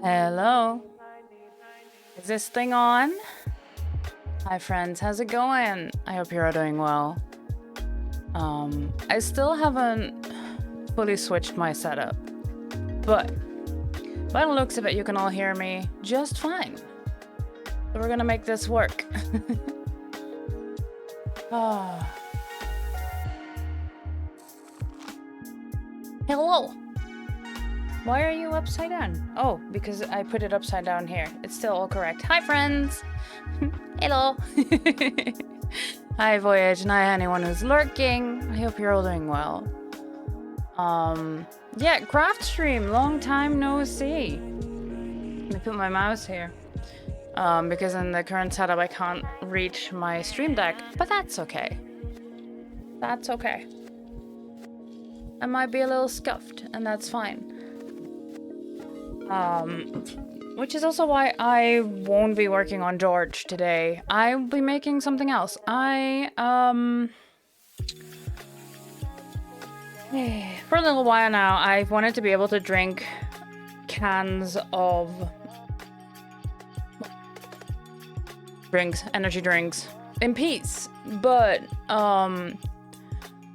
Hello. Is this thing on? Hi friends, how's it going? I hope you're all doing well. I still haven't fully switched my setup, but by the looks of it, you can all hear me just fine. So we're gonna make this work. Hello. Why are you upside down? Oh, because I put it upside down here. It's still all correct. Hi, friends. Hello. Hi, Voyage, and hi, anyone who's lurking. I hope you're all doing well. Yeah, craft stream. Long time no see. Let me put my mouse here. Because in the current setup, I can't reach my stream deck, but that's okay. That's okay. I might be a little scuffed, and that's fine. Which is also why I won't be working on George today. I'll be making something else. For a little while now, I've wanted to be able to drink cans of drinks, energy drinks, in peace. But,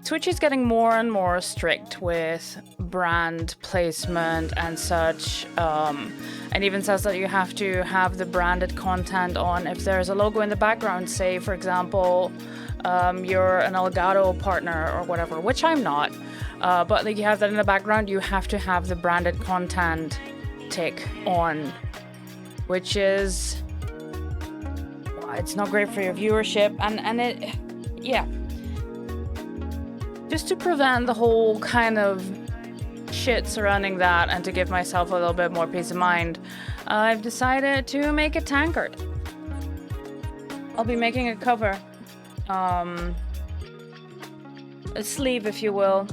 Twitch is getting more and more strict with brand placement and such, and even says that you have to have the branded content on if there's a logo in the background. Say, for example, you're an Elgato partner or whatever, which I'm not, but like you have that in the background, you have to have the branded content tick on, which is, it's not great for your viewership, and it, yeah. Just to prevent the whole kind of shit surrounding that and to give myself a little bit more peace of mind, I've decided to make a tankard. I'll be making a cover. A sleeve, if you will,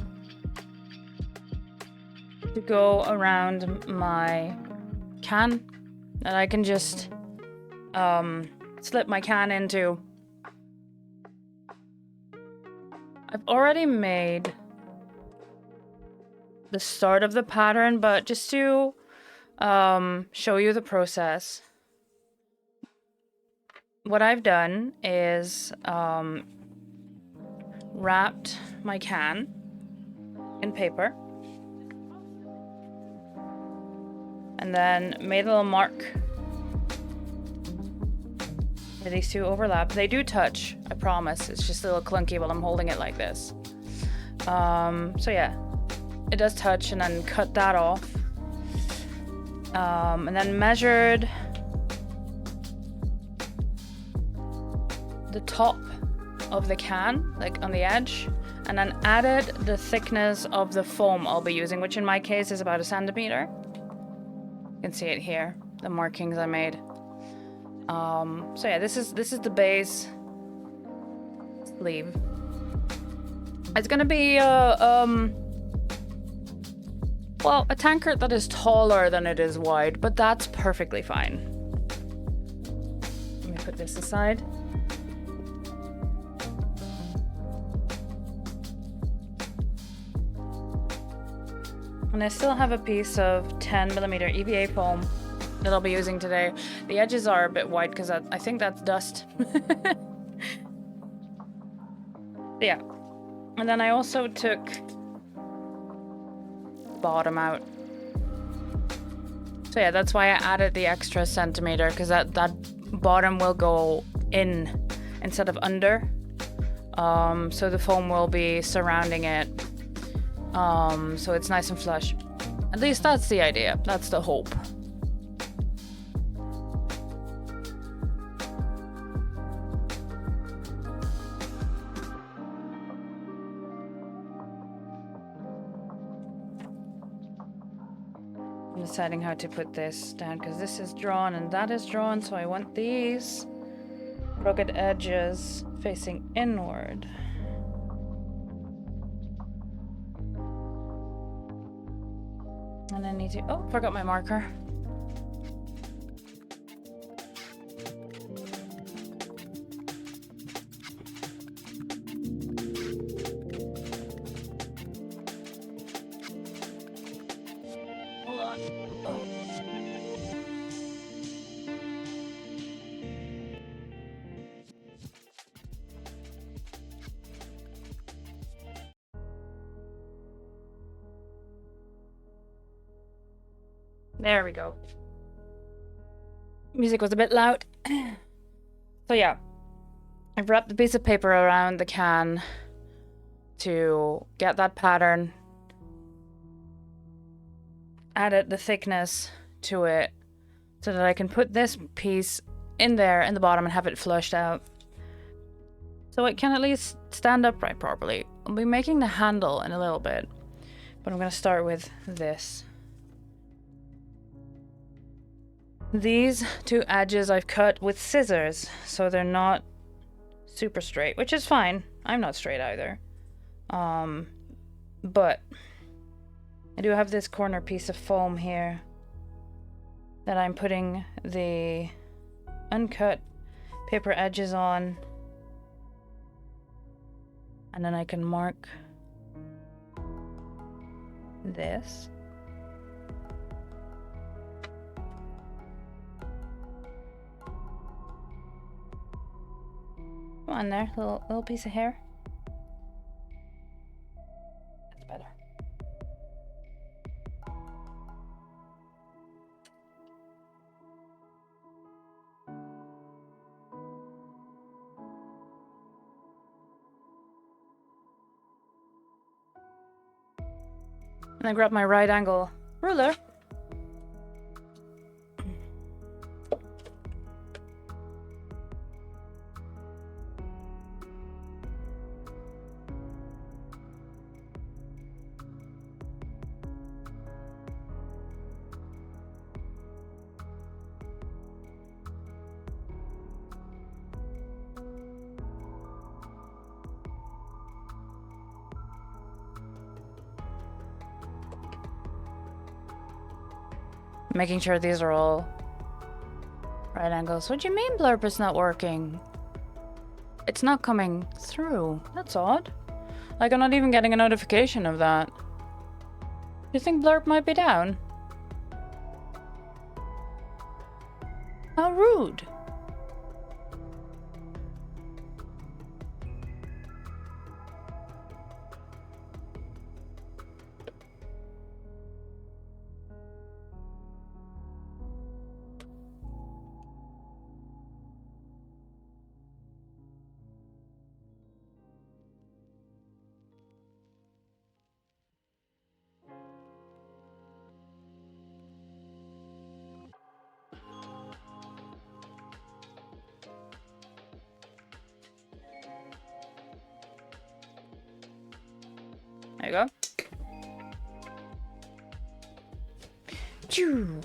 to go around my can that I can just slip my can into. I've already made the start of the pattern, but just to show you the process, what I've done is wrapped my can in paper and then made a little mark. These two overlap. They do touch, I promise. It's just a little clunky while I'm holding it like this. So yeah, it does touch, and then cut that off. And then measured the top of the can, like on the edge, and then added the thickness of the foam I'll be using, which in my case is about 1 centimeter. You can see it here, the markings I made. So yeah, this is the base sleeve. It's gonna be well, a tankard that is taller than it is wide, but that's perfectly fine. Let me put this aside. And I still have a piece of 10mm EVA foam that I'll be using today. The edges are a bit white because I think that's dust. Yeah. And then I also took bottom out. So yeah, that's why I added the extra centimeter, because that bottom will go in instead of under. So the foam will be surrounding it. So it's nice and flush. At least that's the idea. That's the hope. Deciding how to put this down, because this is drawn and that is drawn, so I want these rugged edges facing inward. And I need to, oh, forgot my marker. Hold on. Oh. There we go. Music was a bit loud. So yeah, I've wrapped a piece of paper around the can to get that pattern, added the thickness to it so that I can put this piece in there in the bottom and have it flushed out so it can at least stand upright properly. I'll be making the handle in a little bit, but I'm going to start with this. These two edges I've cut with scissors so they're not super straight, which is fine. I'm not straight either. But I do have this corner piece of foam here that I'm putting the uncut paper edges on, and then I can mark this. Come on there, little piece of hair. That's better. And I grab my right angle ruler. Making sure these are all right angles. What do you mean blurb is not working? It's not coming through. That's odd. Like, I'm not even getting a notification of that. You think blurb might be down? How rude. There you go. Choo.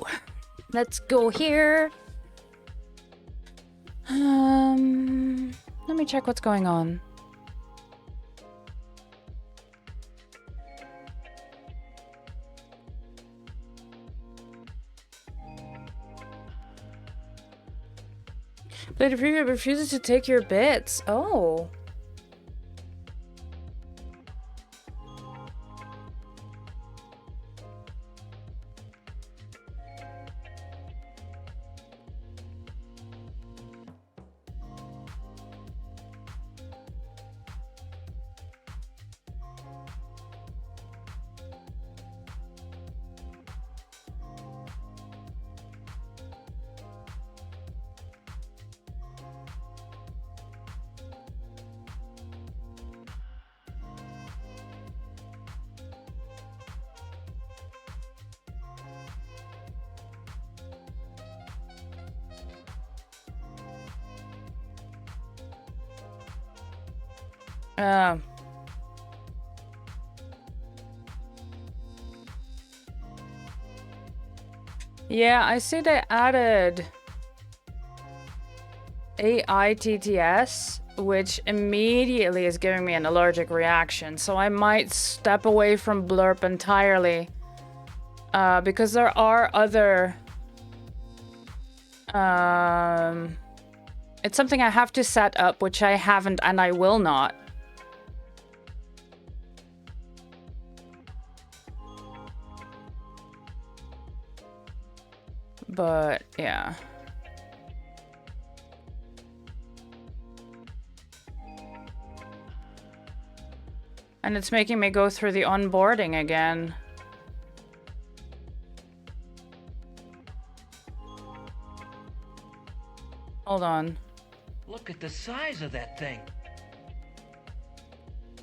Let's go here. Let me check what's going on. But it refuses to take your bits. Oh. Yeah, I see they added AITTS, which immediately is giving me an allergic reaction. So I might step away from blurb entirely, because there are other... it's something I have to set up, which I haven't and I will not. But, yeah. And it's making me go through the onboarding again. Hold on. Look at the size of that thing.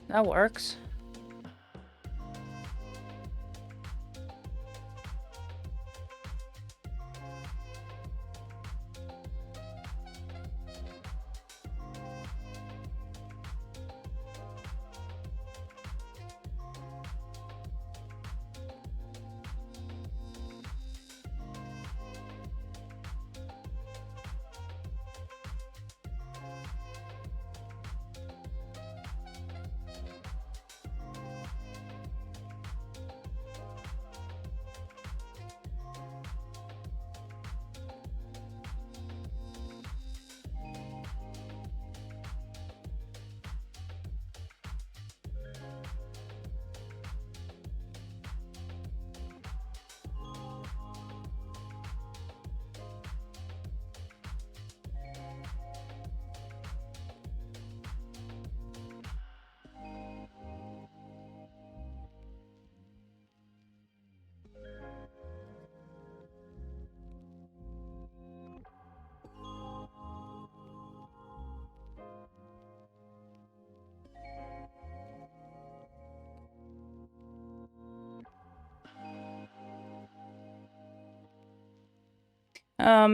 That works.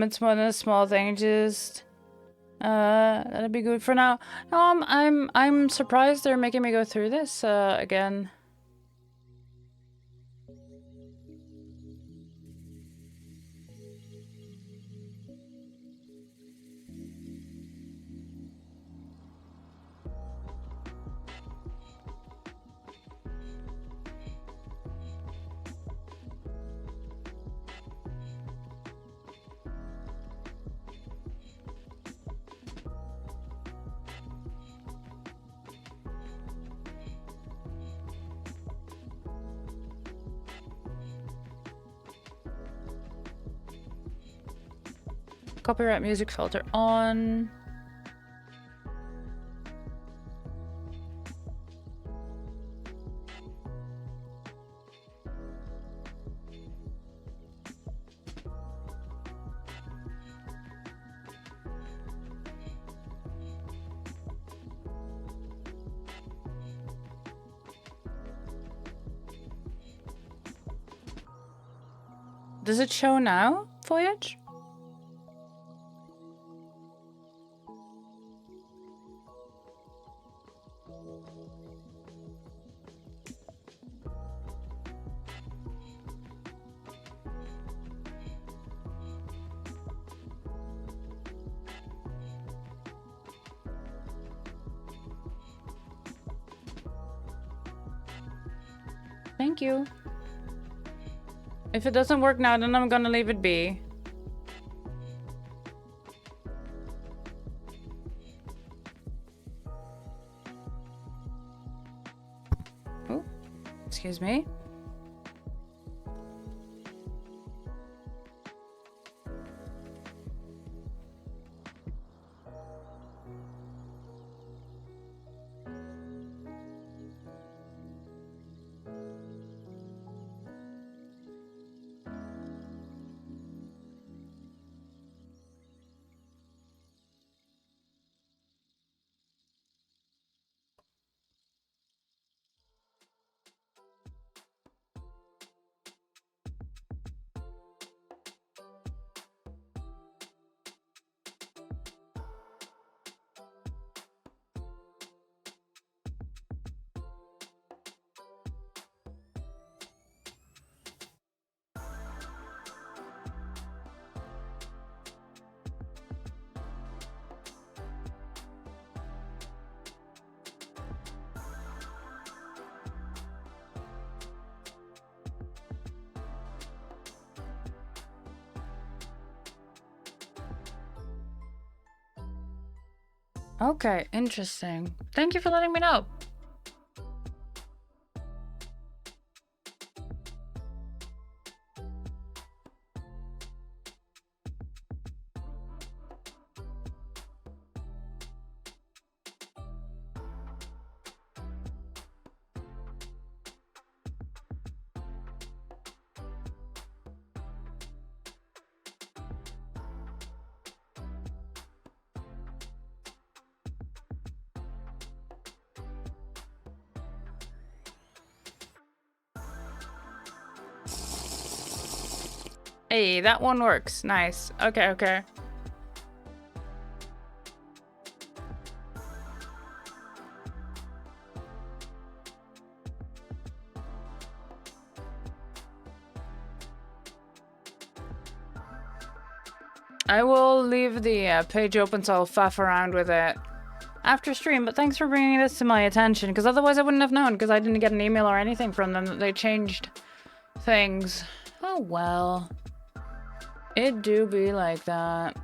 It's one of the small things. Just that'll be good for now. I'm surprised they're making me go through this again. Copyright music filter on. Does it show now, Voyage? Thank you. If it doesn't work now, then I'm gonna leave it be. Oh, excuse me. Okay, interesting. Thank you for letting me know. Hey, that one works. Nice. Okay, okay. I will leave the page open so I'll faff around with it after stream, but thanks for bringing this to my attention, because otherwise I wouldn't have known, because I didn't get an email or anything from them that they changed things. Oh well. It do be like that.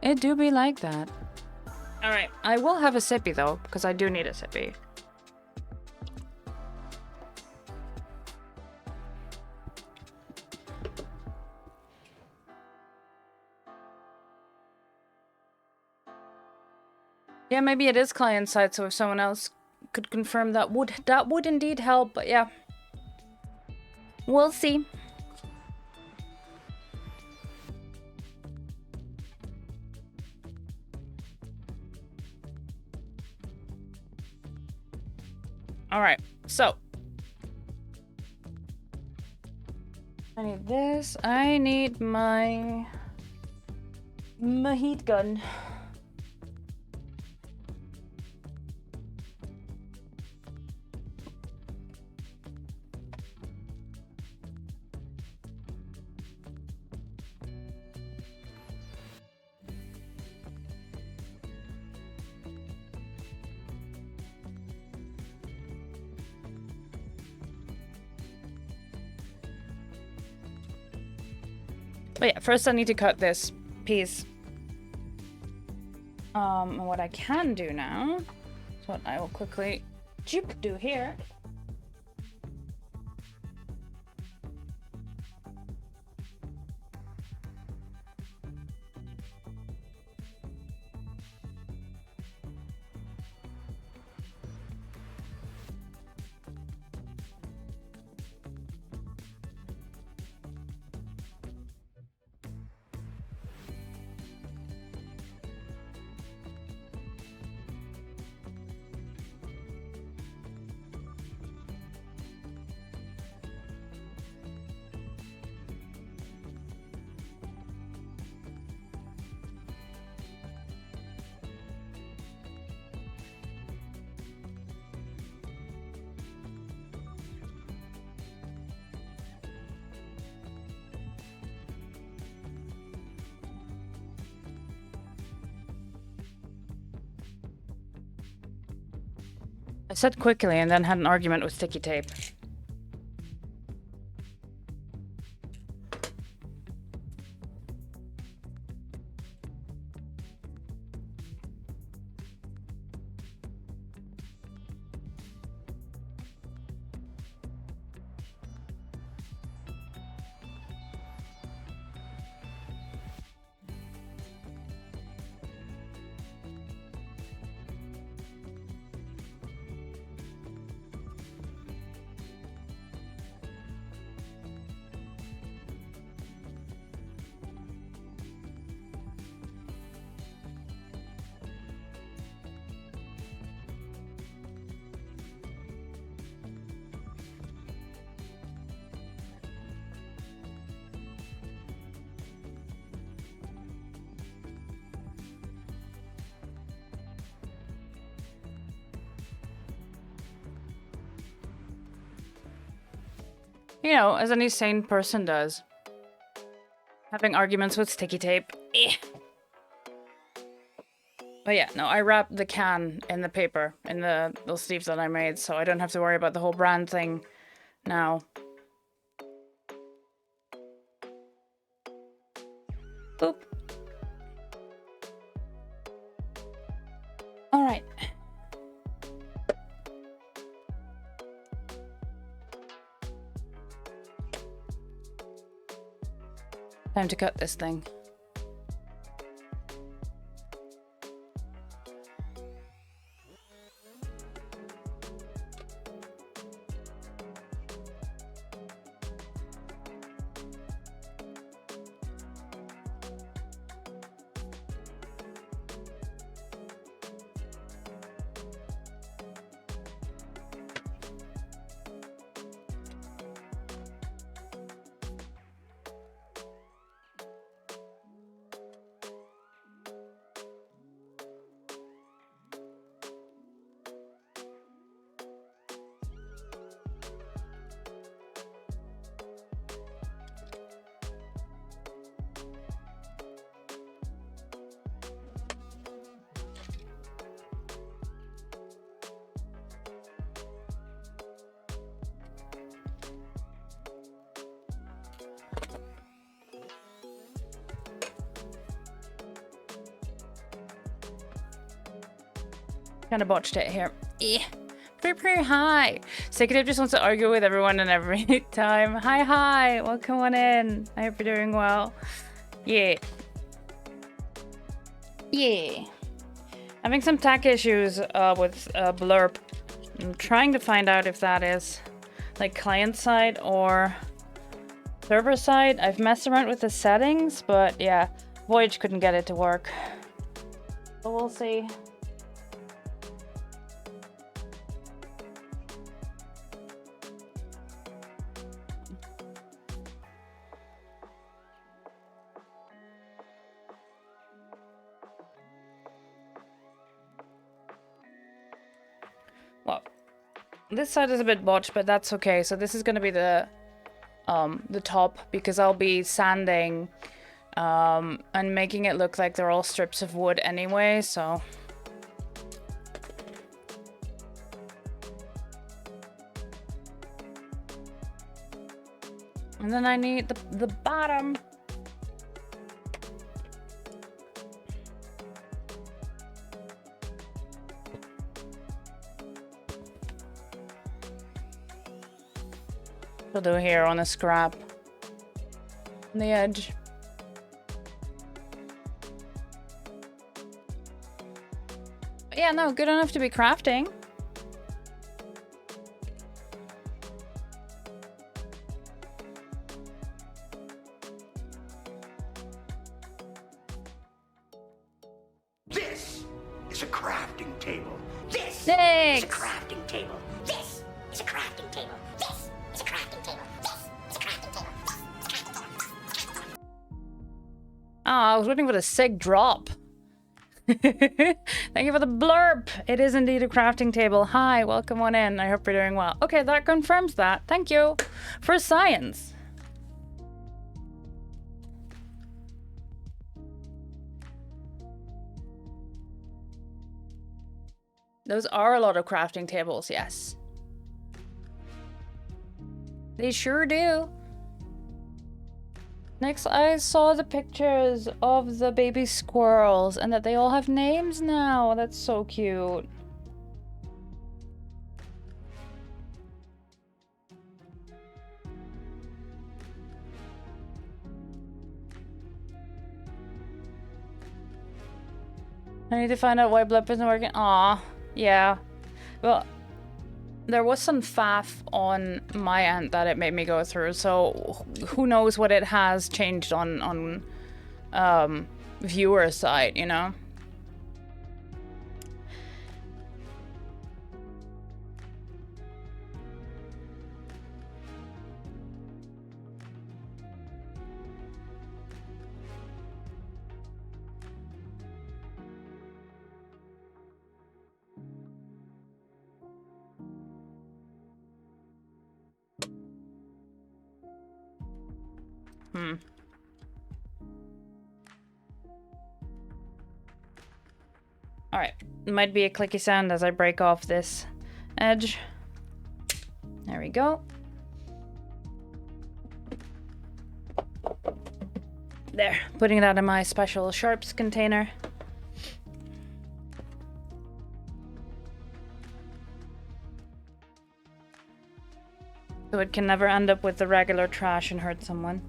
It do be like that. Alright, I will have a sippy though, because I do need a sippy. Yeah, maybe it is client side, so if someone else could confirm that would indeed help, but yeah. We'll see. Alright, so. I need this. I need my heat gun. But yeah, first I need to cut this piece. And what I can do now is what I will quickly do here. I said quickly and then had an argument with sticky tape. You know, as any sane person does. Having arguments with sticky tape. Eh. But yeah, no, I wrapped the can in the paper, in the sleeves that I made, so I don't have to worry about the whole brand thing now. Boop. Alright. Time to cut this thing. Kind of botched it here. Pretty high. Secretive just wants to argue with everyone and every time. Hi. Welcome on in. I hope you're doing well. Yeah. Having some tech issues with Blurb. I'm trying to find out if that is like client side or server side. I've messed around with the settings, but yeah, Voyage couldn't get it to work. So we'll see. Well, this side is a bit botched, but that's okay. So this is gonna be the top, because I'll be sanding and making it look like they're all strips of wood anyway, so. And then I need the bottom. We'll do here on a scrap on the edge. But yeah, no, good enough to be crafting. This is a crafting table. This Thanks. is a crafting table. This is a crafting table. This is a crafting table. This is a crafting table. Oh, I was waiting for the sick drop. Thank you for the blurb. It is indeed a crafting table. Hi, welcome on in. I hope you're doing well. Okay, that confirms that. Thank you for science. Those are a lot of crafting tables, yes. They sure do. Next, I saw the pictures of the baby squirrels and that they all have names now. That's so cute. I need to find out why Blip isn't working. Aw, yeah. Well, there was some faff on my end that it made me go through, so who knows what it has changed on viewer side, you know? Alright, it might be a clicky sound as I break off this edge. There we go. There, putting that in my special sharps container. So it can never end up with the regular trash and hurt someone.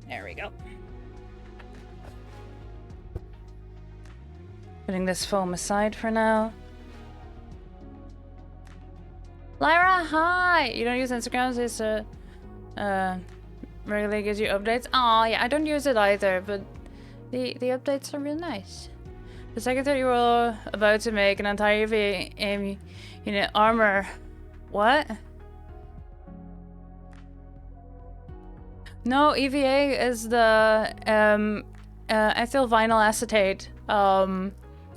There we go. Putting this foam aside for now. Lyra, hi! You don't use Instagram, so it's regularly gives you updates. Oh yeah, I don't use it either, but the updates are real nice. The second thought you were about to make an entire EVA unit armor. What? No, EVA is the ethyl vinyl acetate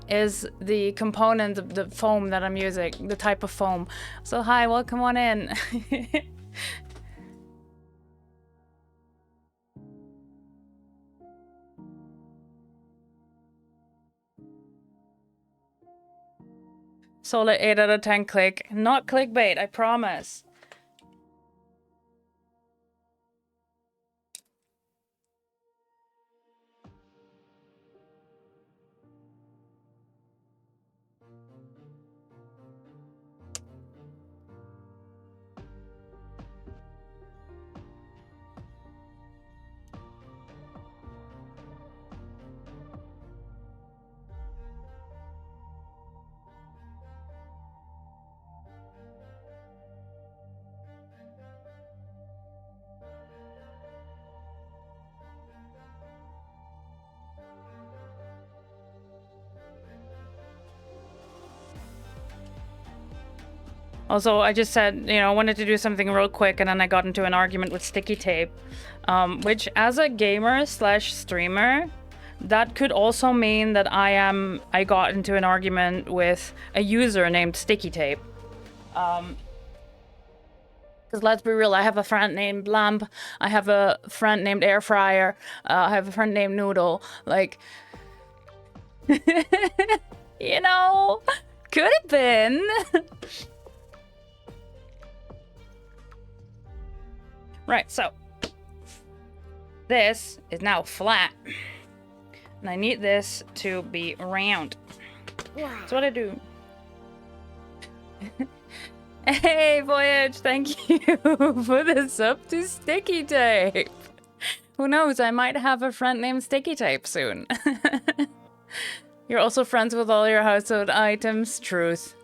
is the component of the foam that I'm using, the type of foam. So hi, welcome on in. Solid 8 out of 10 click. Not clickbait, I promise. Also, I just said, you know, I wanted to do something real quick, and then I got into an argument with sticky tape, which as a gamer slash streamer, that could also mean that I got into an argument with a user named Sticky Tape. Because let's be real, I have a friend named Lamp, I have a friend named Air Fryer, I have a friend named Noodle, like... you know, could have been. Right, so this is now flat, and I need this to be round. That's what I do. Hey, Voyage, thank you for the sub to Sticky Tape. Who knows, I might have a friend named Sticky Tape soon. You're also friends with all your household items. Truth.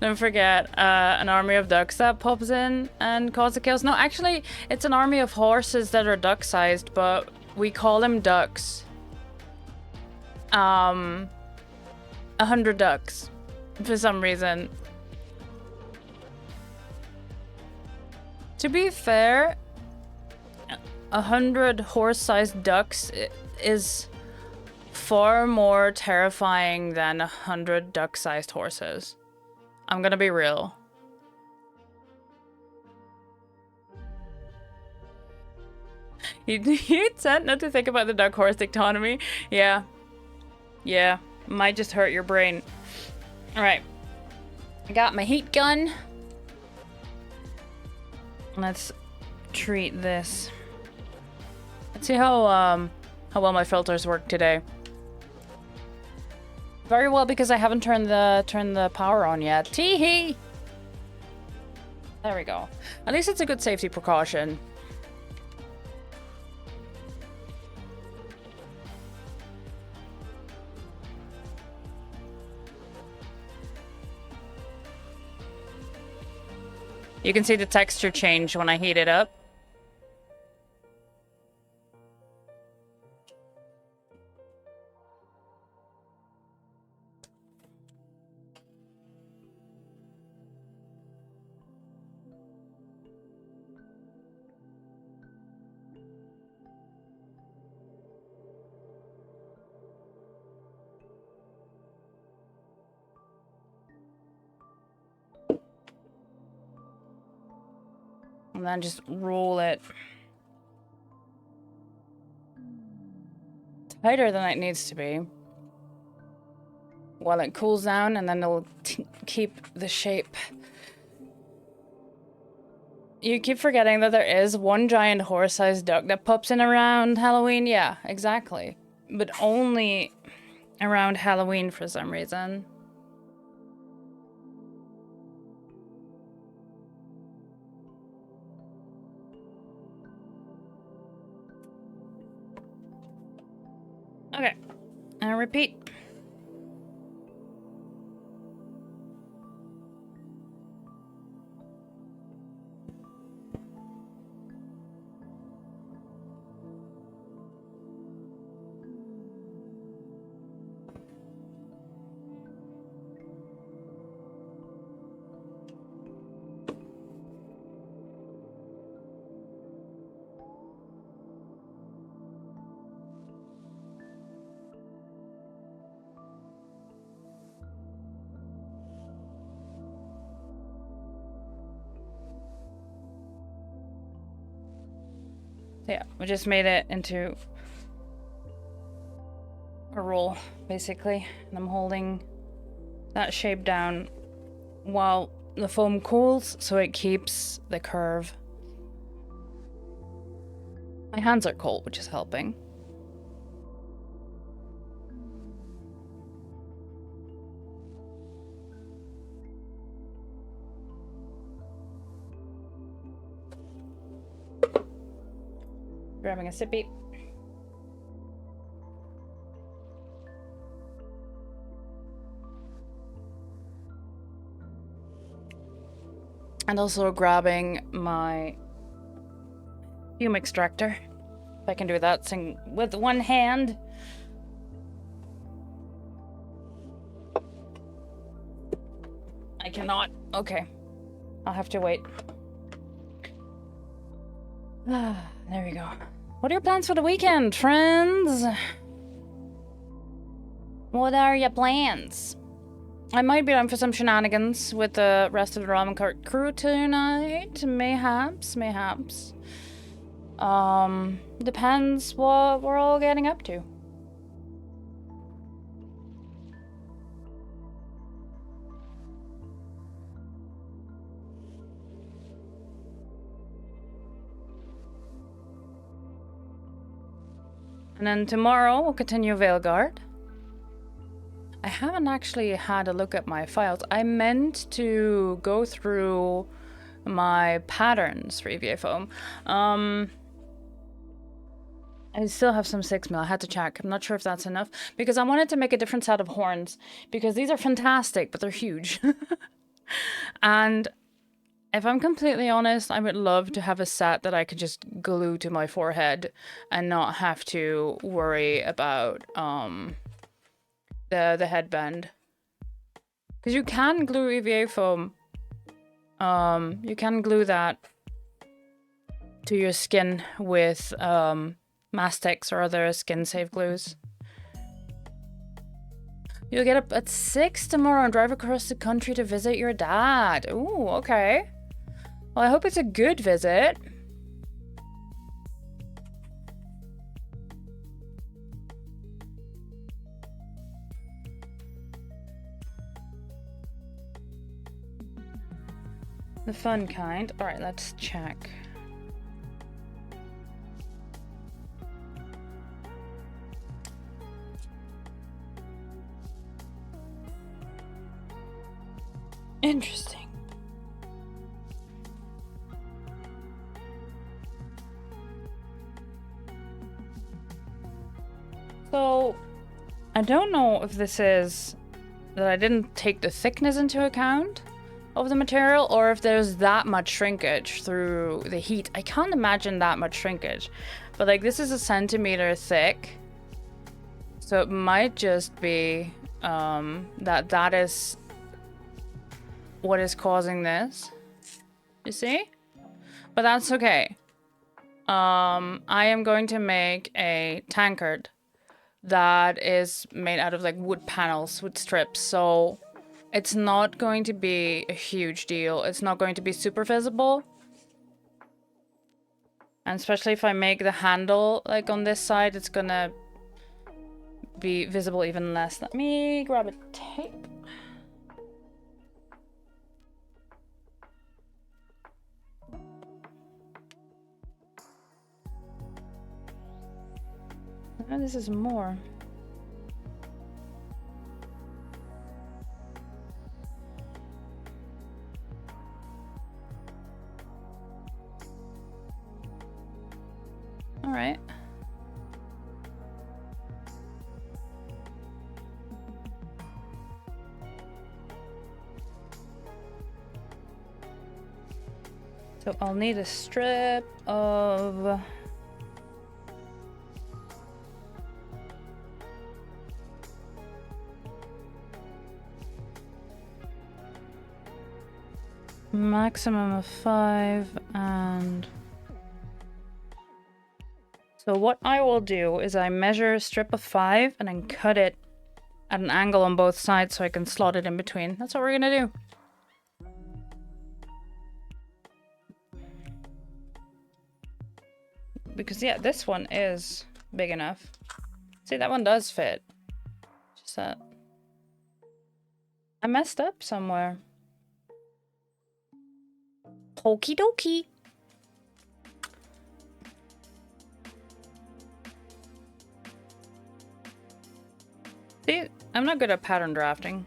Don't forget, an army of ducks that pops in and causes chaos. No, actually, it's an army of horses that are duck-sized, but we call them ducks. 100 ducks, for some reason. To be fair, 100 horse-sized ducks is far more terrifying than 100 duck-sized horses. I'm gonna be real. You said not to think about the duck-horse dichotomy. Yeah. Yeah. Might just hurt your brain. Alright. I got my heat gun. Let's treat this. Let's see how well my filters work today. Very well, because I haven't turned the power on yet. Tee-hee! There we go. At least it's a good safety precaution. You can see the texture change when I heat it up. And then just roll it tighter than it needs to be while it cools down, and then it'll keep the shape. You keep forgetting that there is one giant horse-sized duck that pops in around Halloween. Yeah, exactly. But only around Halloween for some reason. Okay, and repeat. Yeah, we just made it into a roll, basically. And I'm holding that shape down while the foam cools, so it keeps the curve. My hands are cold, which is helping. Grabbing a sippy. And also grabbing my fume extractor. If I can do that thing with one hand. I cannot. Okay. I'll have to wait. There we go. What are your plans for the weekend, friends? What are your plans? I might be down for some shenanigans with the rest of the ramen cart crew tonight. Mayhaps, mayhaps. Depends what we're all getting up to. And then tomorrow we'll continue Veilguard. I haven't actually had a look at my files. I meant to go through my patterns for EVA foam. I still have some 6 mil. I had to check. I'm not sure if that's enough because I wanted to make a different set of horns because these are fantastic, but they're huge. And if I'm completely honest, I would love to have a set that I could just glue to my forehead and not have to worry about the headband. Because you can glue EVA foam. You can glue that to your skin with Mastex or other skin safe glues. You'll get up at 6 tomorrow and drive across the country to visit your dad. Ooh, okay. Well, I hope it's a good visit. The fun kind. All right, let's check. Interesting. So, I don't know if this is that I didn't take the thickness into account of the material or if there's that much shrinkage through the heat. I can't imagine that much shrinkage. But like this is a centimeter thick. So it might just be that is what is causing this. You see? But that's okay. I am going to make a tankard that is made out of like wood panels with strips, so it's not going to be a huge deal. It's not going to be super visible, and especially if I make the handle like on this side, it's gonna be visible even less. Let me grab a tape. Oh, this is more. All right. So I'll need a strip of maximum of 5, and so what I will do is I measure a strip of 5 and then cut it at an angle on both sides so I can slot it in between. That's what we're gonna do. because yeah, this one is big enough. See, that one does fit. Just that I messed up somewhere. Okie dokie. See, I'm not good at pattern drafting.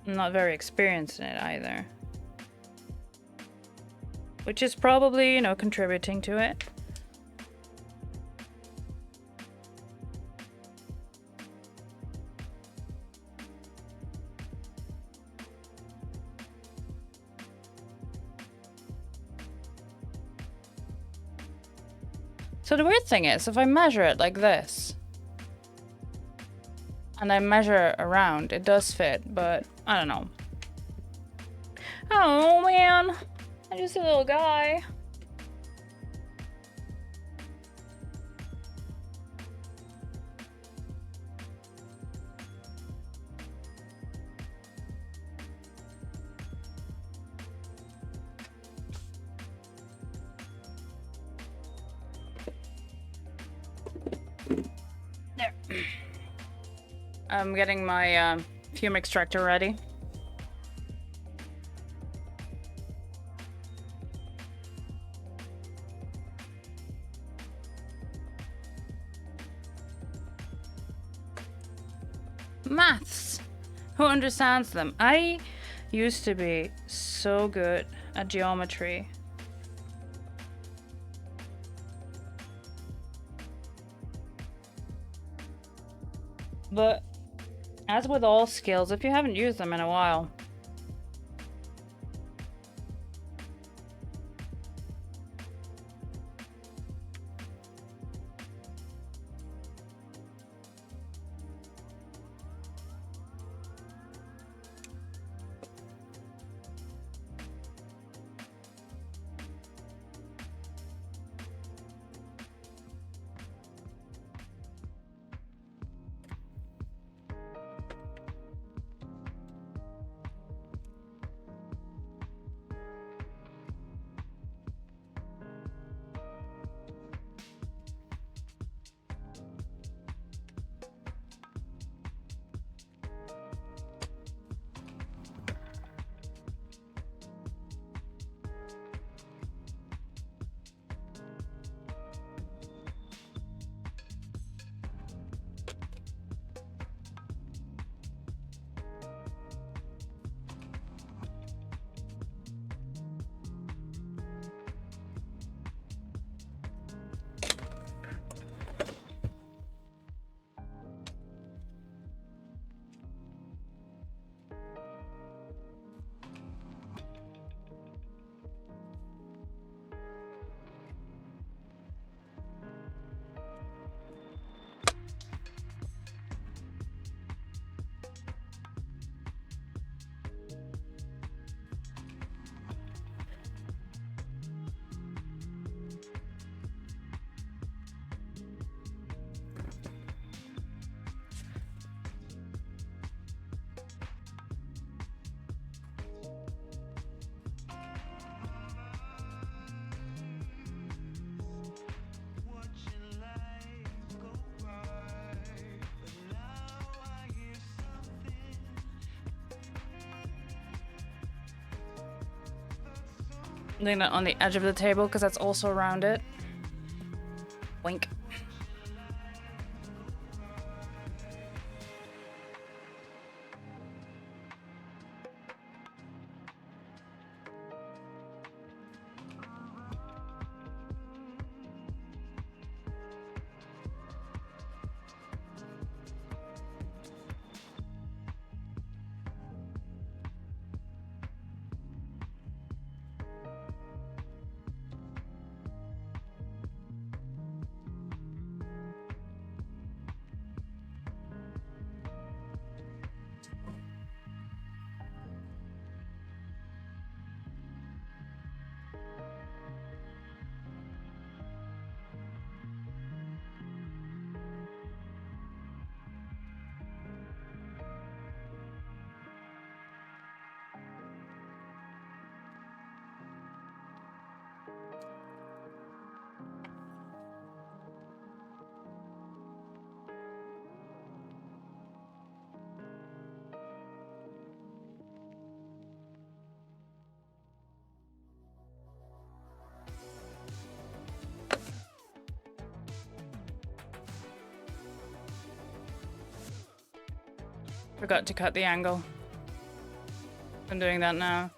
I'm not very experienced in it either. Which is probably, you know, contributing to it. So the weird thing is, if I measure it like this, and I measure around, it does fit, but I don't know. Oh man, I'm just a little guy. There. I'm getting my fume extractor ready. Maths. Who understands them? I used to be so good at geometry. But as with all skills, if you haven't used them in a while, lean it on the edge of the table because that's also around it. Wink. Forgot to cut the angle. I'm doing that now.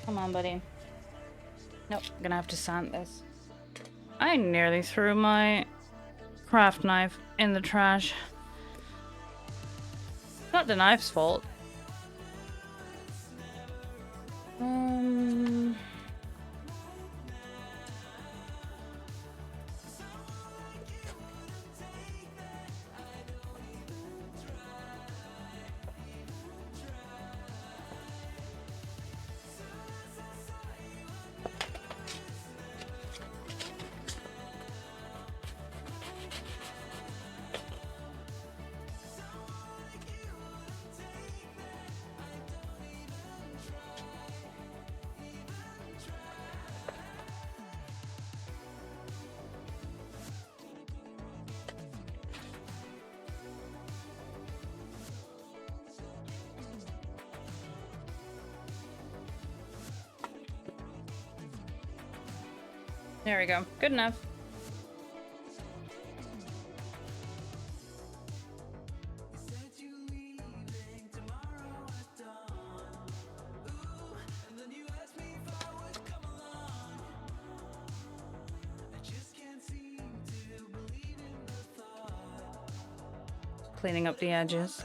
Come on, buddy. Nope, I'm gonna have to sand this. I nearly threw my craft knife in the trash. Not the knife's fault. There we go. Good enough. Cleaning up the edges.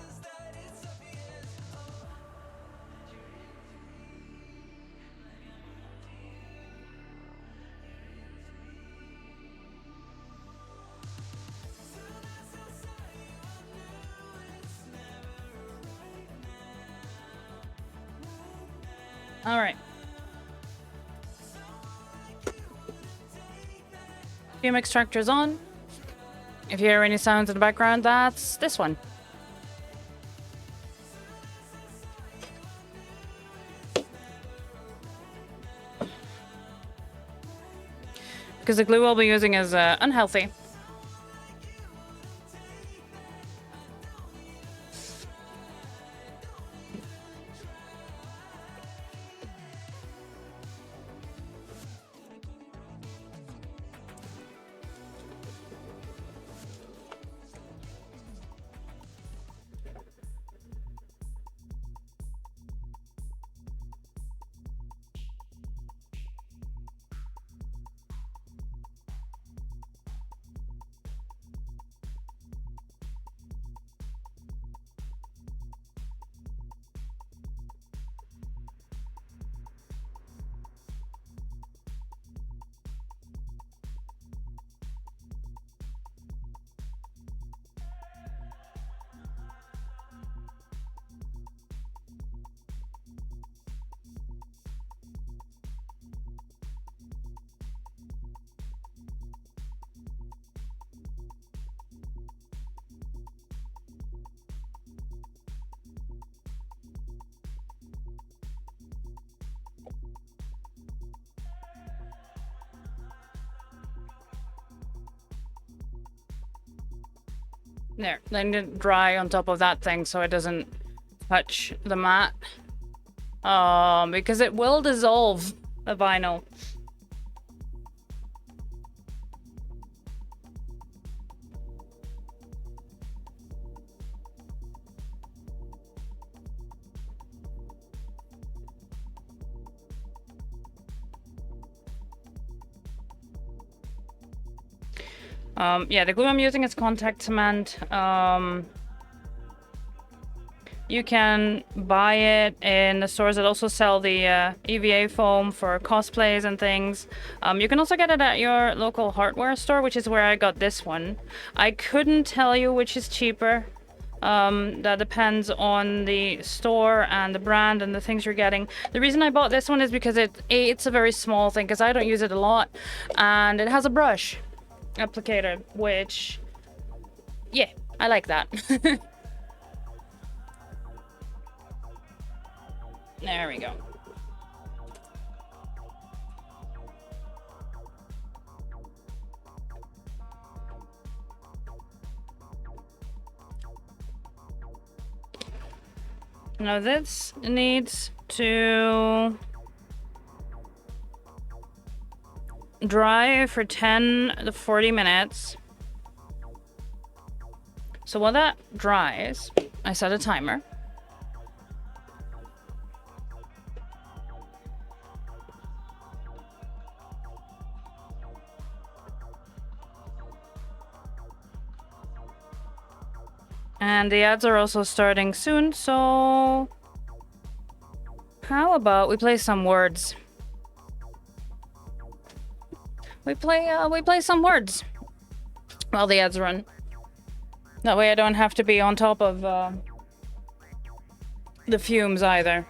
All right. Fume extractor's on. If you hear any sounds in the background, that's this one. Because the glue we'll be using is unhealthy. There, then it dry on top of that thing so it doesn't touch the mat. Because it will dissolve the vinyl. Yeah, the glue I'm using is contact cement. You can buy it in the stores that also sell the EVA foam for cosplays and things. You can also get it at your local hardware store, which is where I got this one. I couldn't tell you which is cheaper. That depends on the store and the brand and the things you're getting. The reason I bought this one is because it's a very small thing, because I don't use it a lot, and it has a brush applicator, which, yeah, I like that. There we go. Now this needs to dry for 10 to 40 minutes. So while that dries, I set a timer. And the ads are also starting soon, so how about we play some words? We play some words while the ads run. That way I don't have to be on top of the fumes either.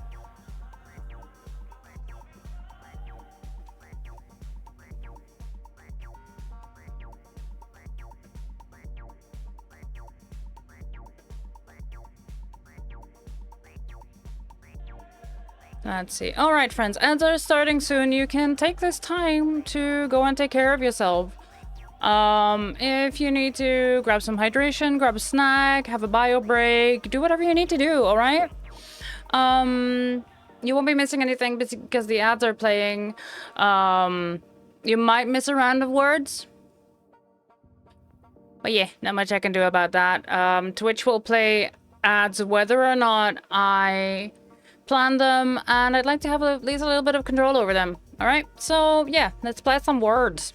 Let's see. All right, friends, ads are starting soon. You can take this time to go and take care of yourself. If you need to grab some hydration, grab a snack, have a bio break, do whatever you need to do, all right? You won't be missing anything because the ads are playing. You might miss a round of words. But yeah, not much I can do about that. Twitch will play ads whether or not I plan them, and I'd like to have at least a little bit of control over them. All right, so yeah, let's play some words.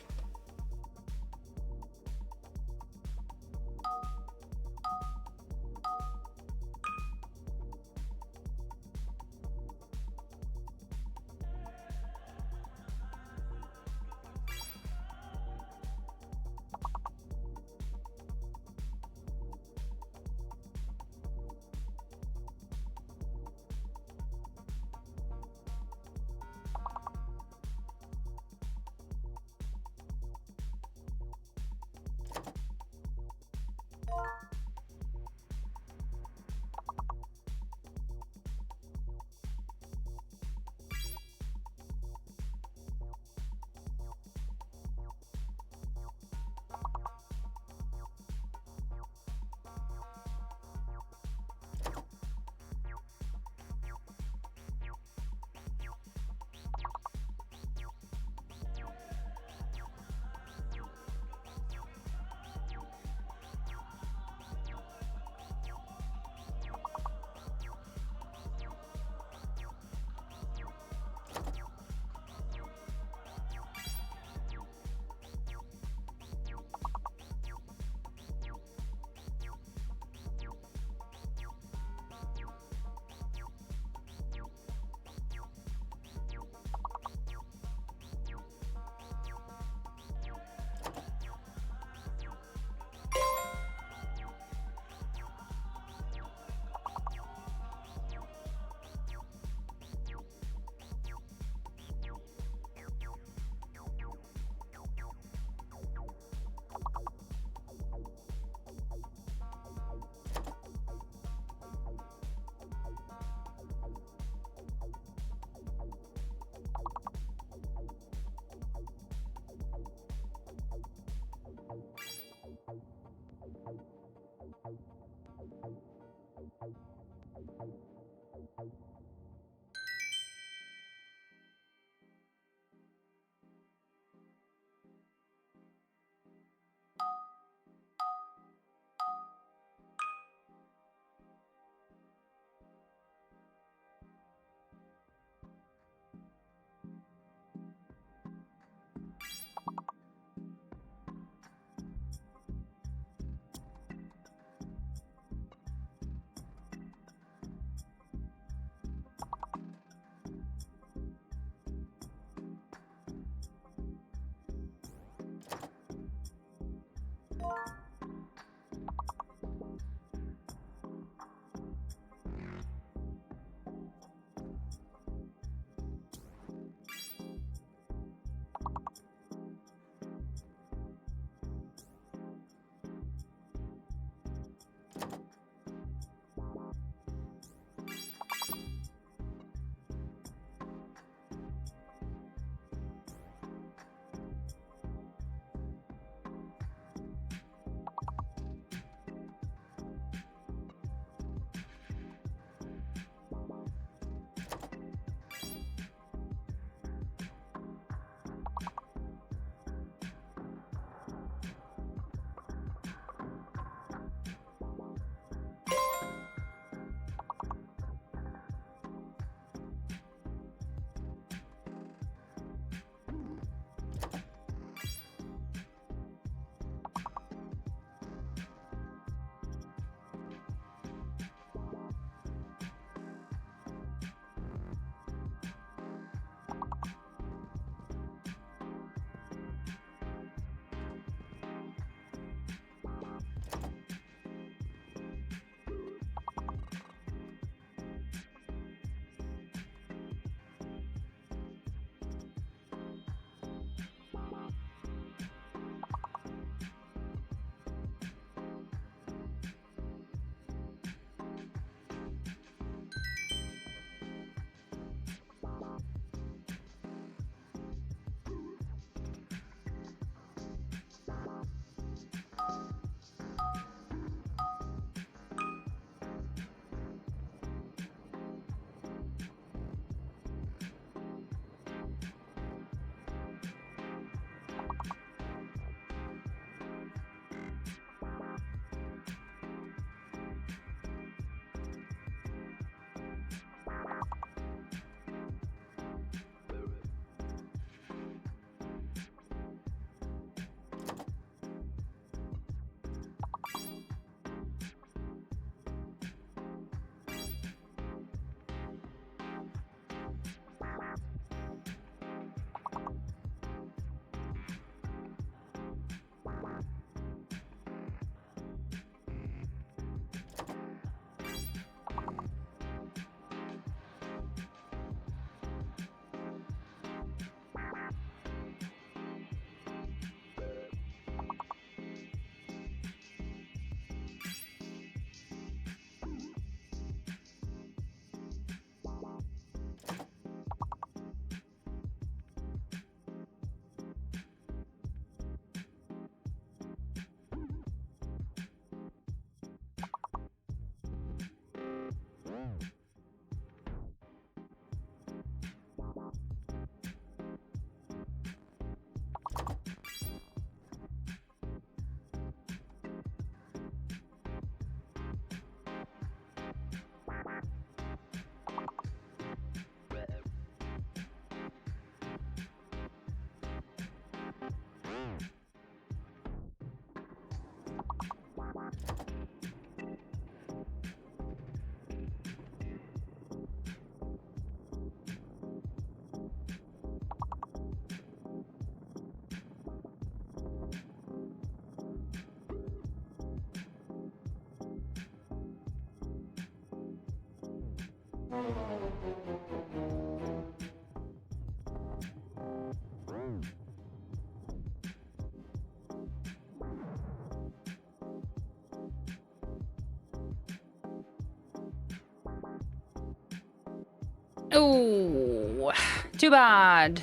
Ooh, too bad.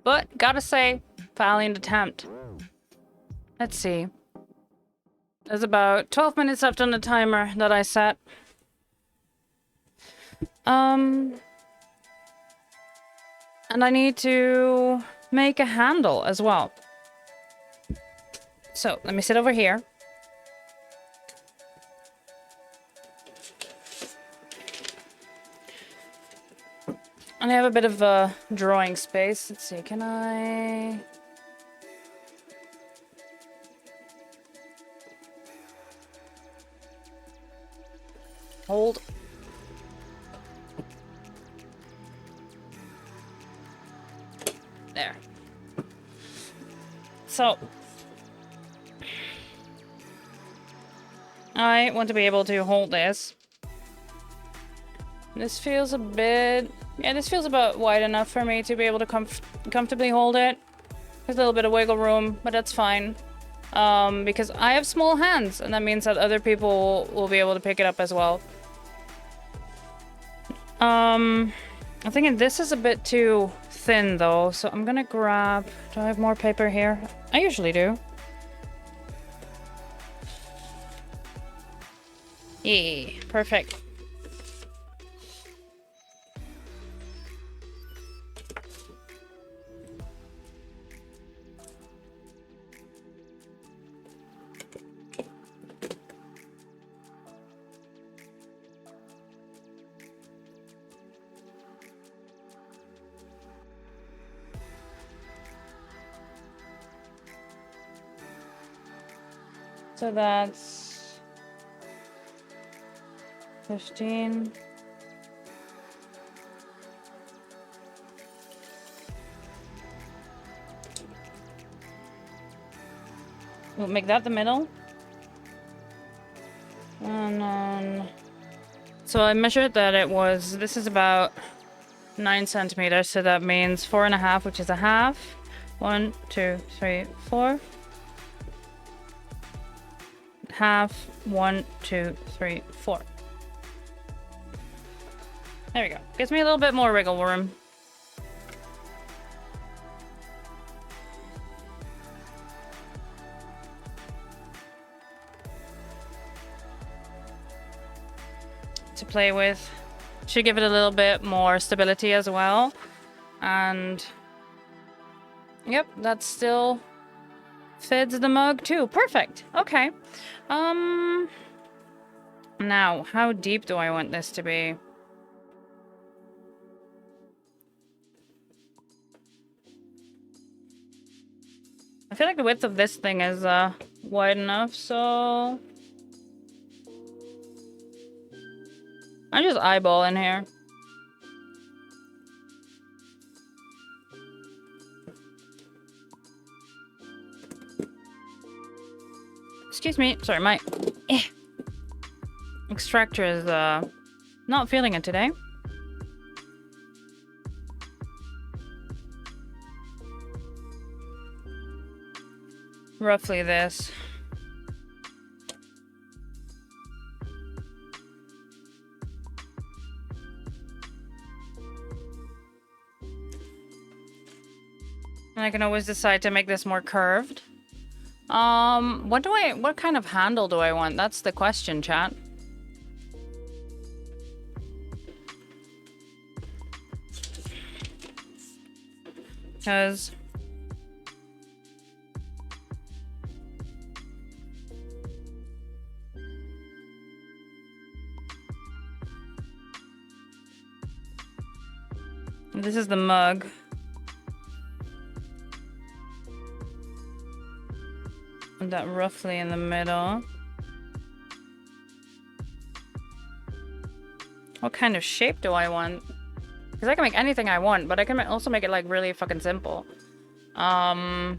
But gotta say, valiant attempt. Let's see. There's about 12 minutes left on the timer that I set. And I need to make a handle as well. So let me sit over here. And I have a bit of a drawing space. Let's see, can I... Hold. There. So. I want to be able to hold this. This feels a bit... Yeah, this feels about wide enough for me to be able to comfortably hold it. There's a little bit of wiggle room, but that's fine. Because I have small hands, and that means that other people will be able to pick it up as well. I'm thinking this is a bit too thin, though, so I'm gonna grab... Do I have more paper here? I usually do. Yeah, perfect. So that's 15. We'll make that the middle. And then... So I measured that it was... This is about 9 centimeters, so that means 4.5, which is a half. 1, 2, 3, 4. Half, 1, 2, 3, 4. There we go. Gives me a little bit more wiggle room. To play with. Should give it a little bit more stability as well. And yep, that still fits the mug too. Perfect. Okay. Now, how deep do I want this to be? I feel like the width of this thing is wide enough, so I'm just eyeballing here. Excuse me. Sorry, my extractor is not feeling it today. Roughly this. And I can always decide to make this more curved. What kind of handle do I want? That's the question, chat. Because this is the mug. And that roughly in the middle. What kind of shape do I want? Because I can make anything I want, but I can also make it like really fucking simple. Let me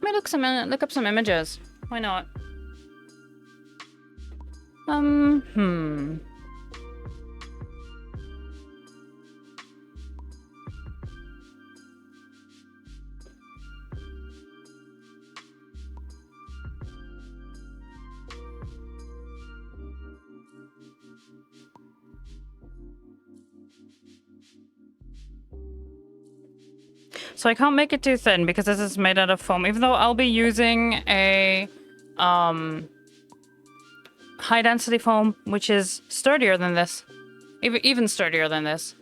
look up some images. Why not? So I can't make it too thin because this is made out of foam, even though I'll be using a high density foam, which is sturdier than this. Even sturdier than this.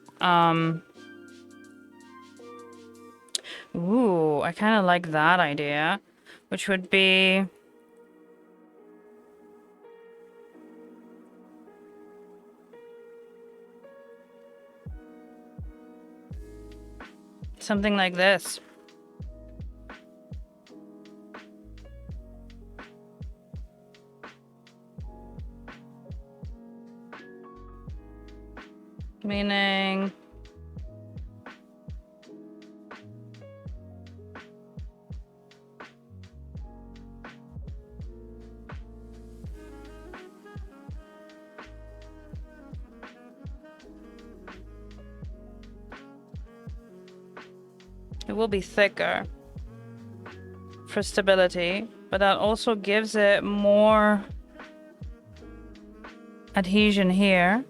Ooh, I kind of like that idea, which would be... something like this. Meaning... it will be thicker for stability, but that also gives it more adhesion here.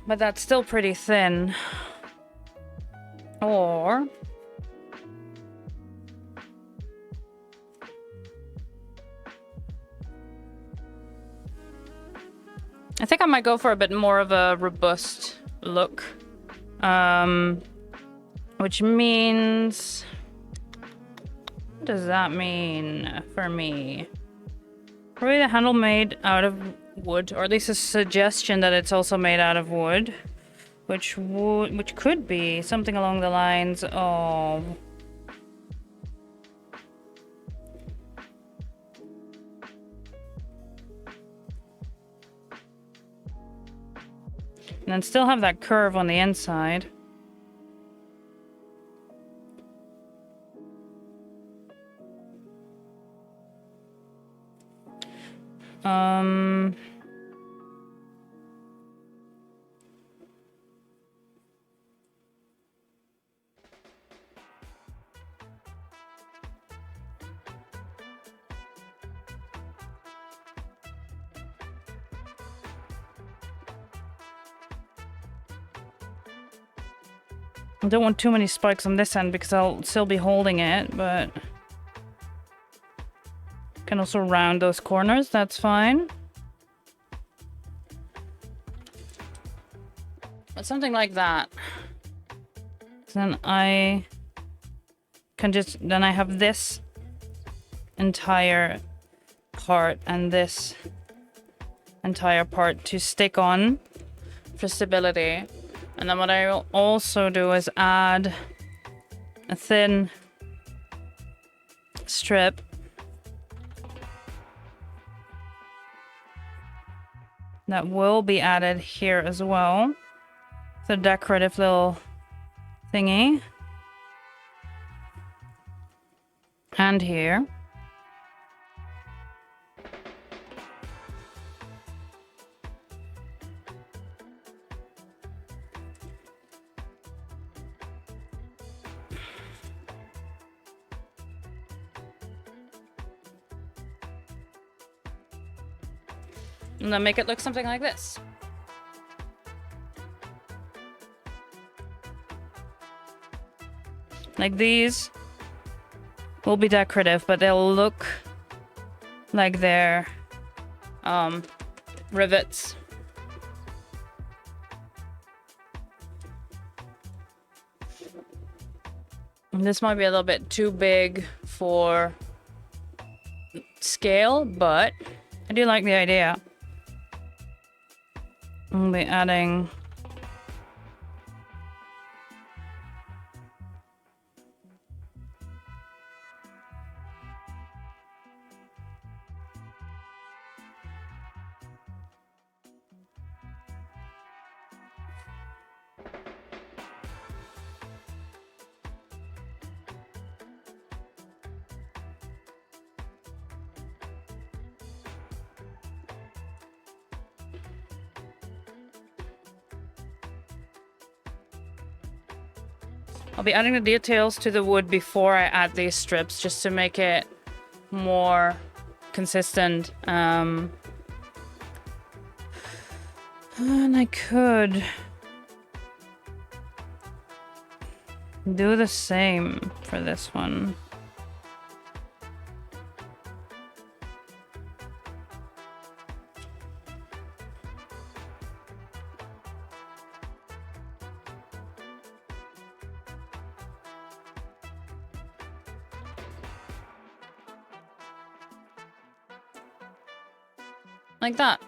But that's still pretty thin. Or I think I might go for a bit more of a robust look. Which means... what does that mean for me? Probably the handle made out of wood, or at least a suggestion that it's also made out of wood. Which could be something along the lines of... and then still have that curve on the inside. I don't want too many spikes on this end because I'll still be holding it, but can also round those corners, that's fine. But something like that. Then I can then I have this entire part and this entire part to stick on for stability. And then what I'll also do is add a thin strip that will be added here as well. The decorative little thingy. And here. And then make it look something like this. Like these will be decorative, but they'll look like they're rivets. And this might be a little bit too big for scale, but I do like the idea. I'll be adding I'll be adding the details to the wood before I add these strips, just to make it more consistent. And I could do the same for this one. Like that.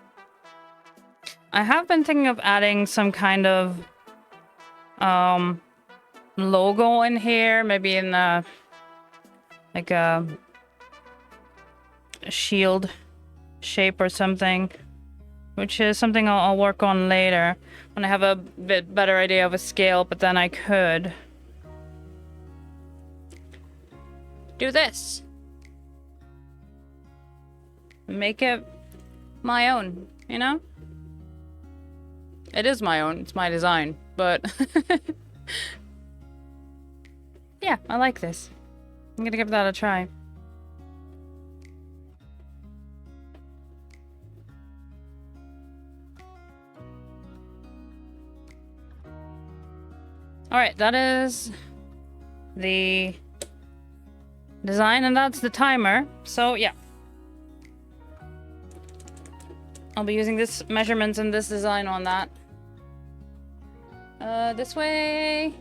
I have been thinking of adding some kind of logo in here, maybe in like a shield shape or something, which is something I'll work on later when I have a bit better idea of a scale, but then I could do this. Make it my own, you know? It is my own, it's my design, but yeah, I like this. I'm gonna give that a try. Alright, that is the design, and that's the timer. So yeah, I'll be using this measurements and this design on that. This way.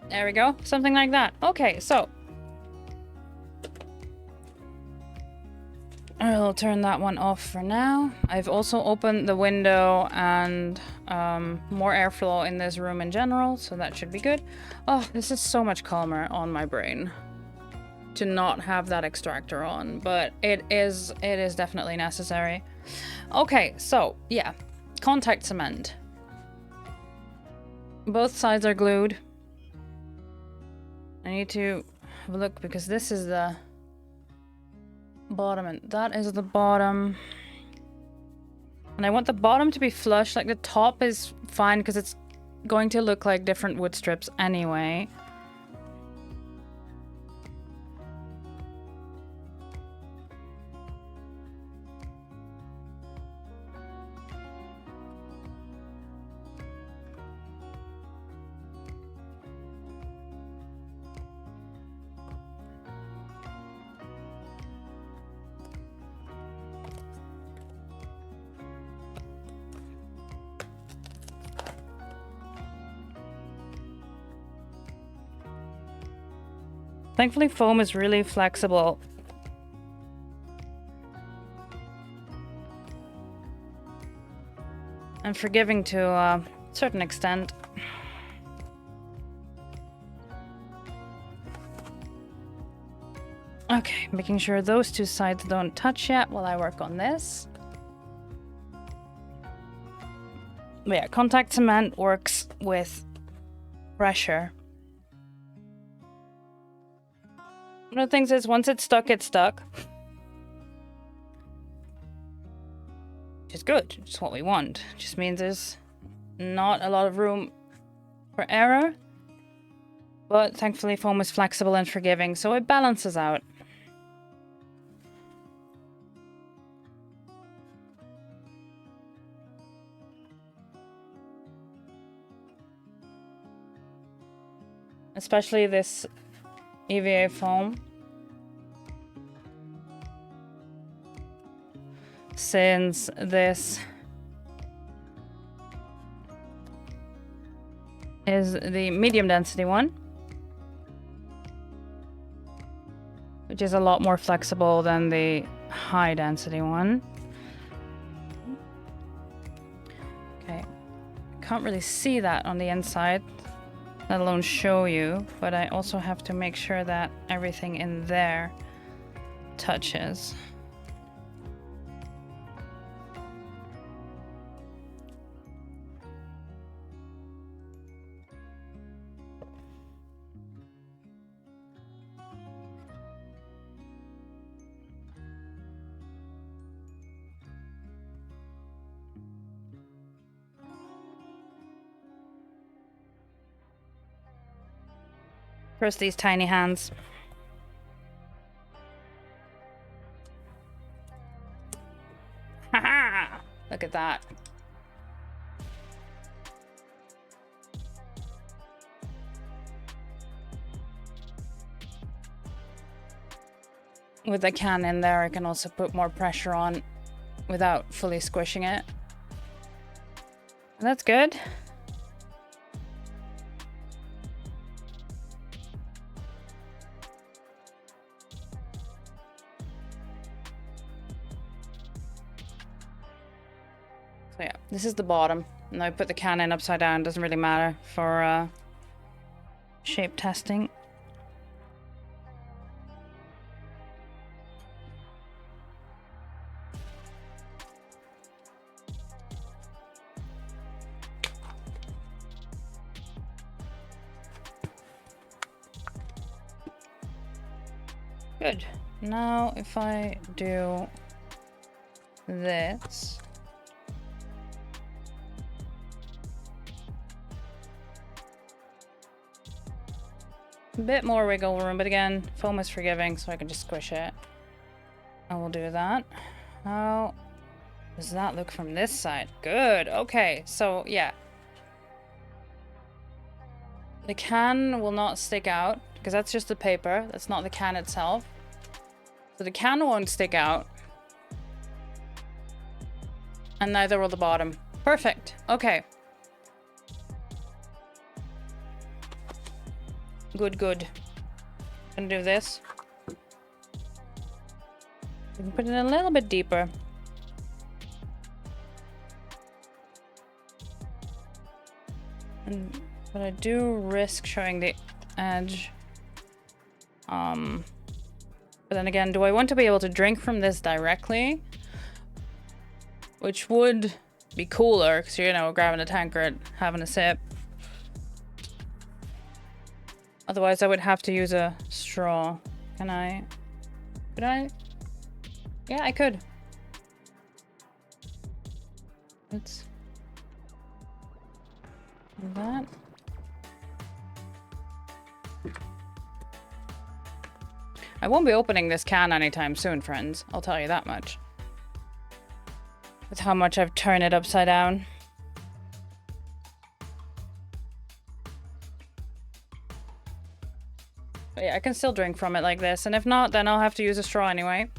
There we go, something like that. Okay, so I'll turn that one off for now. I've also opened the window and more airflow in this room in general, so that should be good. Oh, this is so much calmer on my brain to not have that extractor on, but it is definitely necessary. Okay, so yeah, contact cement. Both sides are glued. I need to have a look because this is the bottom and that is the bottom. And I want the bottom to be flush, like the top is fine because it's going to look like different wood strips anyway. Thankfully, foam is really flexible. And forgiving to a certain extent. Okay, making sure those two sides don't touch yet while I work on this. But yeah, contact cement works with pressure. One of the things is once it's stuck, it's stuck. Which is good, which is what we want. It just means there's not a lot of room for error. But thankfully foam is flexible and forgiving, so it balances out. Especially this EVA foam, since this is the medium density one, which is a lot more flexible than the high density one. Okay, can't really see that on the inside, let alone show you, but I also have to make sure that everything in there touches. Curse these tiny hands. Haha! Look at that. With the can in there, I can also put more pressure on without fully squishing it. And that's good. So yeah, this is the bottom. Now I put the can in upside down, doesn't really matter for shape testing. Good. Now if I do this. A bit more wiggle room, but again, foam is forgiving, so I can just squish it. I will do that. How does that look from this side? Good. Okay, so yeah. The can will not stick out, because that's just the paper. That's not the can itself. So the can won't stick out. And neither will the bottom. Perfect. Okay. Good, good. Gonna do this. We can put it a little bit deeper. But I do risk showing the edge. But then again, do I want to be able to drink from this directly? Which would be cooler, because you're, you know, grabbing a tankard, having a sip. Otherwise, I would have to use a straw. Can I? Could I? Yeah, I could. Let's do that. I won't be opening this can anytime soon, friends. I'll tell you that much. With how much I've turned it upside down. But yeah, I can still drink from it like this. And if not, then I'll have to use a straw anyway.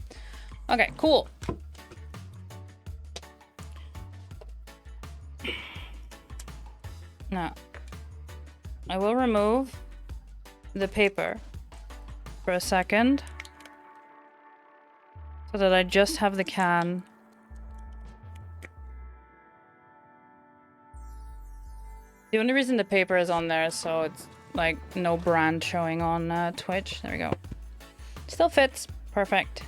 Okay, cool. Now, I will remove the paper for a second so that I just have the can. The only reason the paper is on there is so it's like no brand showing on Twitch. There we go. Still fits. Perfect.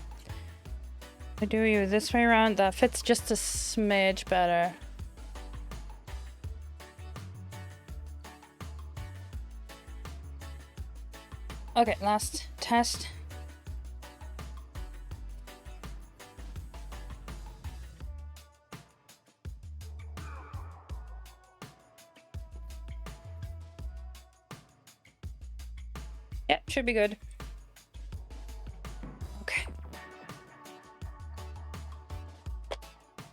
I do you this way around. That fits just a smidge better. Okay, last test. Yeah, should be good. Okay.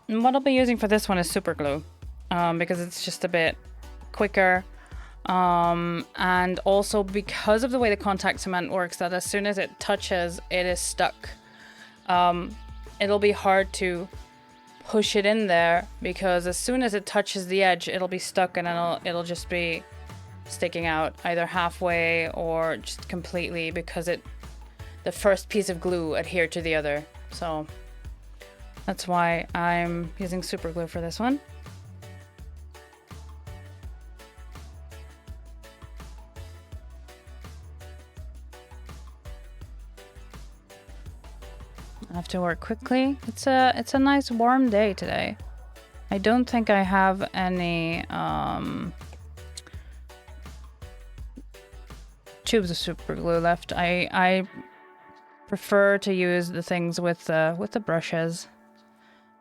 And what I'll be using for this one is super glue, because it's just a bit quicker. And also because of the way the contact cement works, that as soon as it touches, it is stuck. It'll be hard to push it in there because as soon as it touches the edge, it'll be stuck and it'll just be sticking out either halfway or just completely because the first piece of glue adhered to the other. So that's why I'm using super glue for this one. I have to work quickly. It's a nice warm day today. I don't think I have any tubes of super glue left. I prefer to use the things with the brushes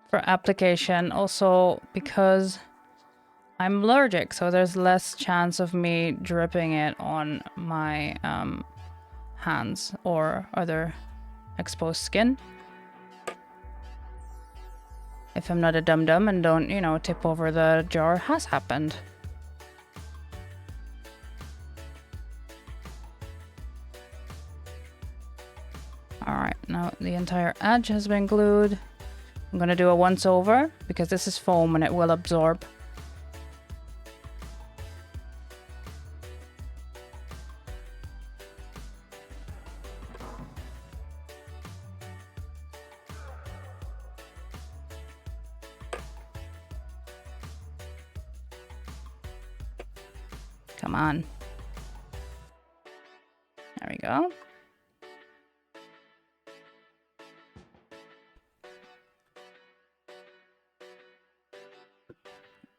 for application. Also because I'm allergic, so there's less chance of me dripping it on my hands or other exposed skin. If I'm not a dum-dum and don't, you know, tip over the jar, has happened. Alright, now the entire edge has been glued. I'm gonna do a once over because this is foam and it will absorb. Come on. There we go.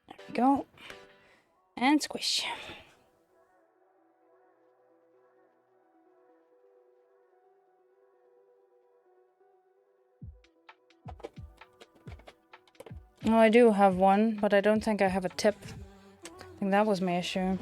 There we go. And squish. Oh, I do have one, but I don't think I have a tip. I think that was my issue.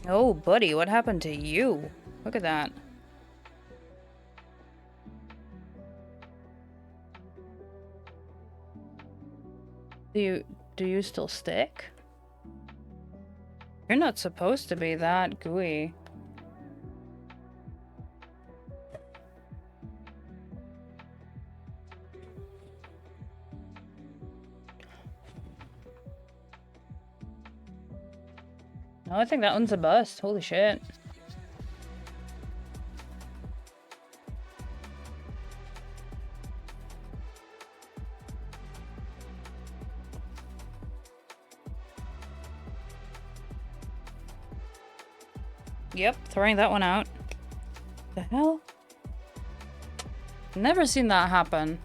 Oh, buddy, what happened to you? Look at that. Do you still stick? You're not supposed to be that gooey. No, I think that one's a bust. Holy shit. Yep, throwing that one out. The hell? Never seen that happen.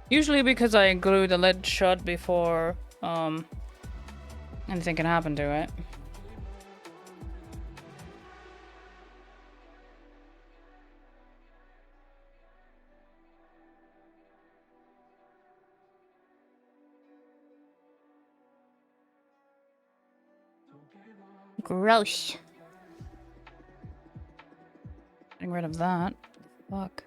Usually because I glue the lid shut before anything can happen to it. Gross. Getting rid of that. Fuck.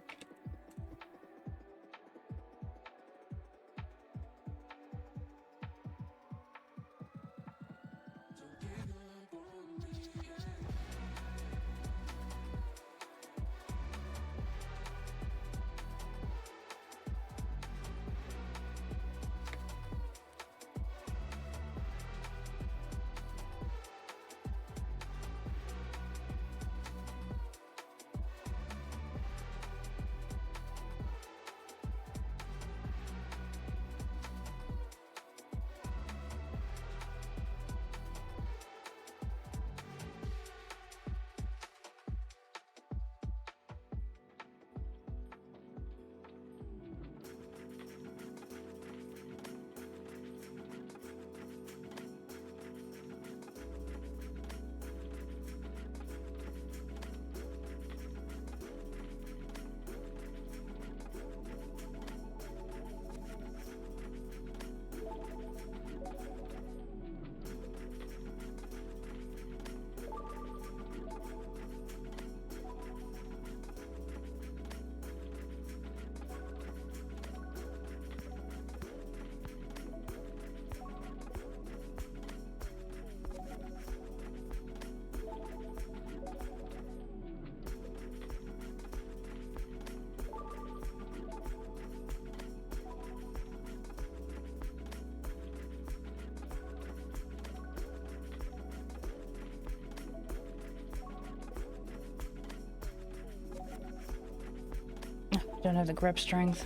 Don't have the grip strength.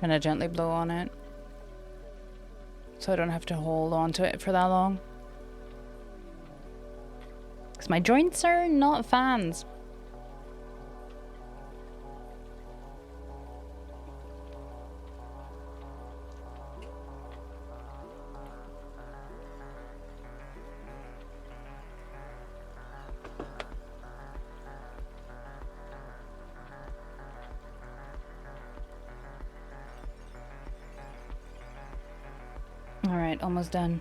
Trying to gently blow on it, so I don't have to hold on to it for that long. Because my joints are not fans. Alright, almost done.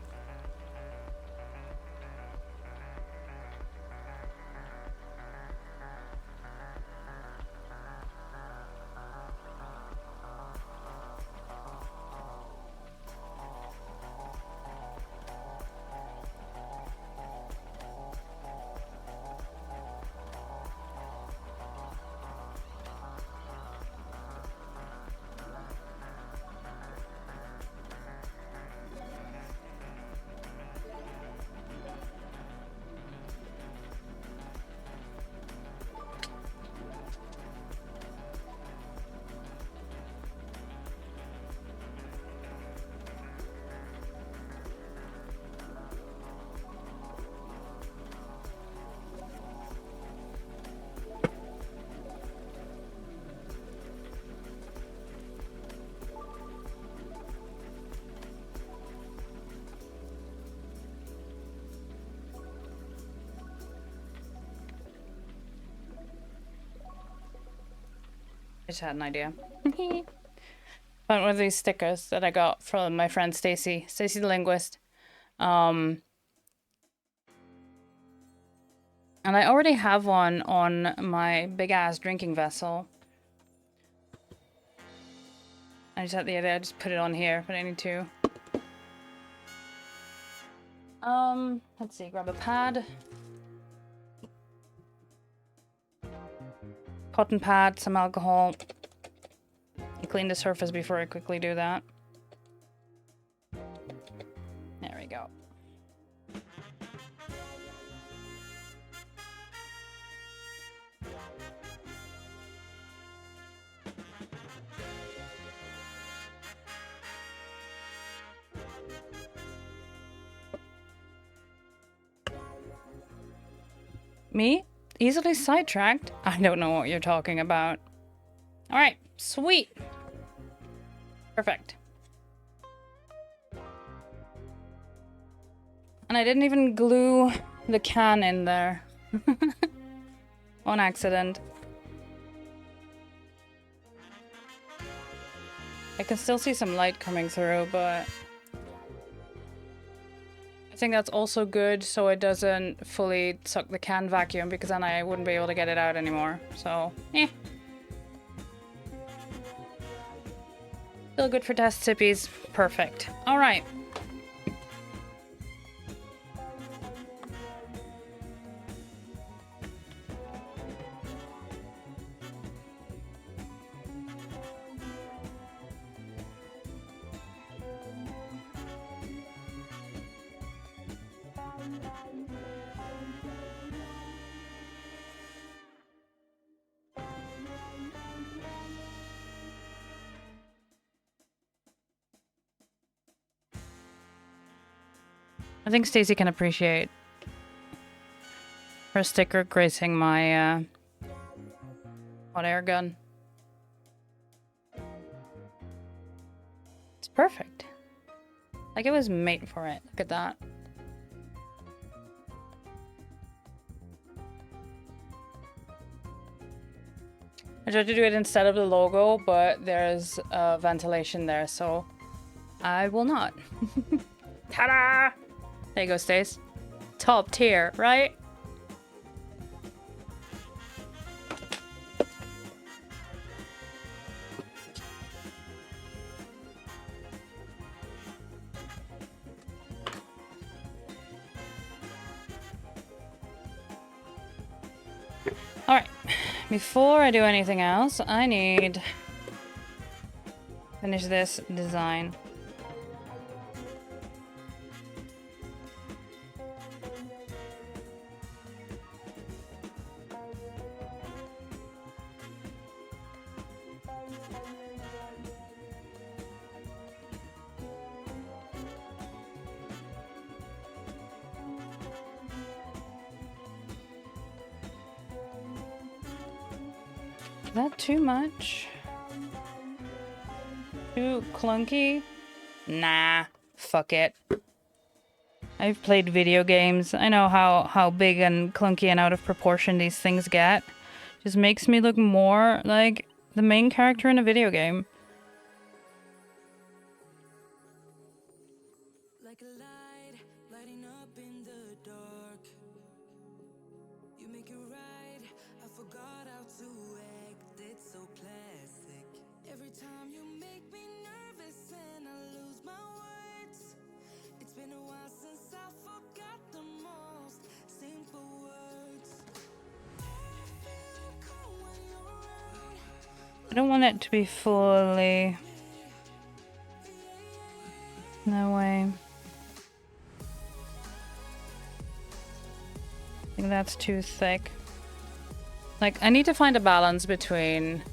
I just had an idea. Found one of these stickers that I got from my friend Stacy the linguist. And I already have one on my big ass drinking vessel. I just had the idea, I just put it on here, but I need to. Let's see, grab a pad. Cotton pad, some alcohol. I clean the surface before I quickly do that. There we go. Me? Easily sidetracked? I don't know what you're talking about. Alright, sweet. Perfect. And I didn't even glue the can in there. On accident. I can still see some light coming through, but I think that's also good so it doesn't fully suck the can vacuum, because then I wouldn't be able to get it out anymore. So, Still good for test sippies. Perfect. Alright. I think Stacy can appreciate her sticker gracing my hot air gun. It's perfect. Like it was made for it. Look at that. I tried to do it instead of the logo, but there's ventilation there, so I will not. Ta-da! There you go, Stace. Top tier, right? Alright, before I do anything else, I need to finish this design. Is that too much? Too clunky? Nah, fuck it. I've played video games. I know how big and clunky and out of proportion these things get. Just makes me look more like the main character in a video game. Like a light, lighting up in the dark. You make it right. I forgot how to act. It's so classic. Every time you make me nervous and I lose my words. It's been a while since I forgot the most simple words. I feel cold when you're around. I don't want it to be fully... No way. I think that's too thick. Like, I need to find a balance between...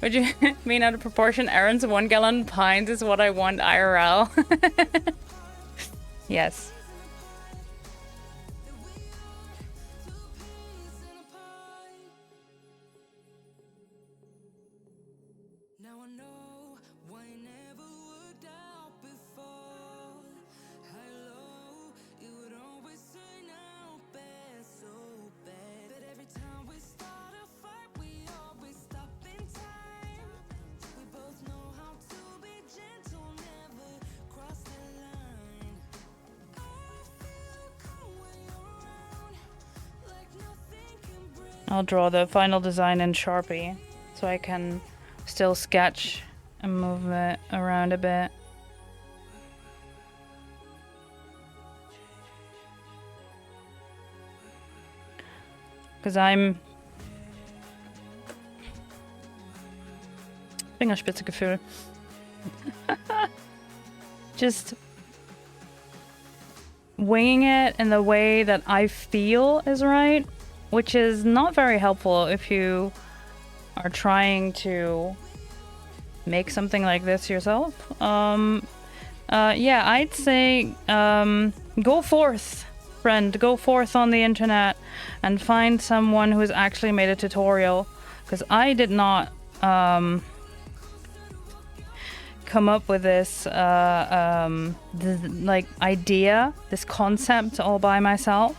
would you mean out of proportion? Aaron's 1 gallon pint is what I want IRL. Yes. Now I know why it never worked out before. Hello, it would always turn out bad, so bad. But every time we start a fight, we always stop in time. We both know how to be gentle, never cross the line. I feel cold when you're around, like nothing can break. I'll draw the final design in Sharpie so I can still sketch and move it around a bit. Because I'm... Fingerspitzengefühl. Just winging it in the way that I feel is right, which is not very helpful if you are trying to make something like this yourself. Yeah, I'd say go forth, friend. Go forth on the internet and find someone who has actually made a tutorial. Because I did not come up with this like idea, this concept all by myself.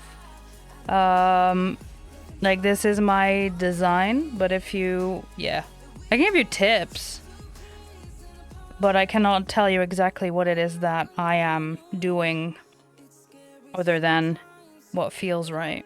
Like, this is my design, but if you... Yeah. I can give you tips, but I cannot tell you exactly what it is that I am doing other than what feels right.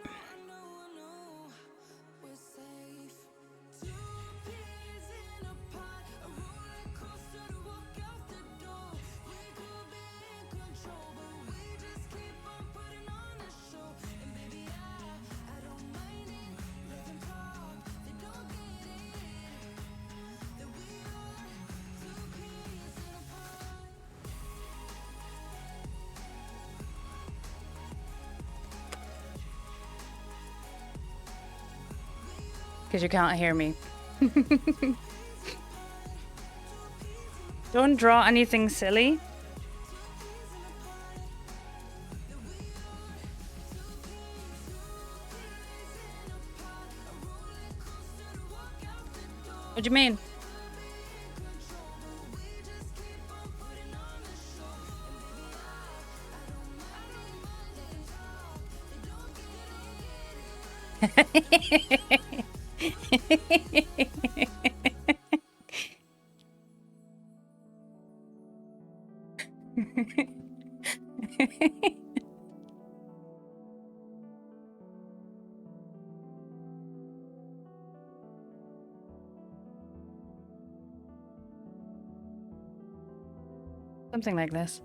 Because you can't hear me. Don't draw anything silly. What do you mean? Something like this.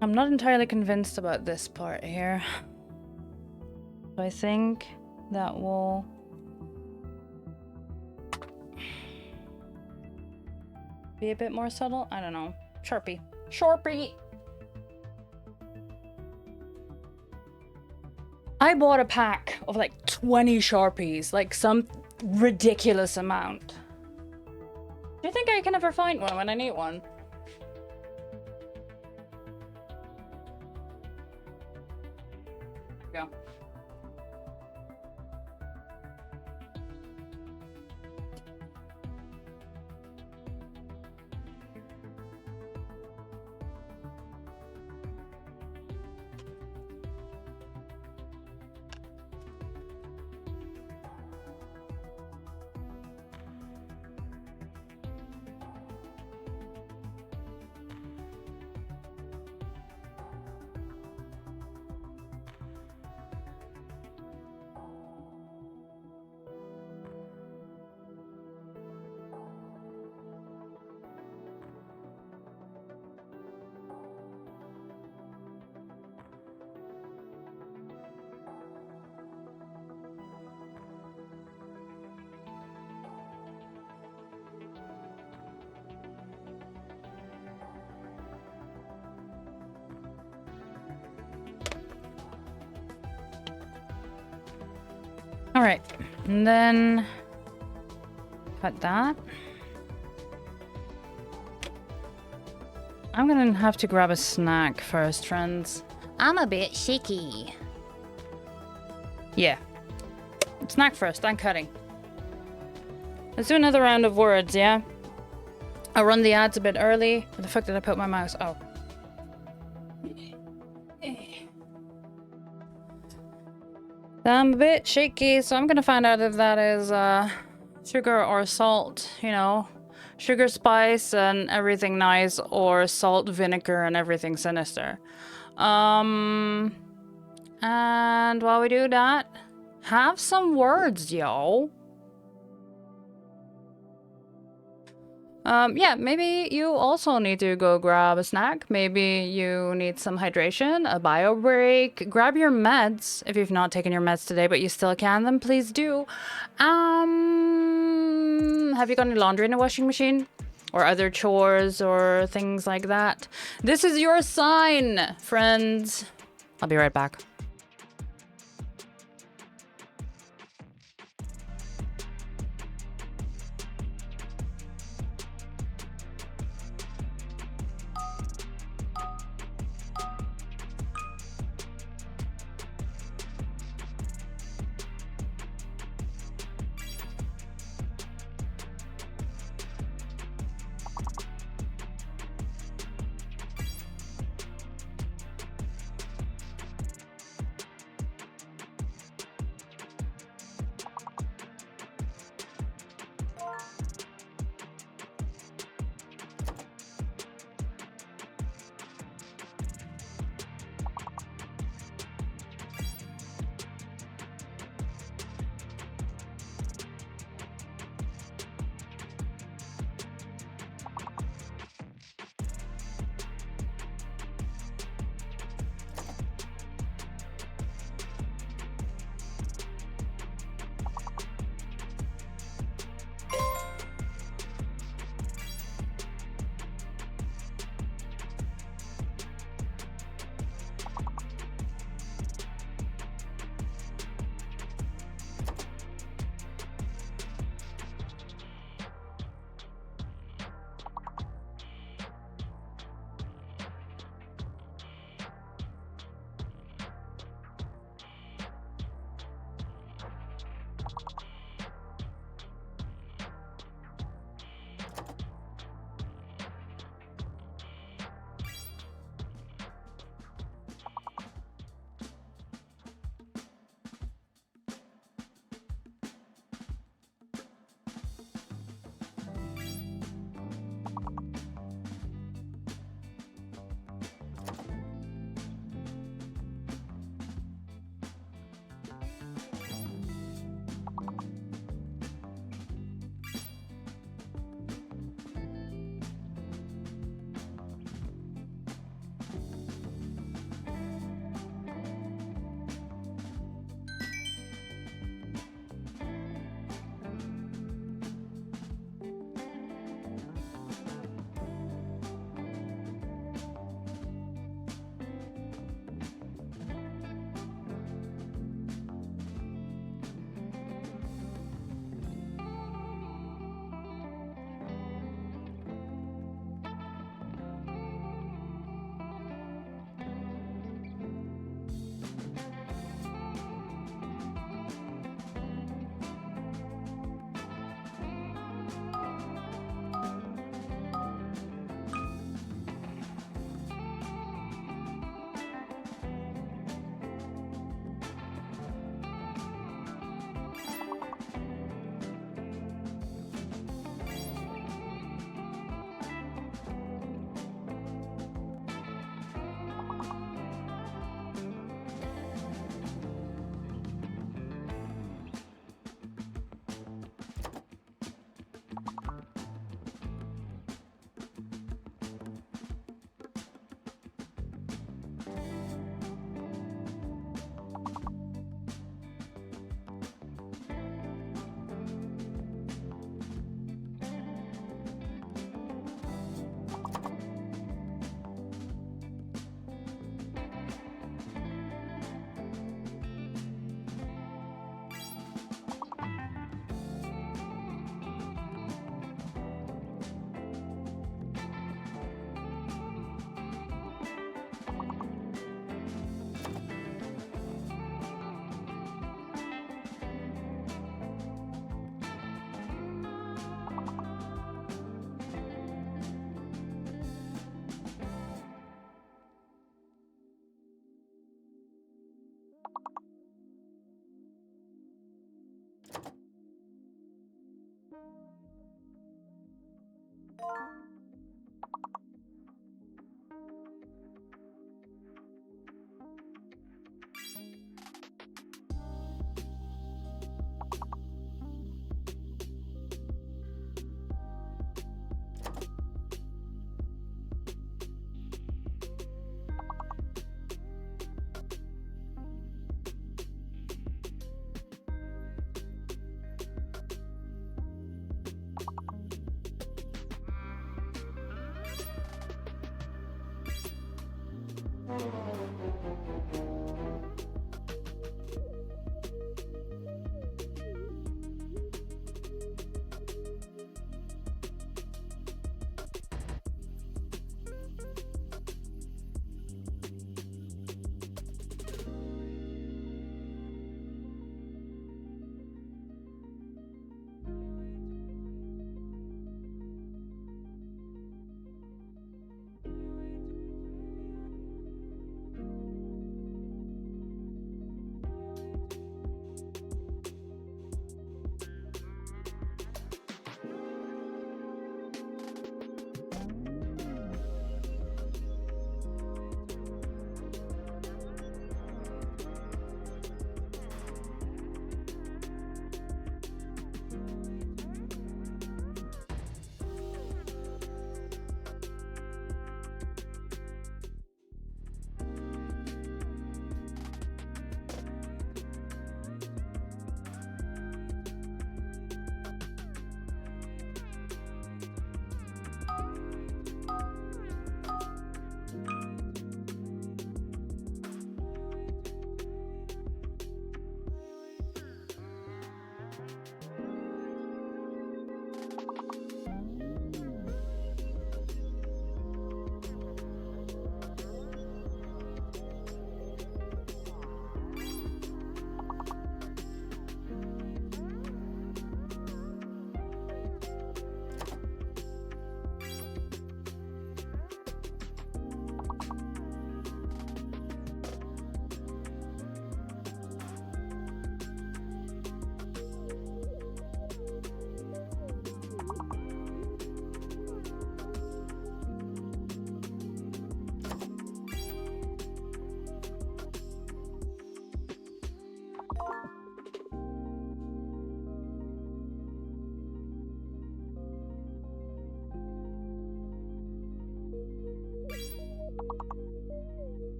I'm not entirely convinced about this part here. So I think that will be a bit more subtle. I don't know. Sharpie. Sharpie! I bought a pack of like 20 Sharpies, like some ridiculous amount. Do you think I can ever find one when I need one? Go. All right, and then cut that. I'm gonna have to grab a snack first, friends. I'm a bit shaky. Yeah. Snack first, I'm cutting. Let's do another round of words, yeah? I'll run the ads a bit early. Where the fuck did I put my mouse? Oh. I'm a bit shaky, so I'm gonna find out if that is sugar or salt, you know. Sugar, spice, and everything nice, or salt, vinegar, and everything sinister. And while we do that, have some words, yo. Yeah, maybe you also need to go grab a snack. Maybe you need some hydration, a bio break. Grab your meds if you've not taken your meds today, but you still can, then please do. Have you got any laundry in the washing machine? Or other chores or things like that? This is your sign, friends. I'll be right back.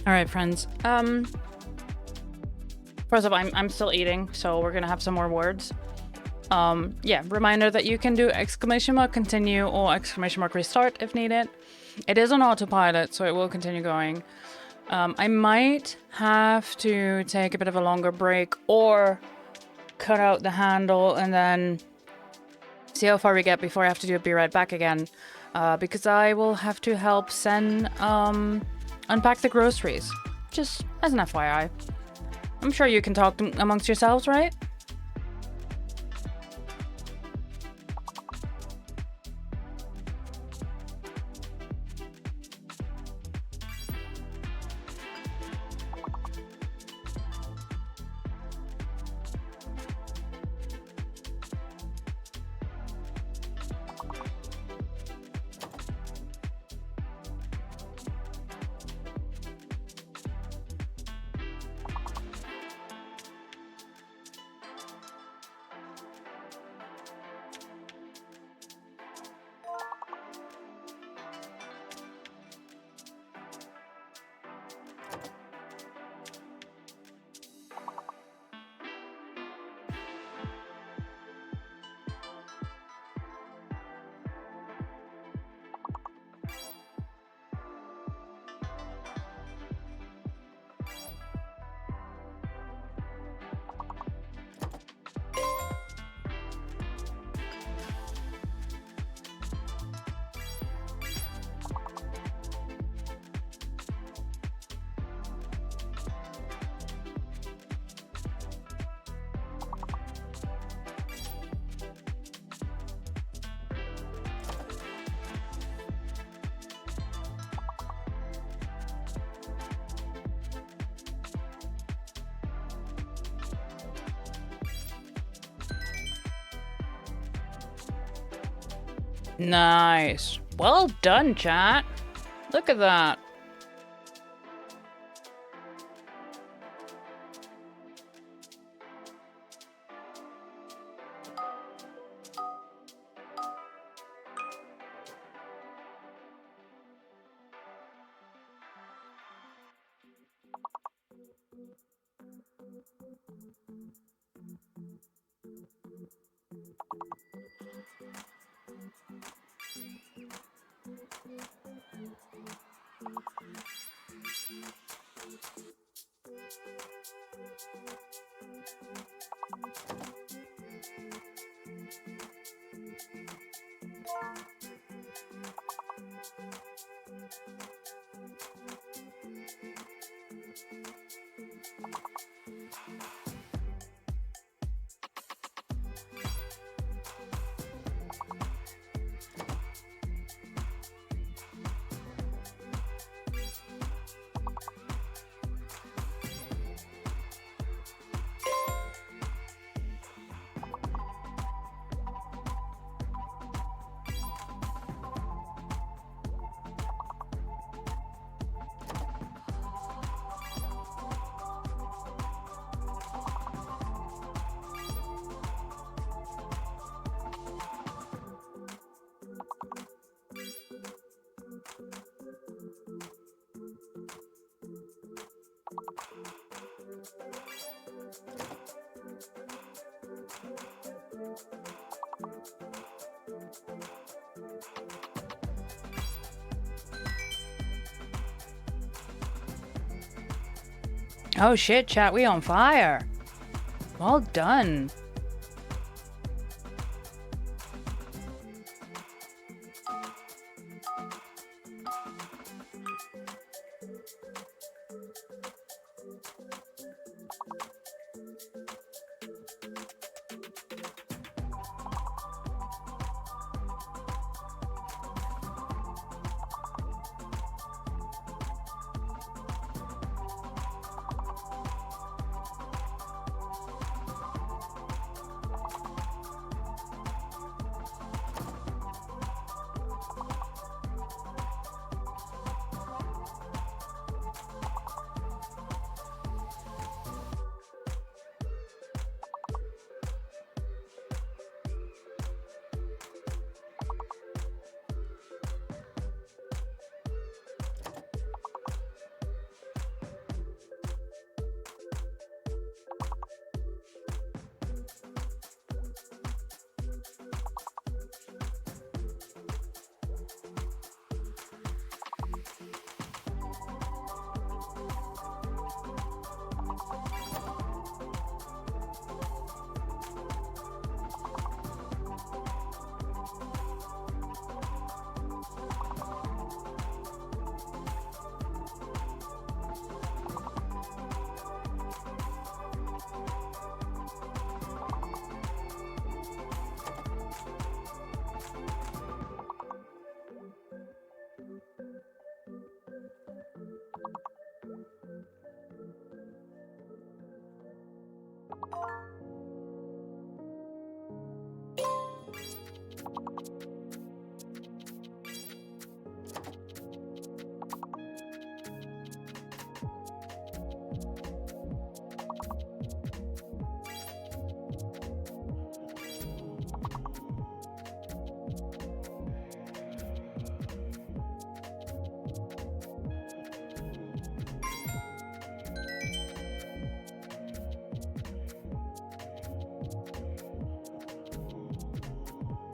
All right, friends. First of all, I'm still eating, so we're gonna have some more words. Yeah, reminder that you can do exclamation mark continue or exclamation mark restart if needed. It is on autopilot, so it will continue going. I might have to take a bit of a longer break or cut out the handle and then see how far we get before I have to do a be right back again. Because I will have to help Sen unpack the groceries. Just as an FYI. I'm sure you can talk amongst yourselves, right? Nice. Well done, chat. Look at that. Oh shit, chat, we on fire. Well done.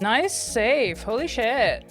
Nice save. Holy shit.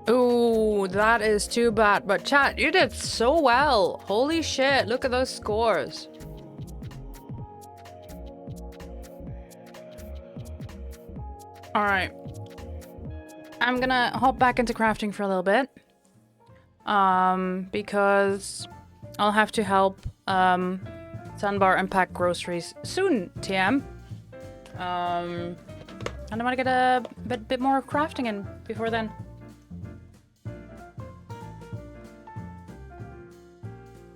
Ooh, that is too bad. But chat, you did so well. Holy shit, look at those scores. Alright. I'm gonna hop back into crafting for a little bit. Because I'll have to help Sandbar unpack groceries soon, TM. And I want to get a bit more crafting in before then.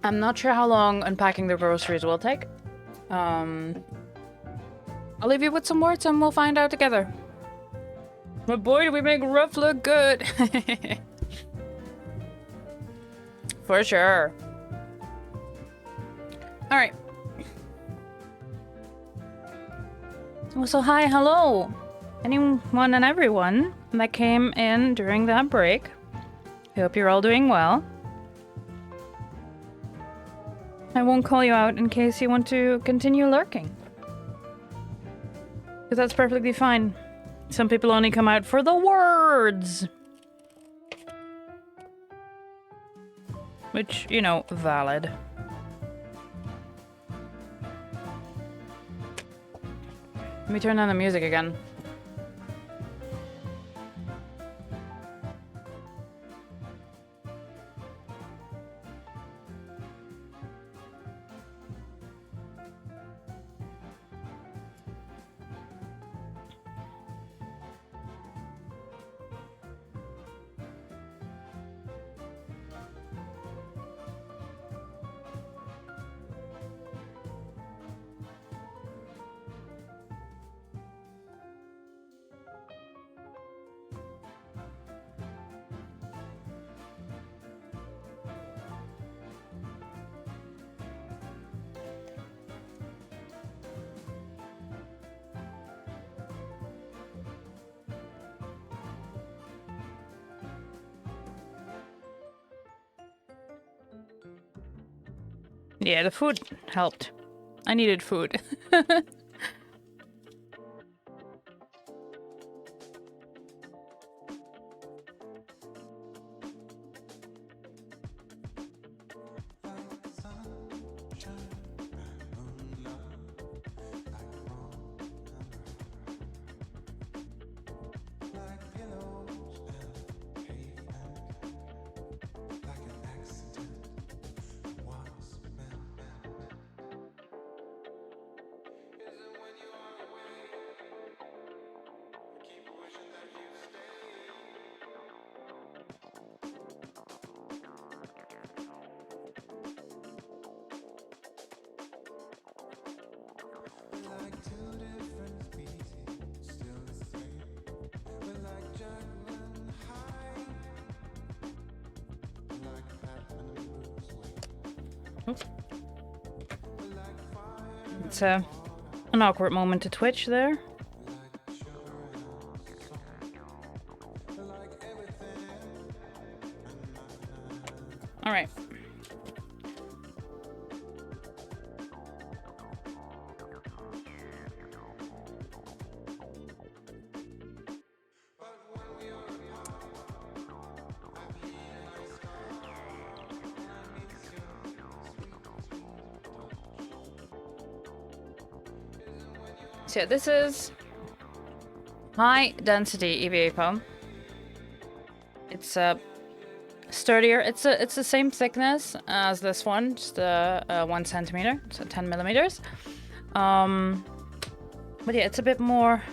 I'm not sure how long unpacking the groceries will take. I'll leave you with some words and we'll find out together. But boy, do we make Ruff look good. For sure. Alright. So hi, hello. Anyone and everyone that came in during that break. I hope you're all doing well. I won't call you out in case you want to continue lurking. Because that's perfectly fine. Some people only come out for the words. Which, you know, valid. Let me turn on the music again. Yeah, the food helped. I needed food. It's an awkward moment to twitch there. All right. So yeah, this is high density EVA foam. It's sturdier. It's the same thickness as this one, just 1 centimeter, so 10 millimeters. But yeah, it's a bit more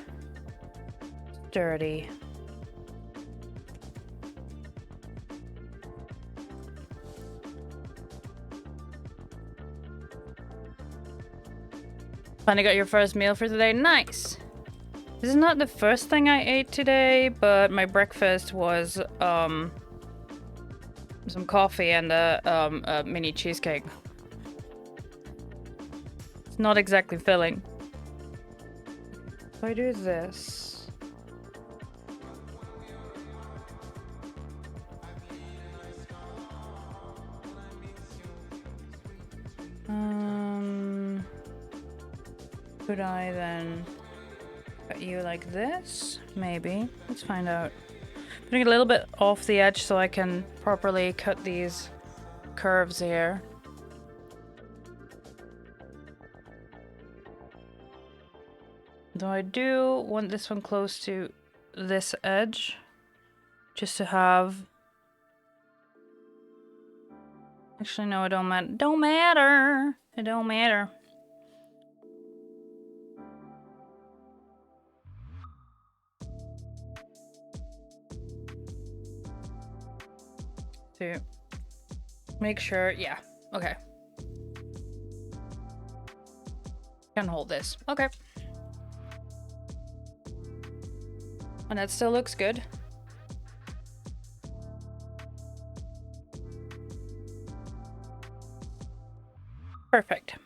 sturdy. Finally got your first meal for today. Nice. This is not the first thing I ate today, but my breakfast was some coffee and a mini cheesecake. It's not exactly filling. If I do this. Could I then cut you like this? Maybe. Let's find out. Putting it a little bit off the edge so I can properly cut these curves here. Though I do want this one close to this edge, just to have... Actually, no, it don't matter. Don't matter! It don't matter. To make sure, yeah, okay. Can hold this, okay. And that still looks good. Perfect.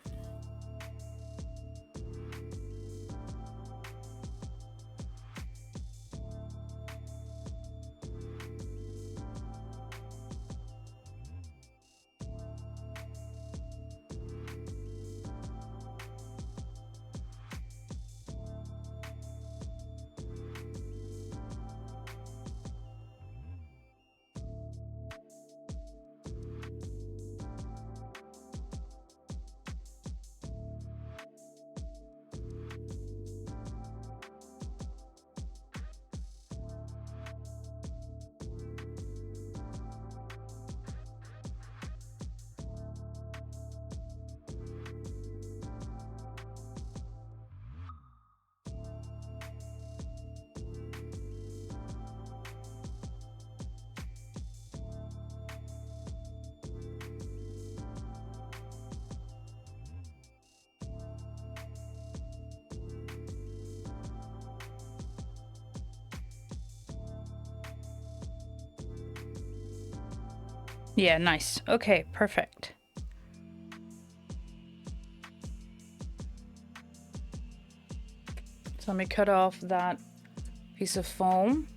Yeah, nice. Okay, perfect. So let me cut off that piece of foam.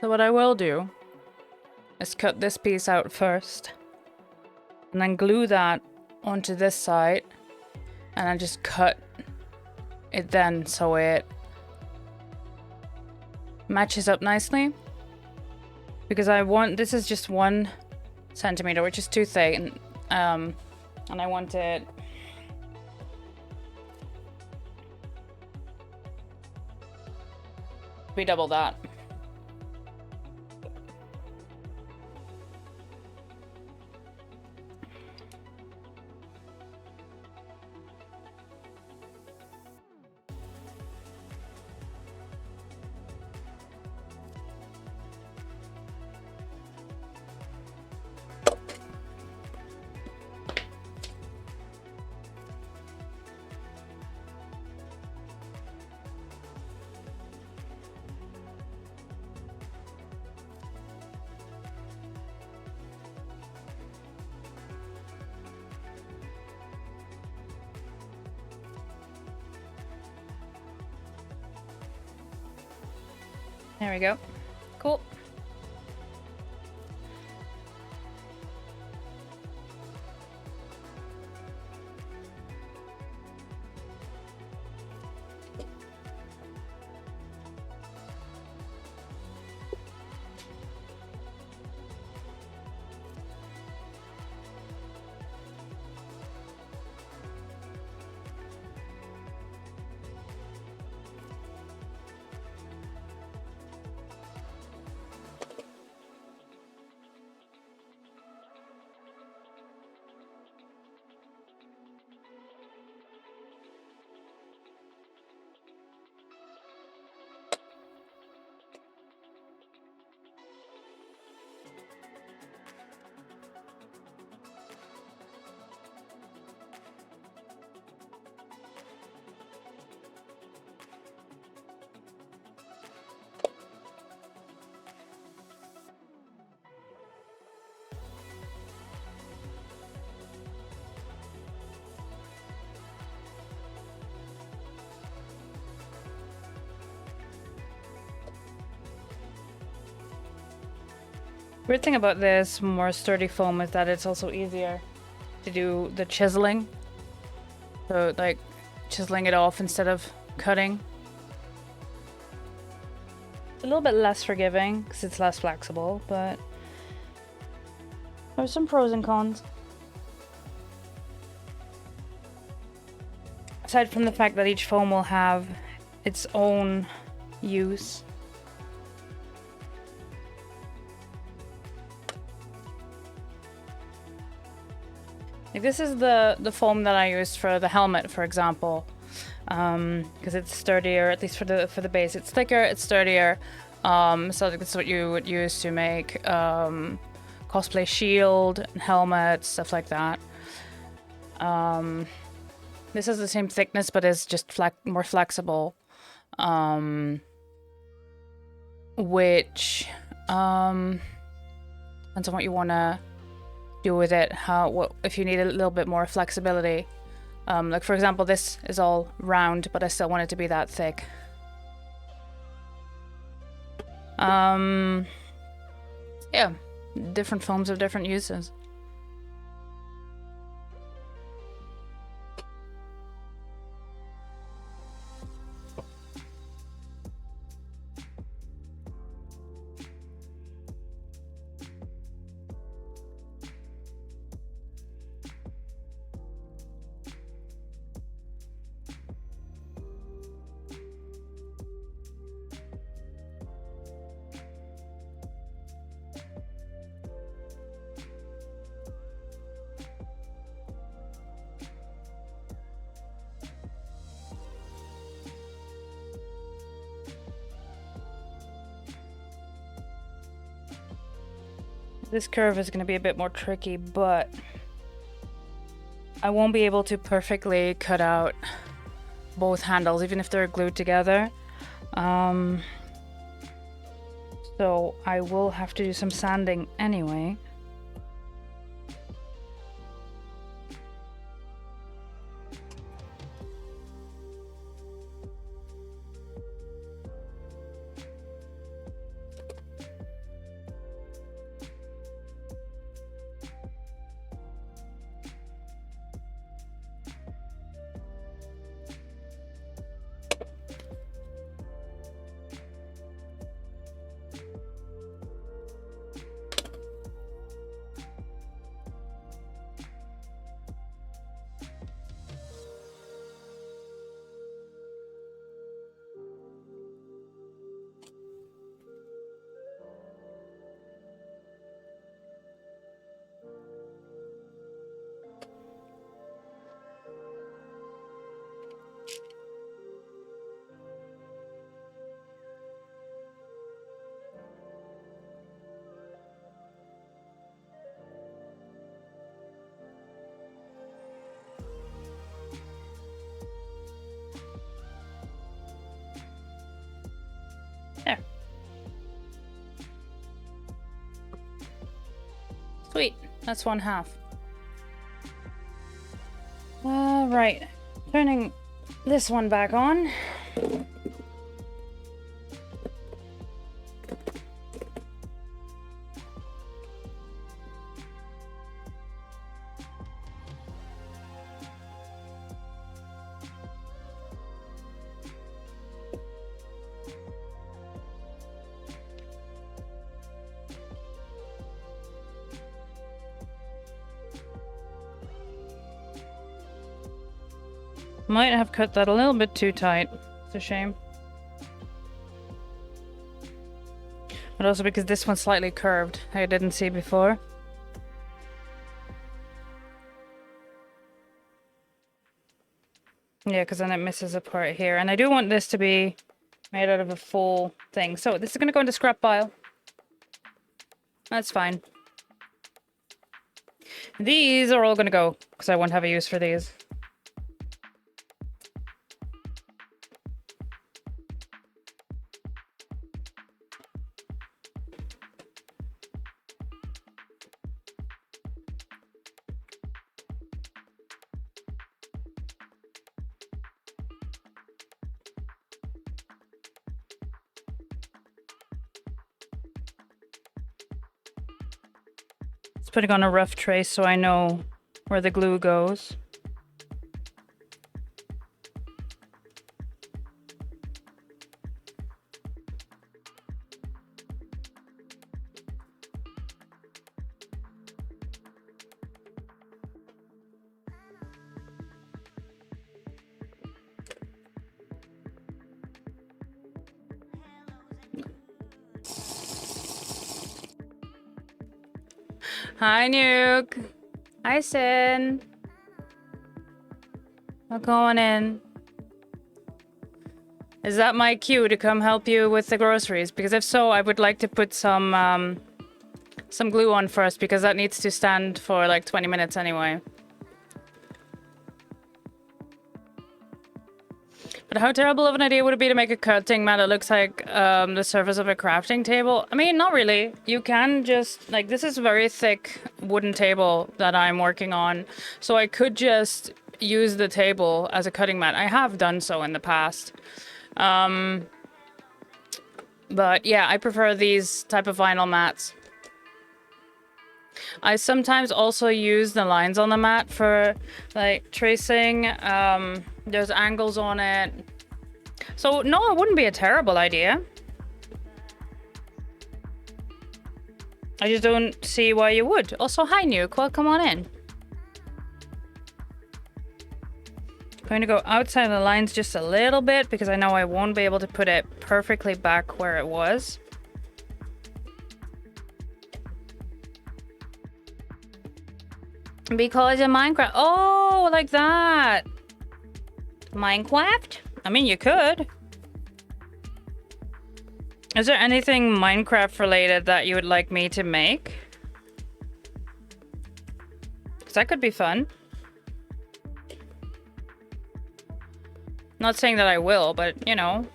So what I will do is cut this piece out first. and then glue that onto this side, and then just cut it then so it matches up nicely. Because this is just 1 centimeter, which is too thick, and I want it to be double that. There we go. Cool. Weird thing about this more sturdy foam is that it's also easier to do the chiseling. So like chiseling it off instead of cutting. It's a little bit less forgiving because it's less flexible, but there's some pros and cons. Aside from the fact that each foam will have its own use. Like this is the foam that I used for the helmet, for example, because it's sturdier. At least for the base, it's thicker, it's sturdier. So that's what you would use to make cosplay shield, helmet, stuff like that. This is the same thickness, but it's just more flexible, which depends on what you want to do with it. If you need a little bit more flexibility. Like for example, this is all round, but I still want it to be that thick. Yeah, different foams have different uses. This curve is going to be a bit more tricky, but I won't be able to perfectly cut out both handles, even if they're glued together. So I will have to do some sanding anyway. Sweet. That's 1/2. Right. Turning this one back on. Might have cut that a little bit too tight. It's a shame. But also because this one's slightly curved, I didn't see before. Yeah, because then it misses a part here. And I do want this to be made out of a full thing. So this is going to go into scrap pile. That's fine. These are all going to go, because I won't have a use for these. Putting on a rough trace so I know where the glue goes. Hi, Nuke. Hi, Sin. I'm going in. Is that my cue to come help you with the groceries? Because if so, I would like to put some glue on first, because that needs to stand for like 20 minutes anyway. But how terrible of an idea would it be to make a cutting mat that looks like the surface of a crafting table? I mean, not really. You can just, like, this is a very thick wooden table that I'm working on. So I could just use the table as a cutting mat. I have done so in the past. But yeah, I prefer these type of vinyl mats. I sometimes also use the lines on the mat for like tracing. There's angles on it. So no, it wouldn't be a terrible idea. I just don't see why you would. Also, hi Nuke, welcome on in. I'm going to go outside the lines just a little bit because I know I won't be able to put it perfectly back where it was. Because of Minecraft. Oh, like that. Minecraft? I mean, you could. Is there anything Minecraft related that you would like me to make? Because that could be fun. Not saying that I will, but, you know,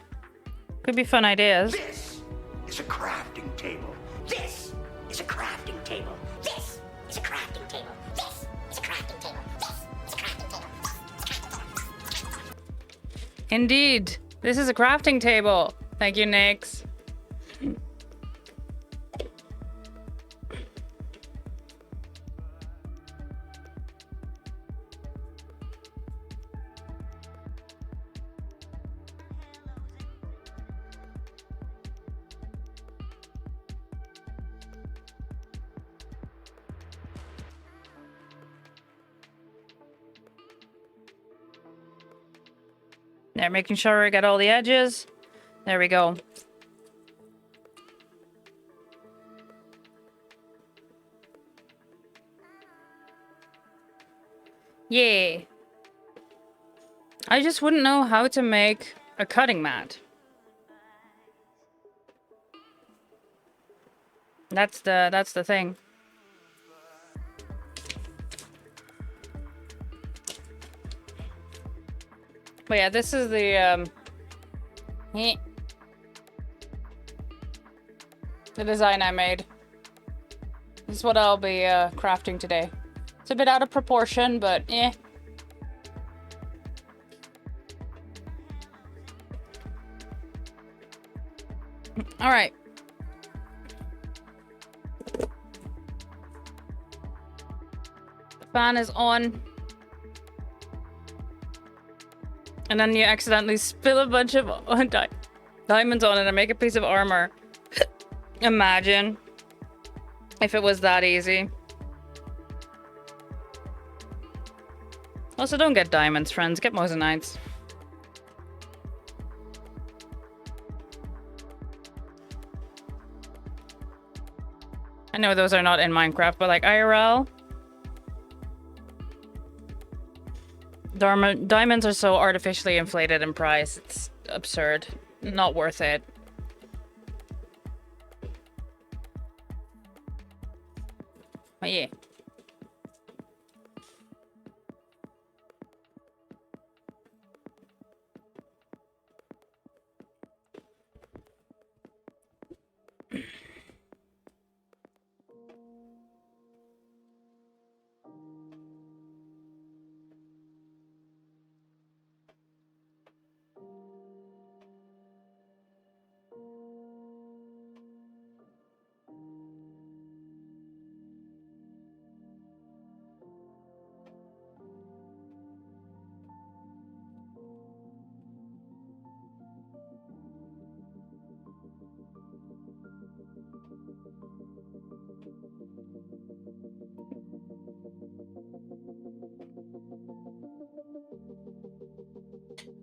could be fun ideas. This is a crafting table. This is a crafting table. This is a crafting table. This is a crafting table. This is a crafting table. Indeed. This is a crafting table. Thank you, Nix. There, making sure I got all the edges. There we go. Yeah. I just wouldn't know how to make a cutting mat. That's the thing. But yeah, this is the design I made. This is what I'll be crafting today. It's a bit out of proportion, but eh. All right. The fan is on. And then you accidentally spill a bunch of diamonds on it and make a piece of armor. Imagine if it was that easy. Also, don't get diamonds, friends. Get mosenites. I know those are not in Minecraft, but like IRL. Diamonds are so artificially inflated in price. It's absurd. Not worth it. But yeah.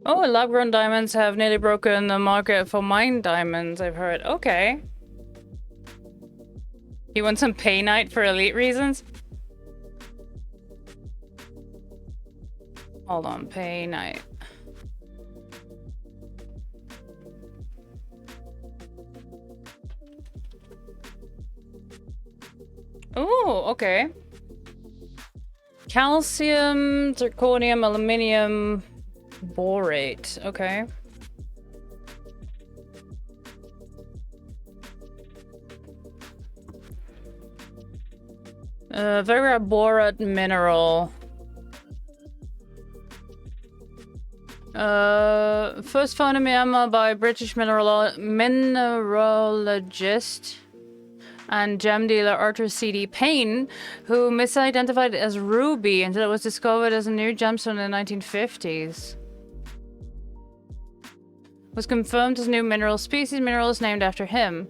Oh, lab-grown diamonds have nearly broken the market for mine diamonds, I've heard. Okay. You want some pay night for elite reasons? Hold on, pay night. Oh, okay. Calcium, zirconium, aluminium, borate. Okay. Very rare borate mineral. First found in Myanmar by British mineralogist and gem dealer Arthur C.D. Payne, who misidentified it as ruby until it was discovered as a new gemstone in the 1950s. Was confirmed as a new mineral species. Mineral is named after him.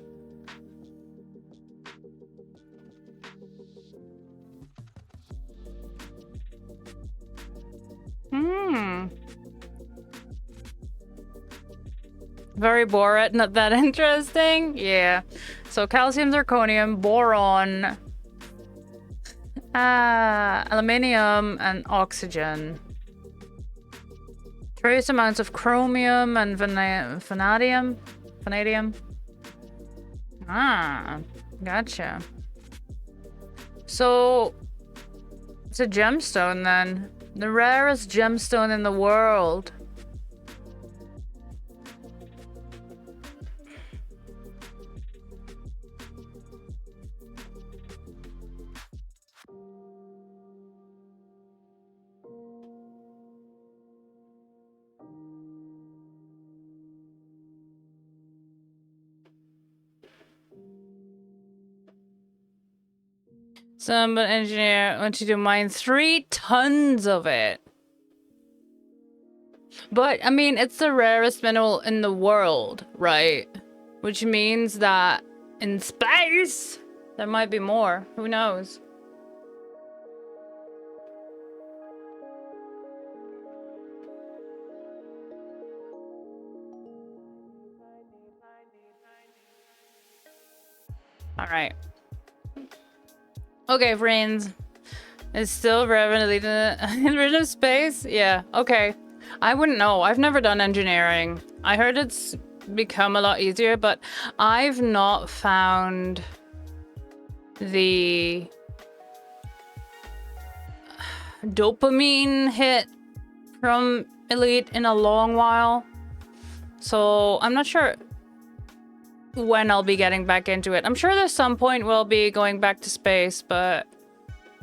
Very borate, not that interesting. Yeah. So calcium, zirconium, boron, aluminium, and oxygen. Trace amounts of chromium and vanadium. Ah, gotcha. So it's a gemstone then. The rarest gemstone in the world. Some engineer wants you to mine 3 tons of it. But, I mean, it's the rarest mineral in the world, right? Which means that in space, there might be more. Who knows? All right. Okay, friends. It's still relevant in random space? Yeah, okay. I wouldn't know. I've never done engineering. I heard it's become a lot easier, but I've not found the dopamine hit from Elite in a long while. So I'm not sure when I'll be getting back into it. I'm sure there's some point we'll be going back to space, but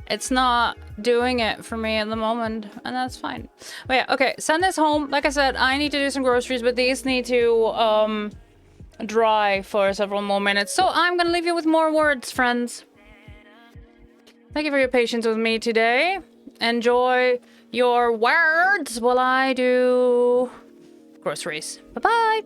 it's not doing it for me at the moment, and that's fine. But yeah, okay, send this home. Like I said, I need to do some groceries, but these need to dry for several more minutes. So I'm gonna leave you with more words, friends. Thank you for your patience with me today. Enjoy your words while I do groceries. Bye-bye.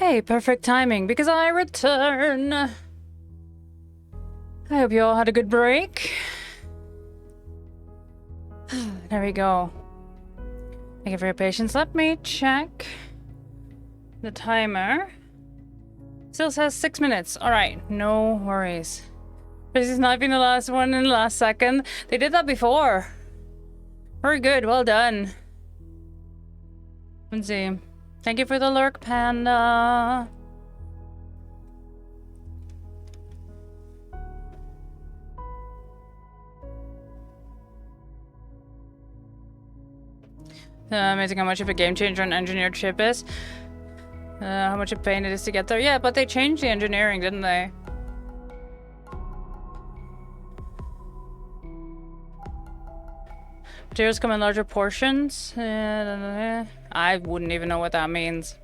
Hey, perfect timing because I return. I hope you all had a good break. There we go. Thank you for your patience. Let me check the timer. Still says 6 minutes. Alright, no worries. This is not being the last one in the last second. They did that before. Very good, well done. Let's see. Thank you for the lurk, Panda. Amazing how much of a game changer an engineered chip is. How much a pain it is to get there. Yeah, but they changed the engineering, didn't they? Materials come in larger portions. I wouldn't even know what that means.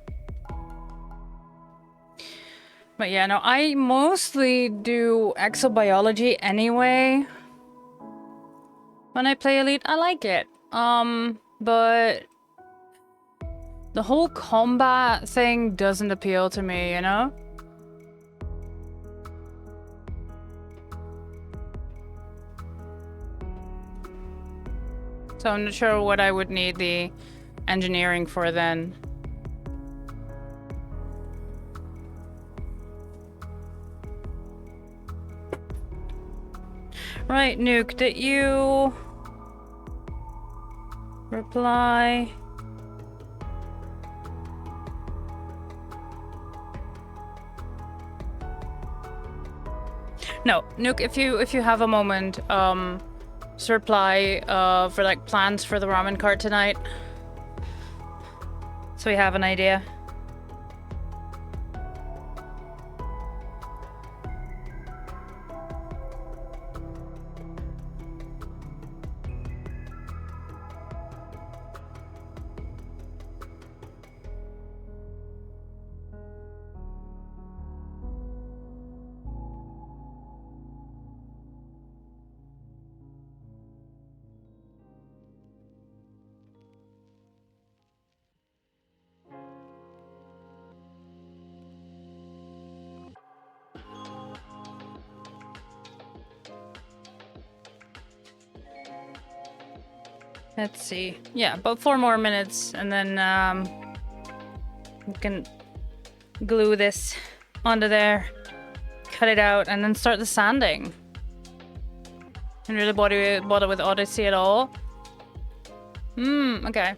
But yeah, no, I mostly do exobiology anyway. When I play Elite, I like it. But the whole combat thing doesn't appeal to me, you know? So I'm not sure what I would need the engineering for then. Right, Nuke, did you reply? No, Nuke, if you have a moment, just reply for like plans for the ramen cart tonight. So we have an idea. Let's see. Yeah, about 4 more minutes, and then we can glue this onto there, cut it out, and then start the sanding. And really bother with Odyssey at all? Okay.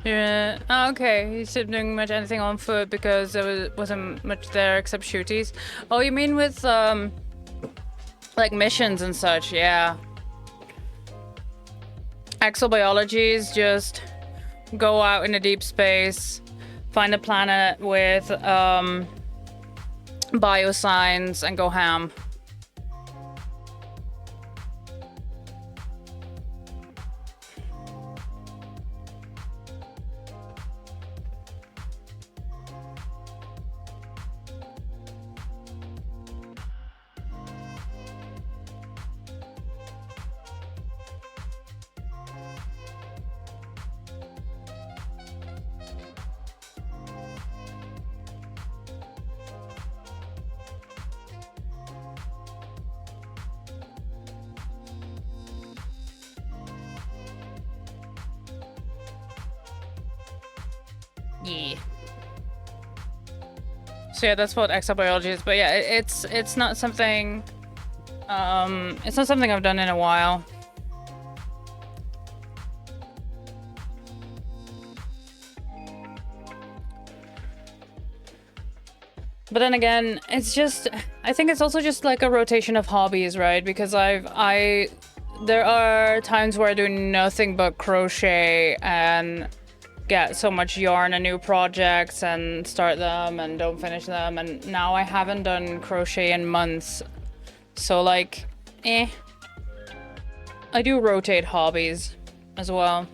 Yeah. Oh, okay. He's not doing much anything on foot because there wasn't much there except shooties. Oh, you mean with like missions and such? Yeah. Exobiology is just go out in a deep space, find a planet with biosigns, and go ham. Yeah. So yeah, that's what exobiology is. But yeah, it's not something I've done in a while. But then again, it's just, I think it's also just like a rotation of hobbies, right? Because there are times where I do nothing but crochet and get so much yarn and new projects and start them and don't finish them, and now I haven't done crochet in months, so like I do rotate hobbies as well.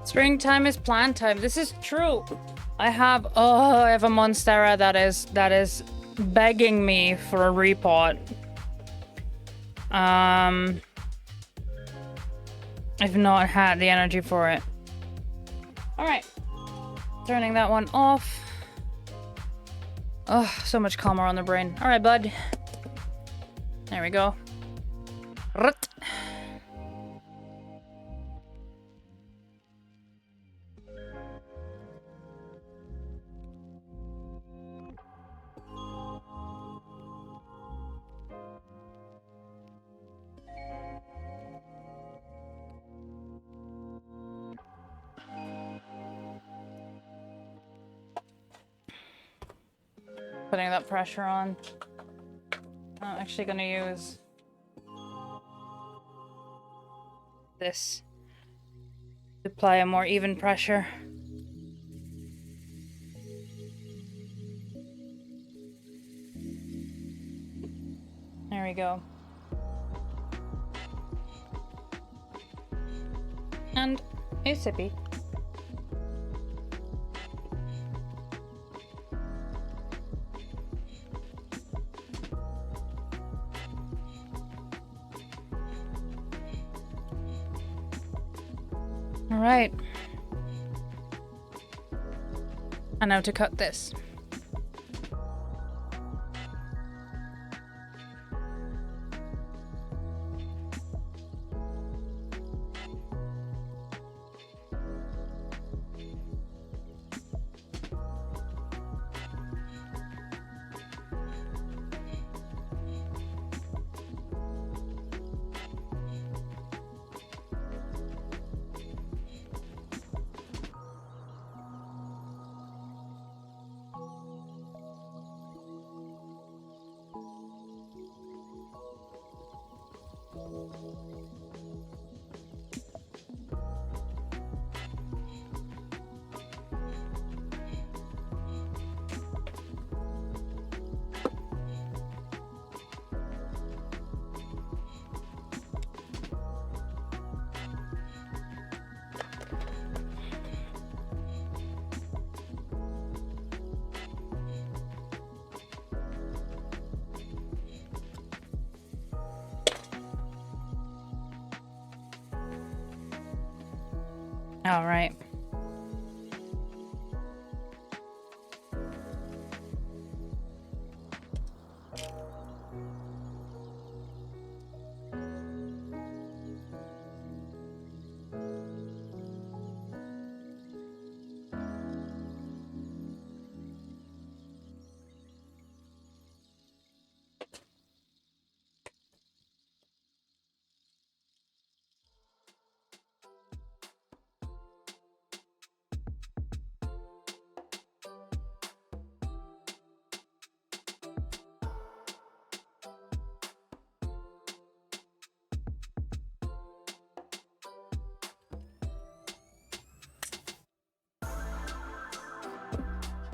Springtime is plant time. This is true. I have a monstera that is begging me for a repot. I've not had the energy for it. All right, turning that one off. Oh, so much calmer on the brain. All right, bud. There we go. Rut. Putting that pressure on. I'm actually gonna use this to apply a more even pressure. There we go. And a sippy. All right. And now to cut this. All right.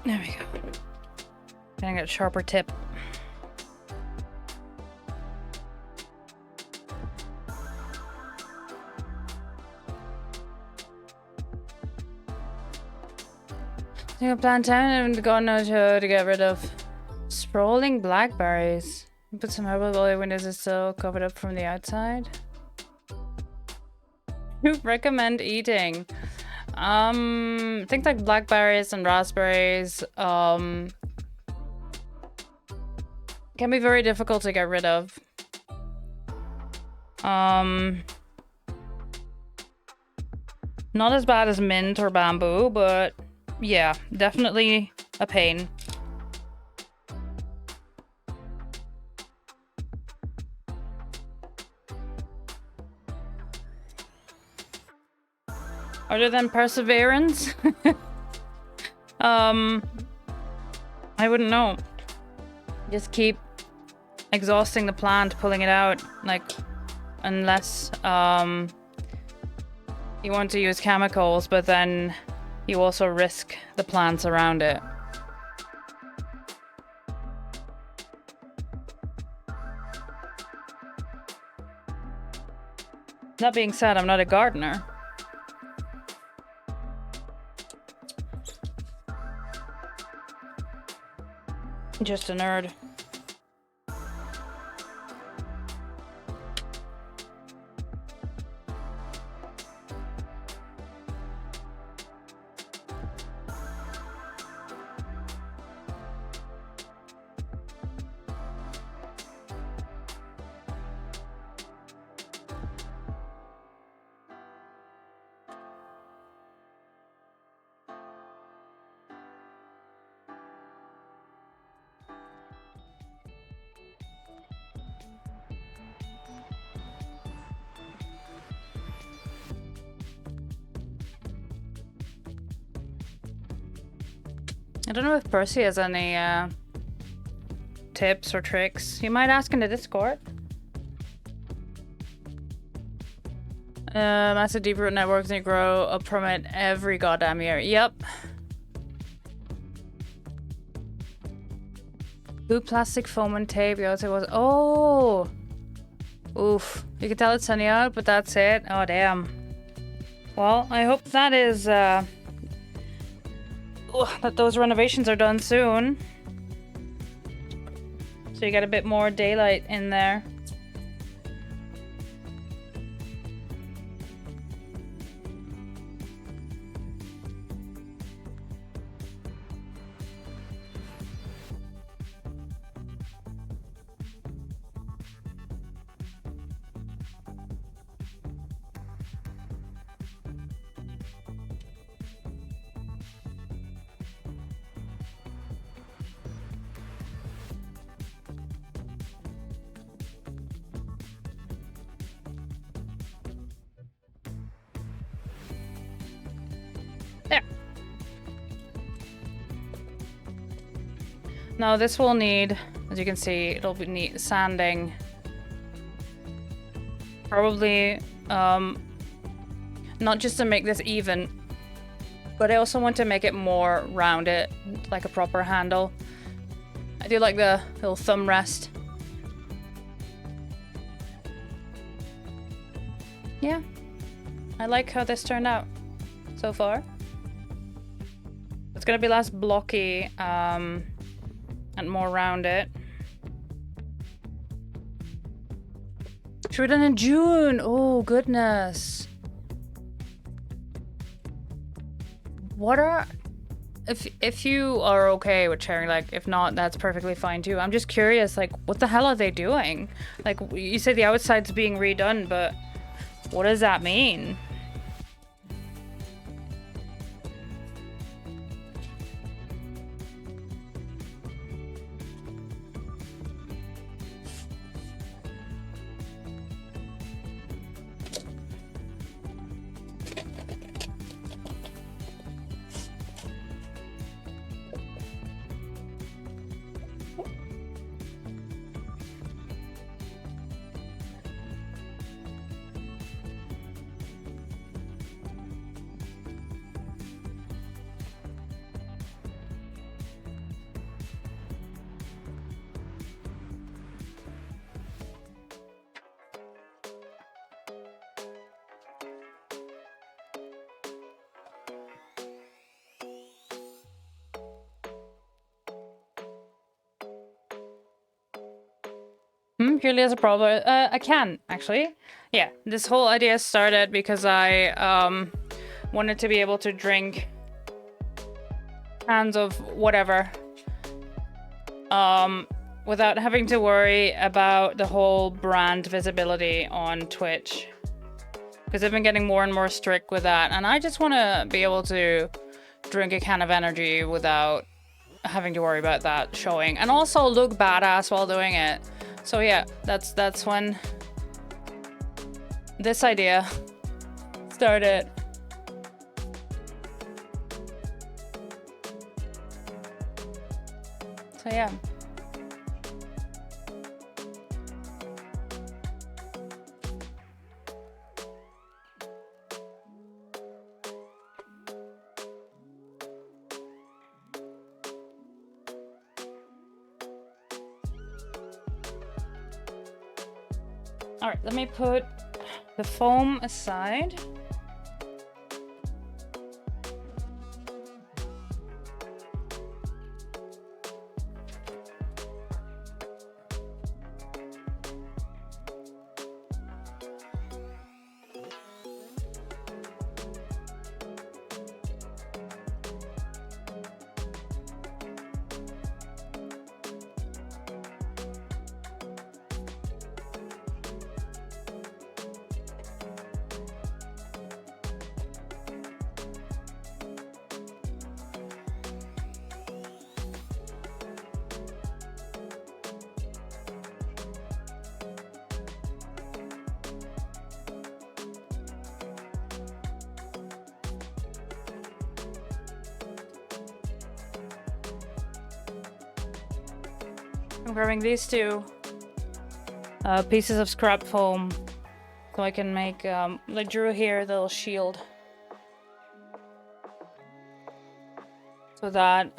There we go. Gonna get a sharper tip. Take a plant down and God knows how to get rid of sprawling blackberries. Put some herbal oil when this is still covered up from the outside. You recommend eating? Things like blackberries and raspberries can be very difficult to get rid of. Not as bad as mint or bamboo, but yeah, definitely a pain. Other than perseverance? I wouldn't know. Just keep exhausting the plant, pulling it out, like, unless you want to use chemicals, but then you also risk the plants around it. That being said, I'm not a gardener. Just a nerd. I don't know if Percy has any tips or tricks. You might ask in the Discord. Massive deep root networks, they grow up from it every goddamn year. Yep. Blue plastic foam and tape. You also was. Oh! Oof. You can tell it's sunny out, but that's it. Oh, damn. Well, I hope that is. That those renovations are done soon. So you get a bit more daylight in there. There. Now this will need, as you can see, it'll be need sanding. Probably not just to make this even, but I also want to make it more rounded, like a proper handle. I do like the little thumb rest. Yeah, I like how this turned out so far. It's gonna be less blocky and more rounded. Should we done in June? Oh goodness. What are if you are okay with sharing, like if not, that's perfectly fine too. I'm just curious, like what the hell are they doing? Like you say the outside's being redone, but what does that mean? Purely as a problem. I can, actually. Yeah, this whole idea started because I wanted to be able to drink cans of whatever without having to worry about the whole brand visibility on Twitch. Because I've been getting more and more strict with that, and I just want to be able to drink a can of energy without having to worry about that showing, and also look badass while doing it. So yeah, that's when this idea started. So yeah. All right, let me put the foam aside. I'm grabbing these two pieces of scrap foam so I can make, like Drew here, the little shield. So that,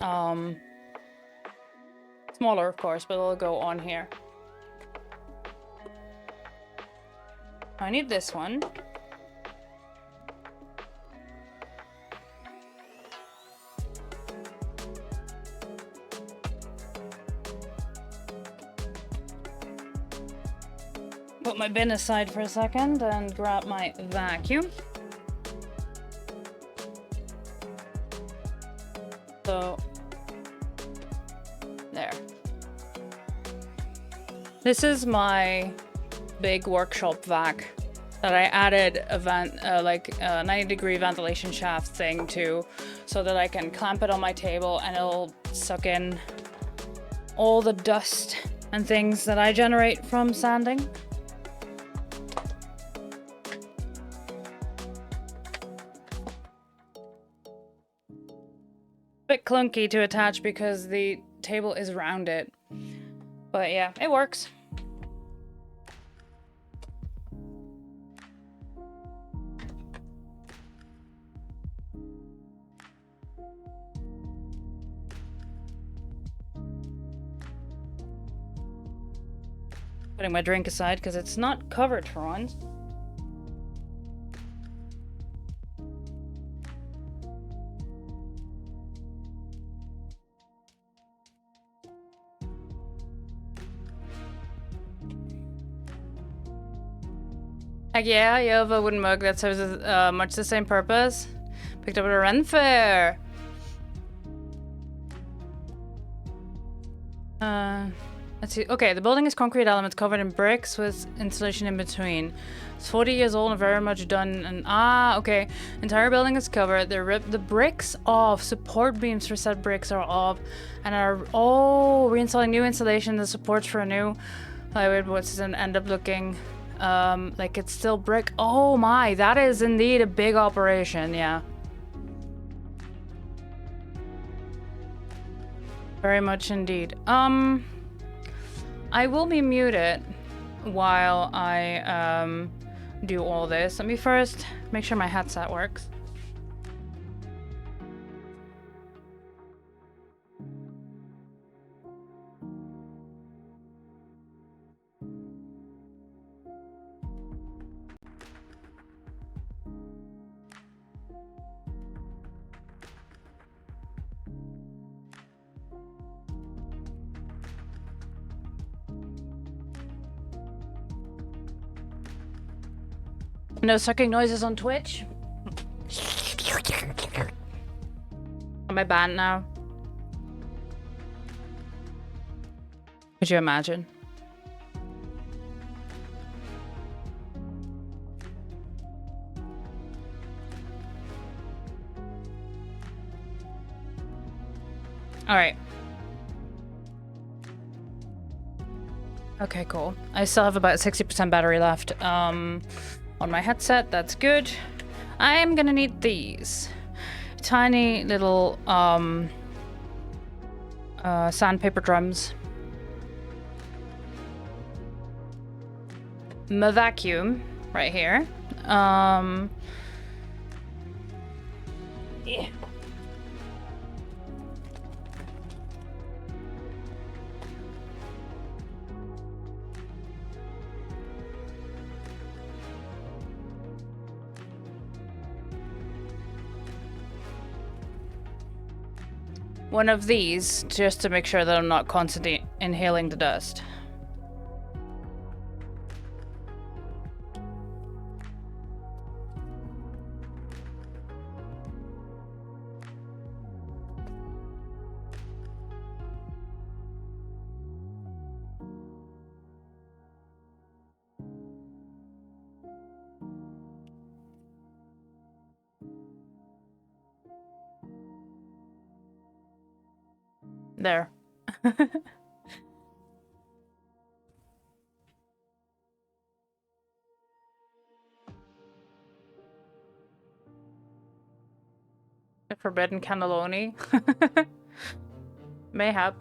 smaller of course, but it'll go on here. I need this one. Put my bin aside for a second and grab my vacuum. So, there. This is my big workshop vac that I added a 90-degree ventilation shaft thing to, so that I can clamp it on my table and it'll suck in all the dust and things that I generate from sanding. Bit clunky to attach because the table is rounded, but yeah, it works. Putting my drink aside because it's not covered for once. Heck yeah, you have a wooden mug that serves much the same purpose. Picked up at a Ren fair. Let's see. Okay, the building is concrete elements covered in bricks with insulation in between. It's 40 years old and very much done. And okay. Entire building is covered. They ripped the bricks off. Support beams for said bricks are off, and are reinstalling new insulation. The supports for a new plywood, what's it end up looking like it's still brick. Oh my, that is indeed a big operation. Yeah. Very much indeed. I will be muted while I do all this. Let me first make sure my headset works. No sucking noises on Twitch. Am I banned now? Could you imagine? All right. Okay, cool. I still have about 60% battery left. On my headset, that's good. I am gonna need these tiny little sandpaper drums. My vacuum right here. Yeah. One of these, just to make sure that I'm not constantly inhaling the dust. There. The forbidden cannelloni. Mayhap.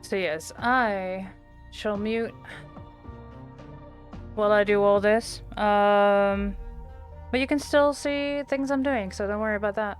So yes, I shall mute while I do all this. But you can still see things I'm doing, so don't worry about that.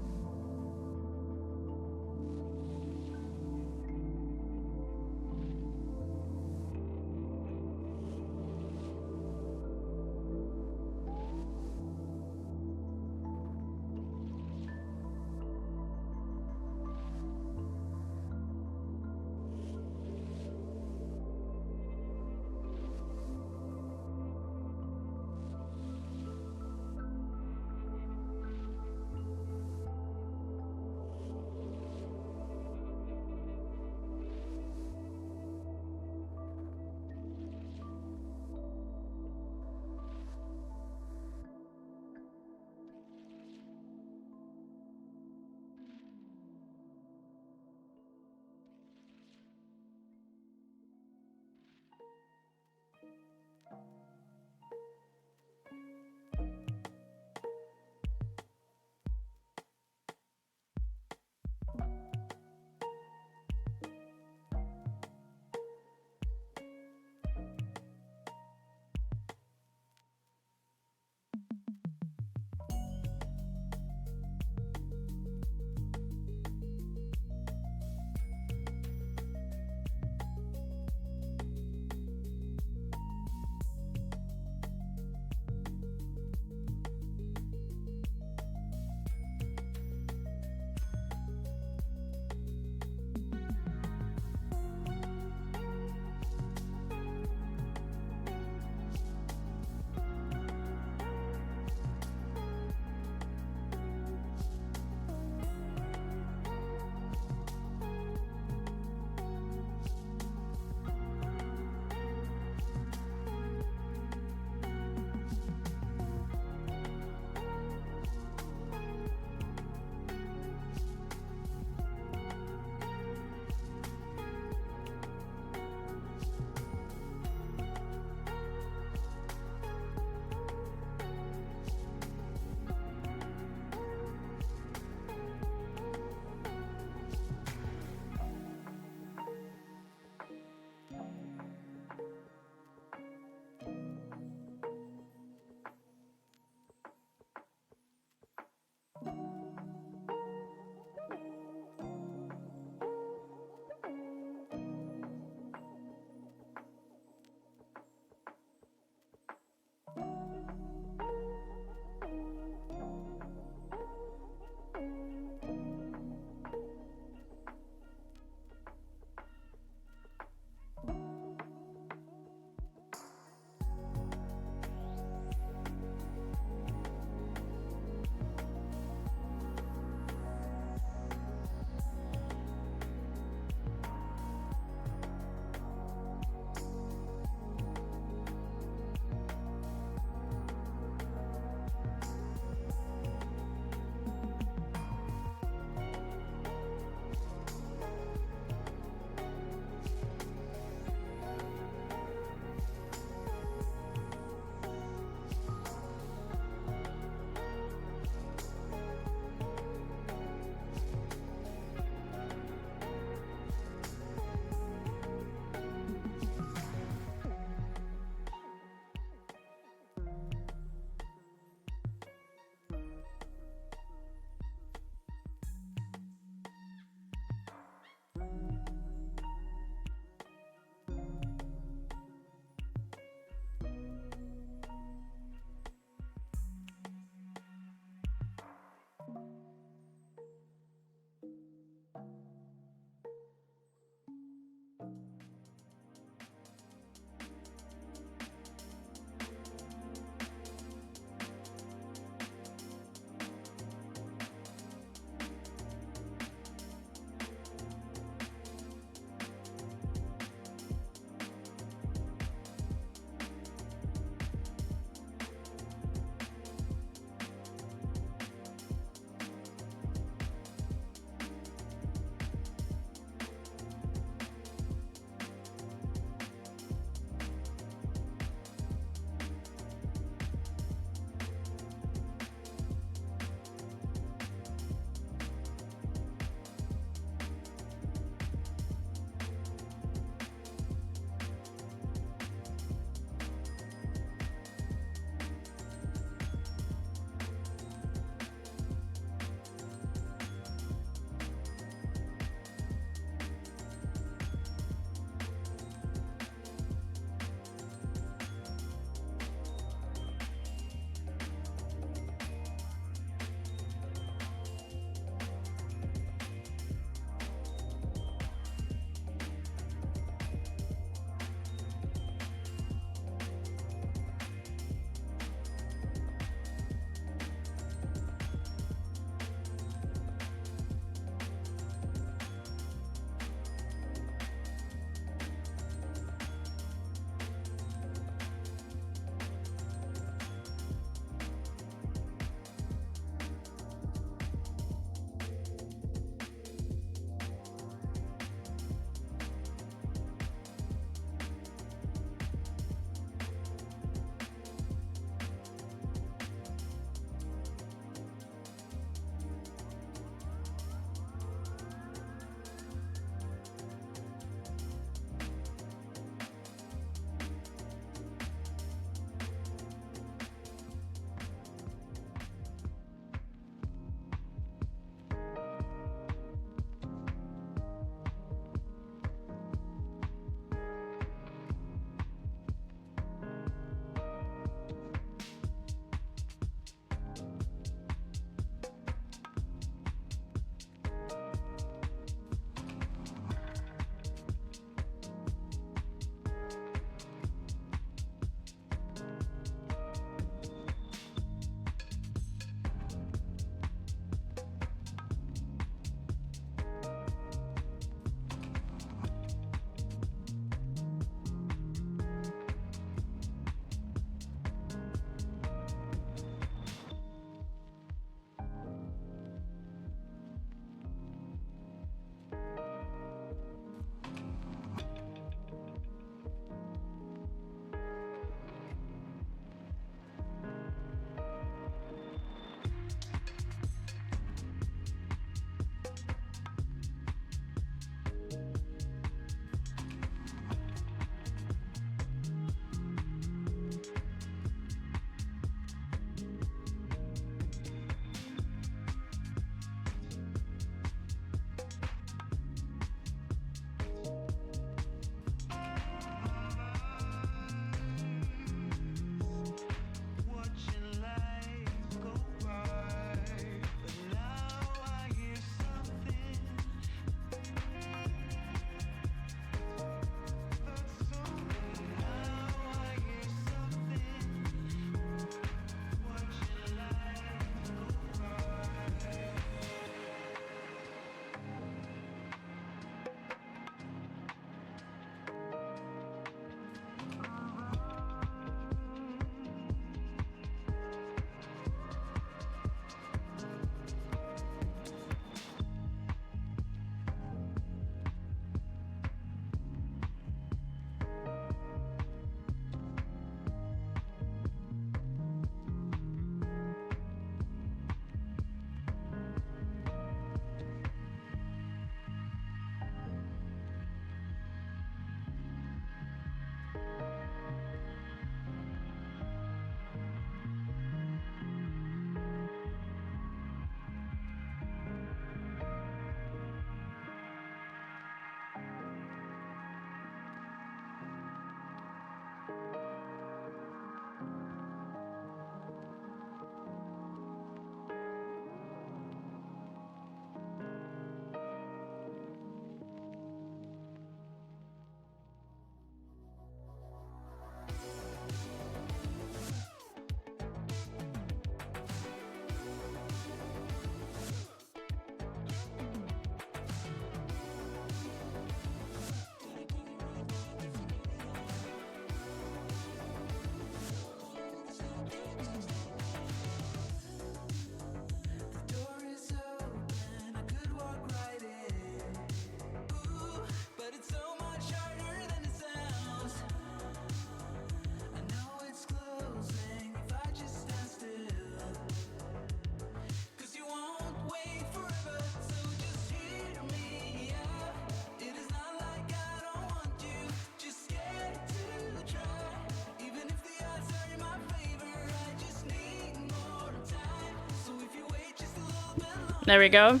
There we go.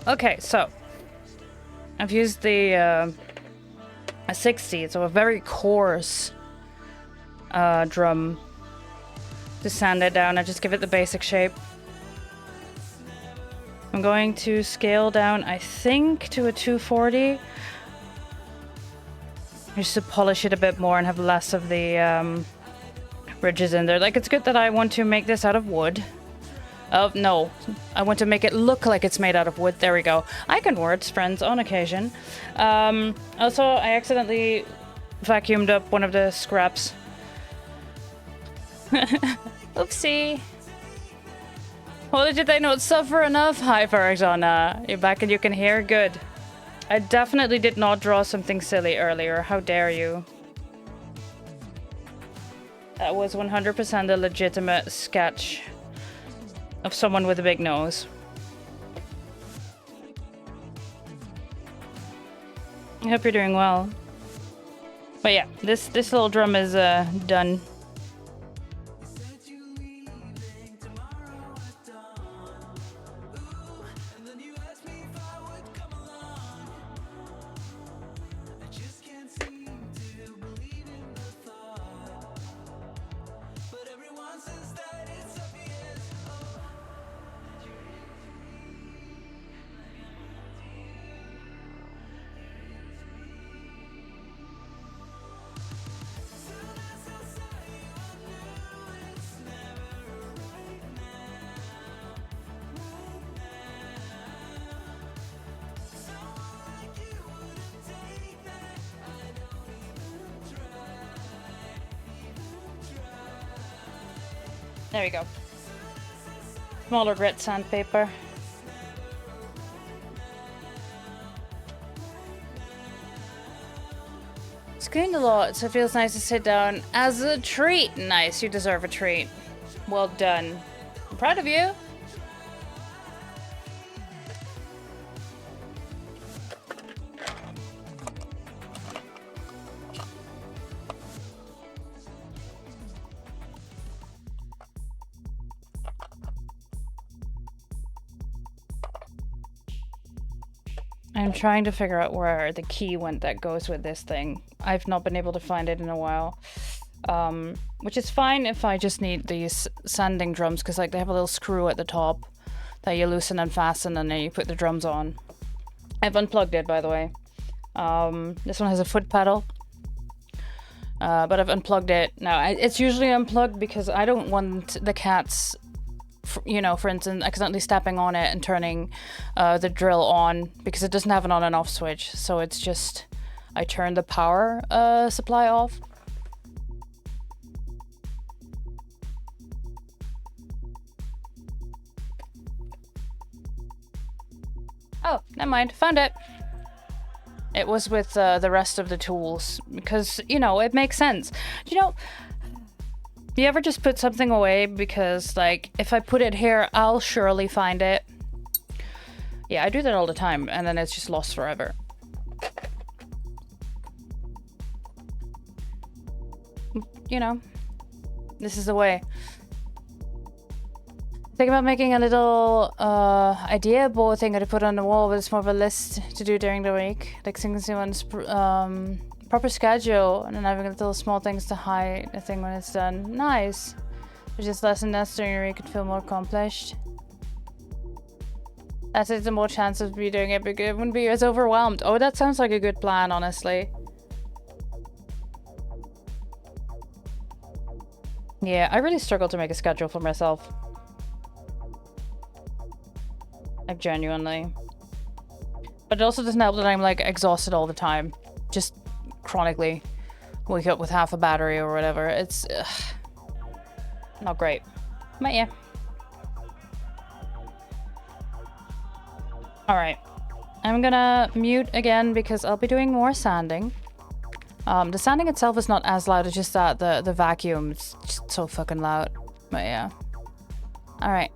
Okay, so I've used the a 60, so a very coarse drum to sand it down and just give it the basic shape. I'm going to scale down, I think, to a 240. Just to polish it a bit more and have less of the ridges in there. Like, it's good that I want to make this out of wood. Oh, no. I want to make it look like it's made out of wood. There we go. I can words, friends, on occasion. Also, I accidentally vacuumed up one of the scraps. Oopsie. Well, did they not suffer enough? Hi, Farazana. You're back and you can hear? Good. I definitely did not draw something silly earlier. How dare you? That was 100% a legitimate sketch of someone with a big nose. I hope you're doing well. But yeah, this little drum is done. There we go. Smaller grit sandpaper. Screened a lot, so it feels nice to sit down as a treat. Nice, you deserve a treat. Well done. I'm proud of you. I'm trying to figure out where the key went that goes with this thing. I've not been able to find it in a while. Which is fine if I just need these sanding drums, because like they have a little screw at the top that you loosen and fasten and then you put the drums on. I've unplugged it, by the way. This one has a foot pedal. But I've unplugged it. Now, it's usually unplugged because I don't want the cats, you know, for instance, accidentally stepping on it and turning the drill on, because it doesn't have an on and off switch. So it's just, I turn the power supply off. Oh, never mind. Found it. It was with the rest of the tools because, you know, it makes sense. You know, do you ever just put something away because, like, if I put it here, I'll surely find it? Yeah, I do that all the time, and then it's just lost forever. You know, this is the way. Think about making a little idea board thing to put on the wall, but it's more of a list to do during the week. Like things you want proper schedule, and then having little small things to hide the thing when it's done. Nice. There's just less and less during the week, could feel more accomplished. That's it, the more chance of me doing it, because it wouldn't be as overwhelmed. Oh, that sounds like a good plan, honestly. Yeah, I really struggle to make a schedule for myself. Like, genuinely. But it also doesn't help that I'm, like, exhausted all the time. Just chronically. Wake up with half a battery or whatever. It's not great. But yeah. Alright. I'm gonna mute again because I'll be doing more sanding. The sanding itself is not as loud, it's just that the vacuum is just so fucking loud. But yeah. Alright.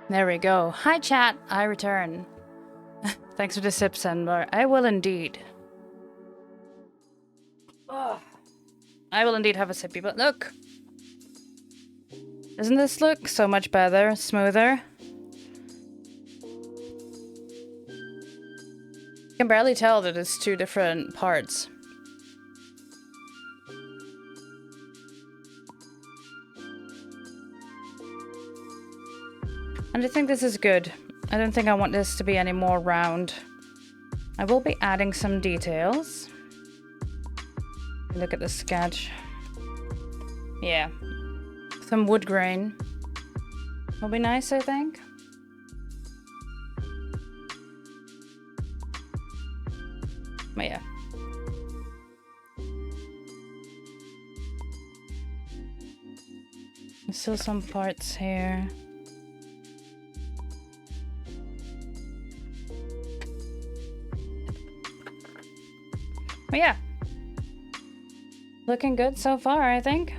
There we go. Hi, chat. I return. Thanks for the sip, Sandbar. I will indeed. Ugh. I will indeed have a sippy, but look. Doesn't this look so much better, smoother? I can barely tell that it's two different parts. And I think this is good. I don't think I want this to be any more round. I will be adding some details. Look at the sketch. Yeah. Some wood grain. Will be nice, I think. But yeah. There's still some parts here. But yeah. Looking good so far, I think.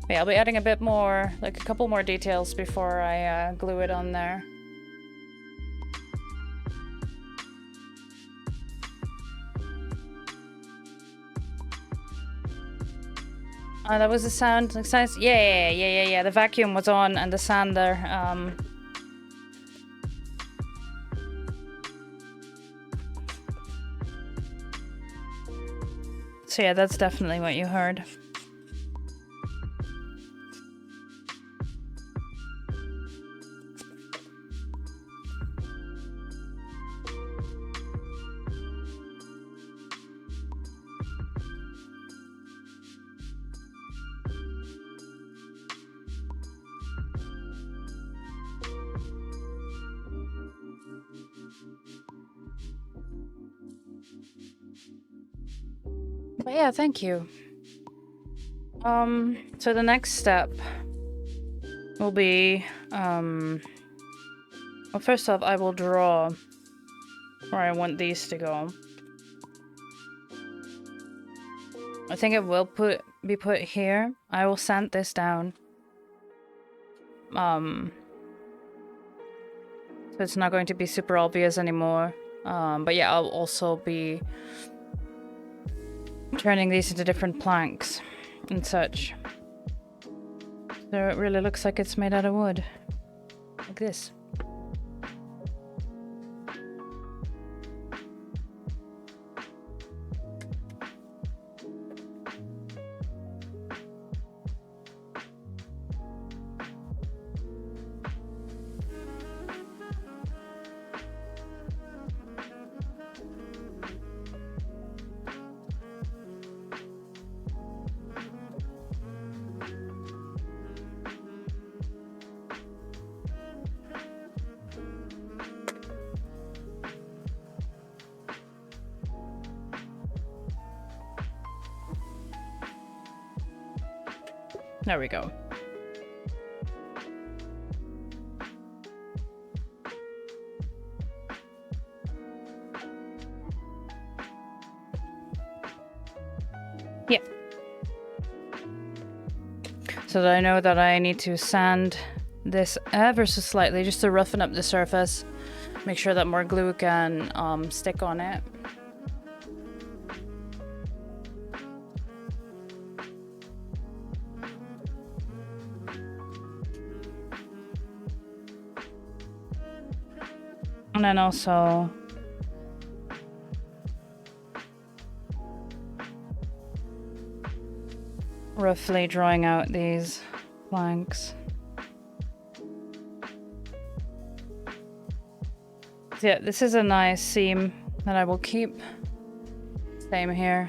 But yeah, I'll be adding a bit more, like a couple more details before I glue it on there. Oh, that was the sound. Like, sounds. Yeah. The vacuum was on and the sander. So yeah, that's definitely what you heard. But yeah, thank you. So the next step will be, well, first off, I will draw where I want these to go. I think it will be put here. I will sand this down. So it's not going to be super obvious anymore. But yeah, I'll also be turning these into different planks and such. So it really looks like it's made out of wood. Like this. There we go. Yeah. So that I know that I need to sand this ever so slightly just to roughen up the surface. Make sure that more glue can stick on it. And then also roughly drawing out these planks. So yeah, this is a nice seam that I will keep. Same here.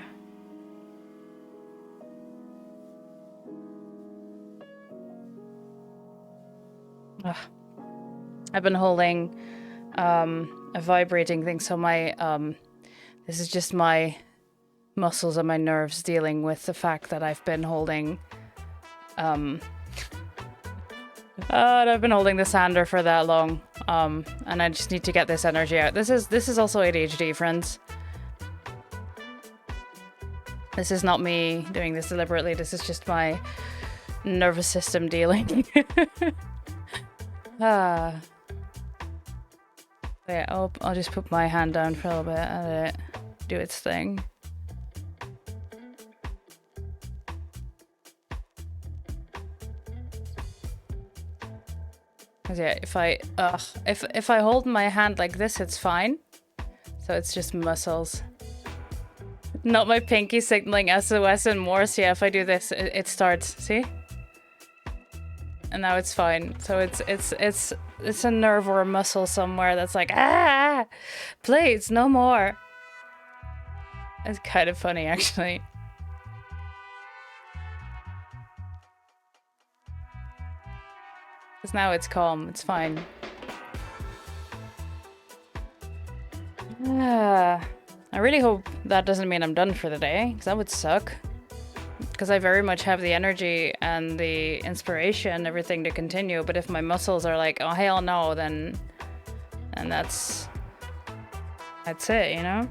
Ugh. I've been holding a vibrating thing, so my this is just my muscles and my nerves dealing with the fact that I've been holding and I've been holding the sander for that long, and I just need to get this energy out. This is also ADHD, friends. This is not me doing this deliberately. This is just my nervous system dealing. Yeah, I'll just put my hand down for a little bit and let it do its thing. Cause yeah, if I hold my hand like this, it's fine. So it's just muscles. Not my pinky signaling SOS and Morse. Yeah, if I do this, it starts. See? And now it's fine. So it's a nerve or a muscle somewhere that's like, ah, please, no more. It's kind of funny, actually. Because now it's calm. It's fine. I really hope that doesn't mean I'm done for the day, because that would suck. Because I very much have the energy and the inspiration and everything to continue, but if my muscles are like, oh hell no, then that's it, you know?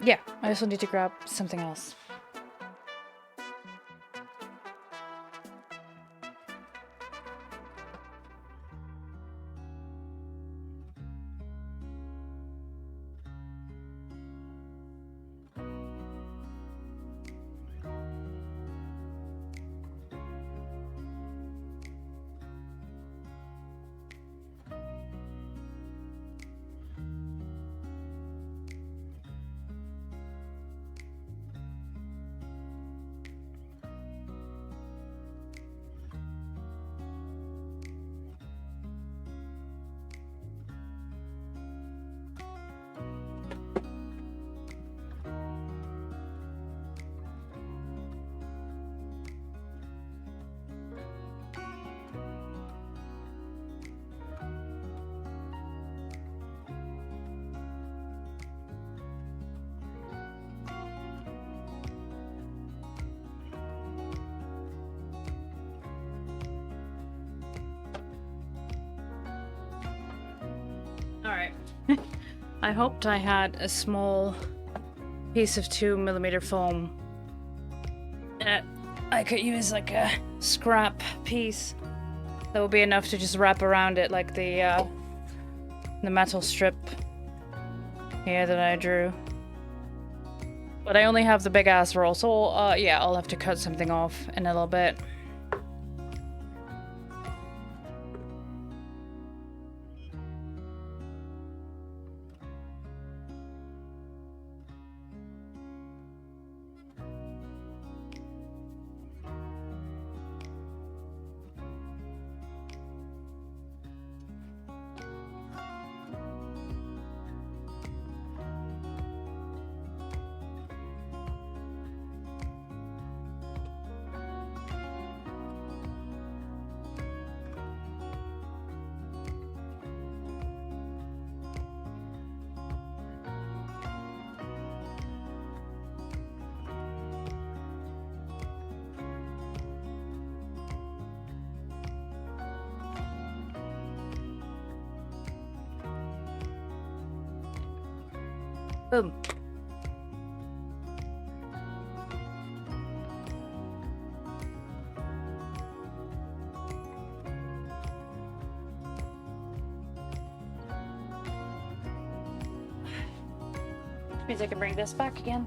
Yeah, I also need to grab something else. Alright. I hoped I had a small piece of 2mm foam that I could use like a scrap piece. That would be enough to just wrap around it like the metal strip here that I drew. But I only have the big ass roll, so yeah, I'll have to cut something off in a little bit. Boom. Means I can bring this back again.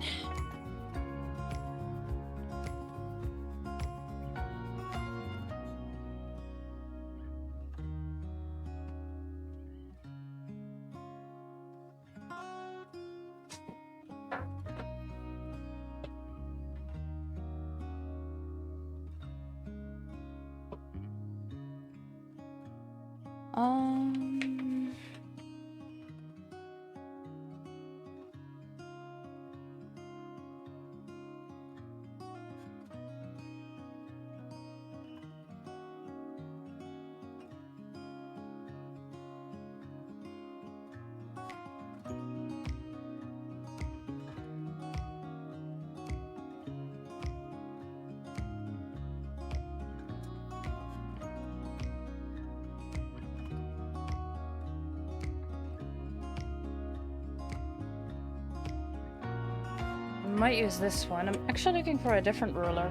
I might use this one. I'm actually looking for a different ruler.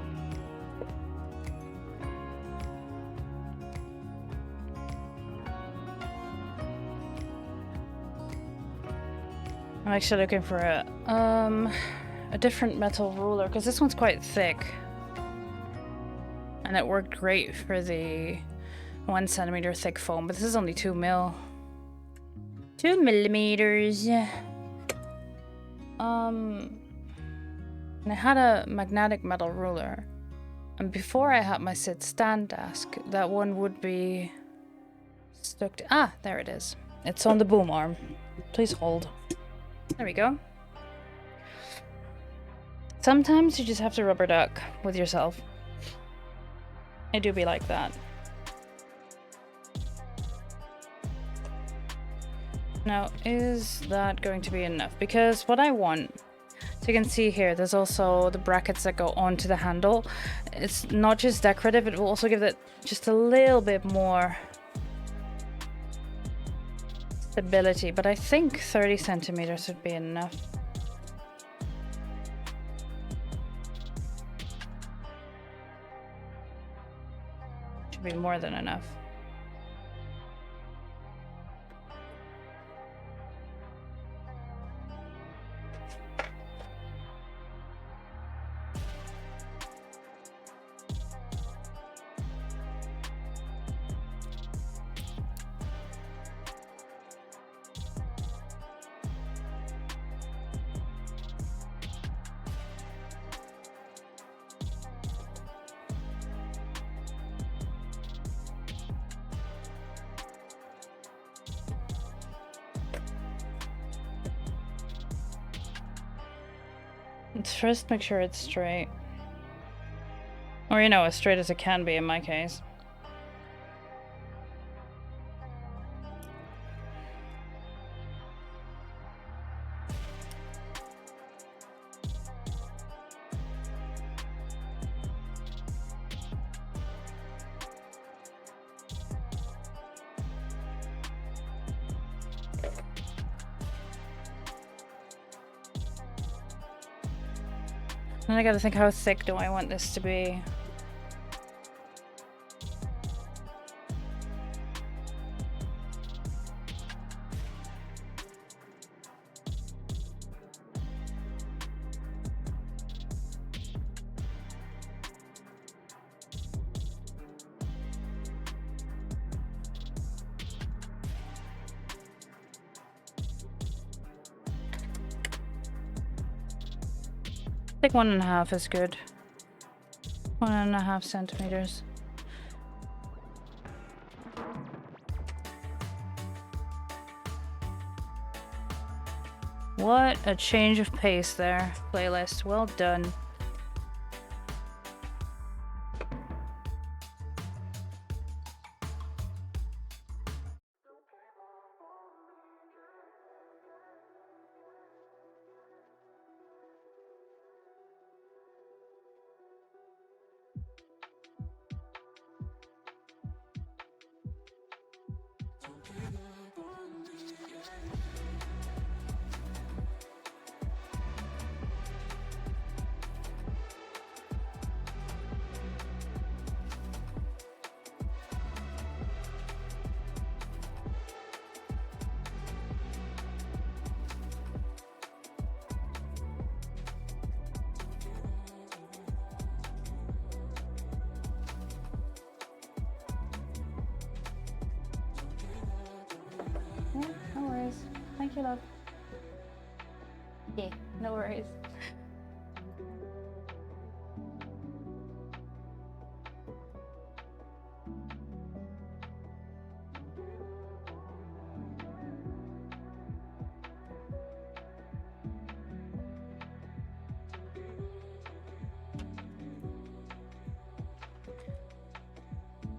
I'm actually looking for a different metal ruler because this one's quite thick, and it worked great for the 1 centimeter thick foam. But this is only 2 mil. 2 millimeters. And I had a magnetic metal ruler, and before I had my sit stand desk, that one would be stuck to— ah, there it is. It's on the boom arm. Please hold. There we go. Sometimes you just have to rubber duck with yourself. I do be like that. Now, is that going to be enough? Because what I want, so you can see here, there's also the brackets that go onto the handle. It's not just decorative, it will also give it just a little bit more stability. But I think 30 centimeters would be enough. Should be more than enough. Let's first make sure it's straight. Or, you know, as straight as it can be in my case. And I gotta think, how thick do I want this to be? I think 1.5 is good. 1.5 centimeters. What a change of pace there, playlist. Well done. Yeah, no worries. Thank you, love. Yeah, no worries.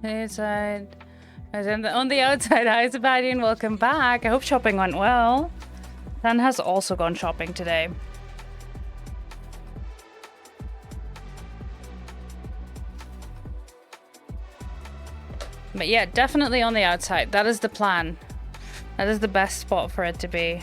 Inside. As in on the outside, hi Sebastian, welcome back. I hope shopping went well. Dan has also gone shopping today. But yeah, definitely on the outside. That is the plan. That is the best spot for it to be.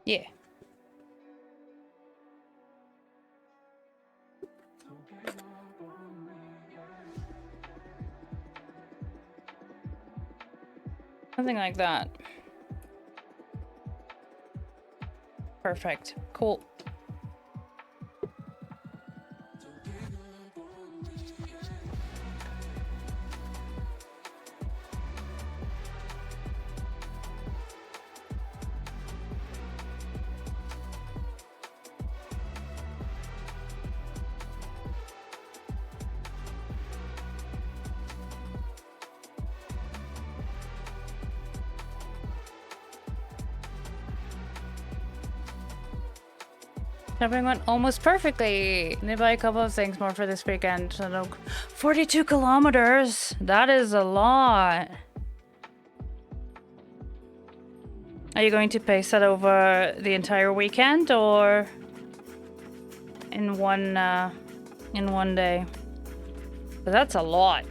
Yeah. Something like that. Perfect. Cool. Shopping went almost perfectly. Need to buy a couple of things more for this weekend. So no, 42 kilometers. That is a lot. Are you going to pace that over the entire weekend or in one day. But that's a lot.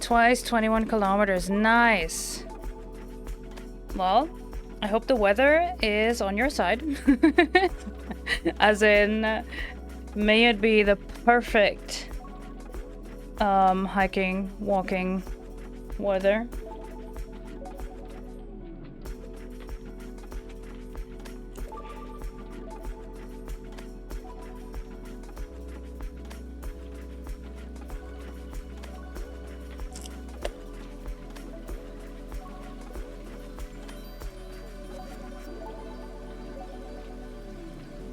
Twice 21 kilometers. Nice. Well, I hope the weather is on your side. As in, may it be the perfect hiking, walking weather.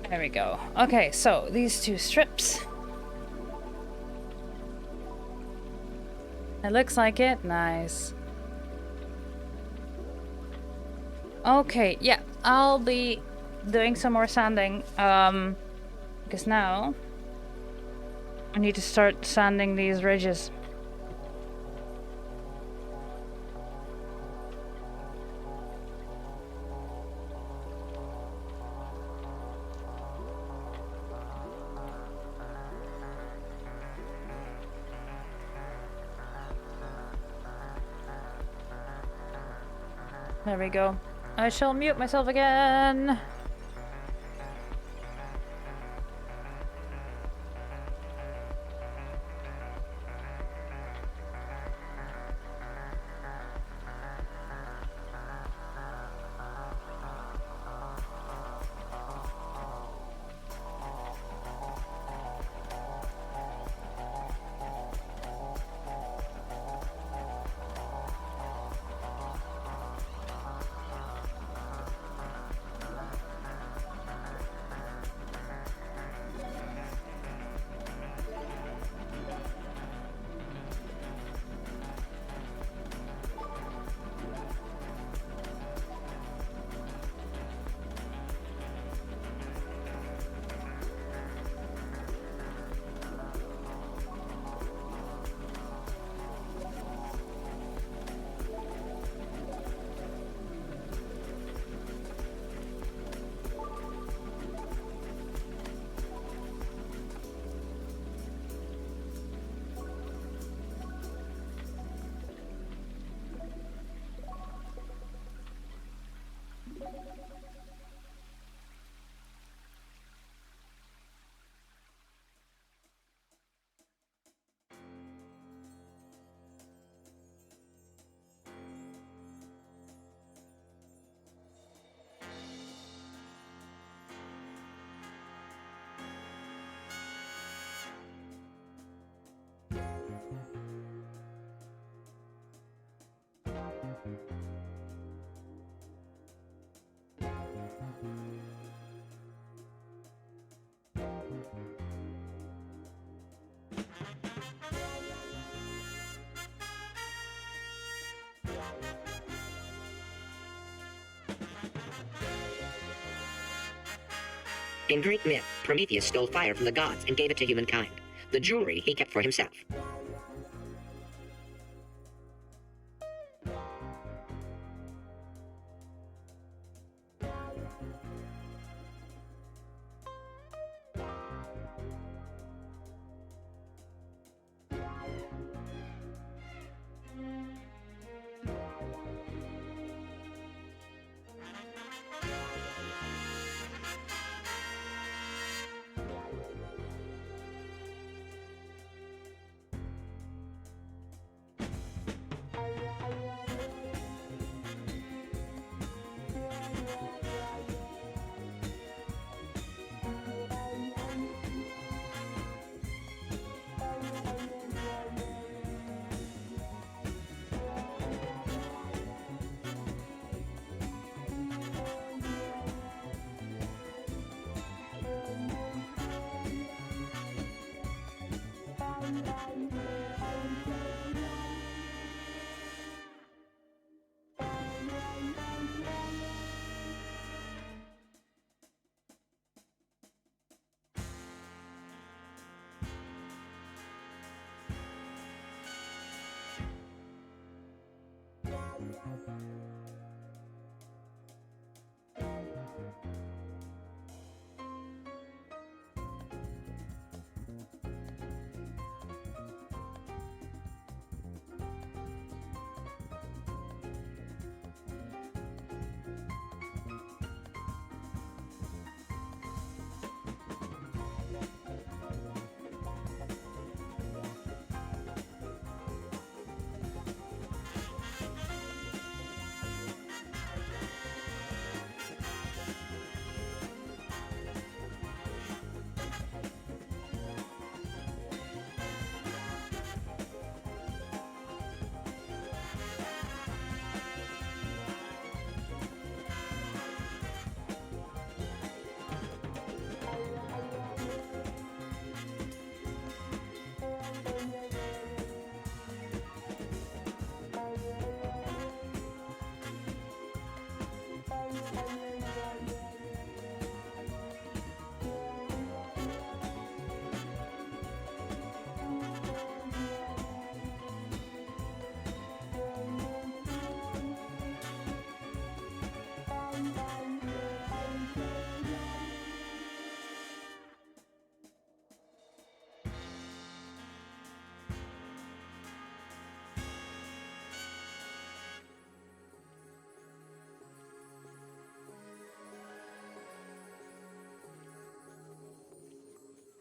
There we go. Okay, so these two strips. It looks like it. Nice. Okay, yeah, I'll be doing some more sanding. Because now I need to start sanding these ridges. There we go. I shall mute myself again. In Greek myth, Prometheus stole fire from the gods and gave it to humankind. The jewelry he kept for himself.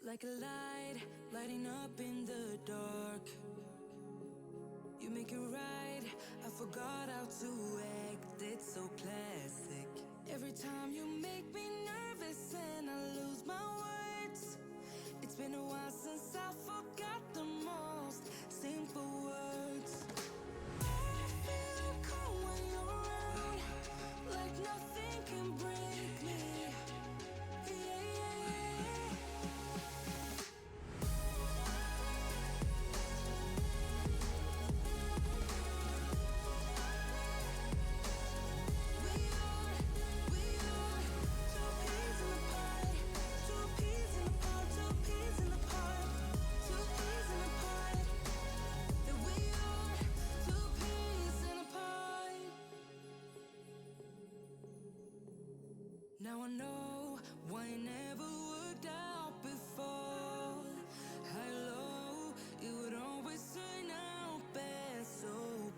Like a light, lighting up in the dark. You make it right, I forgot how to act. It's so classic. Every time you make me nervous and I lose my words. It's been a while since I forgot the most simple words. I feel calm when you're around, like nothing can break me. Now I know why it never worked out before. High low, it would always turn out bad, so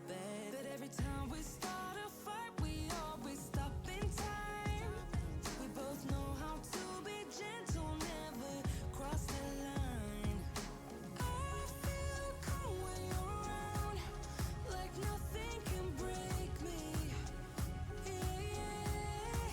bad. But every time we start a fight, we always stop in time. We both know how to be gentle, never cross the line. I feel calm when you're around, like nothing can break me. Yeah, yeah.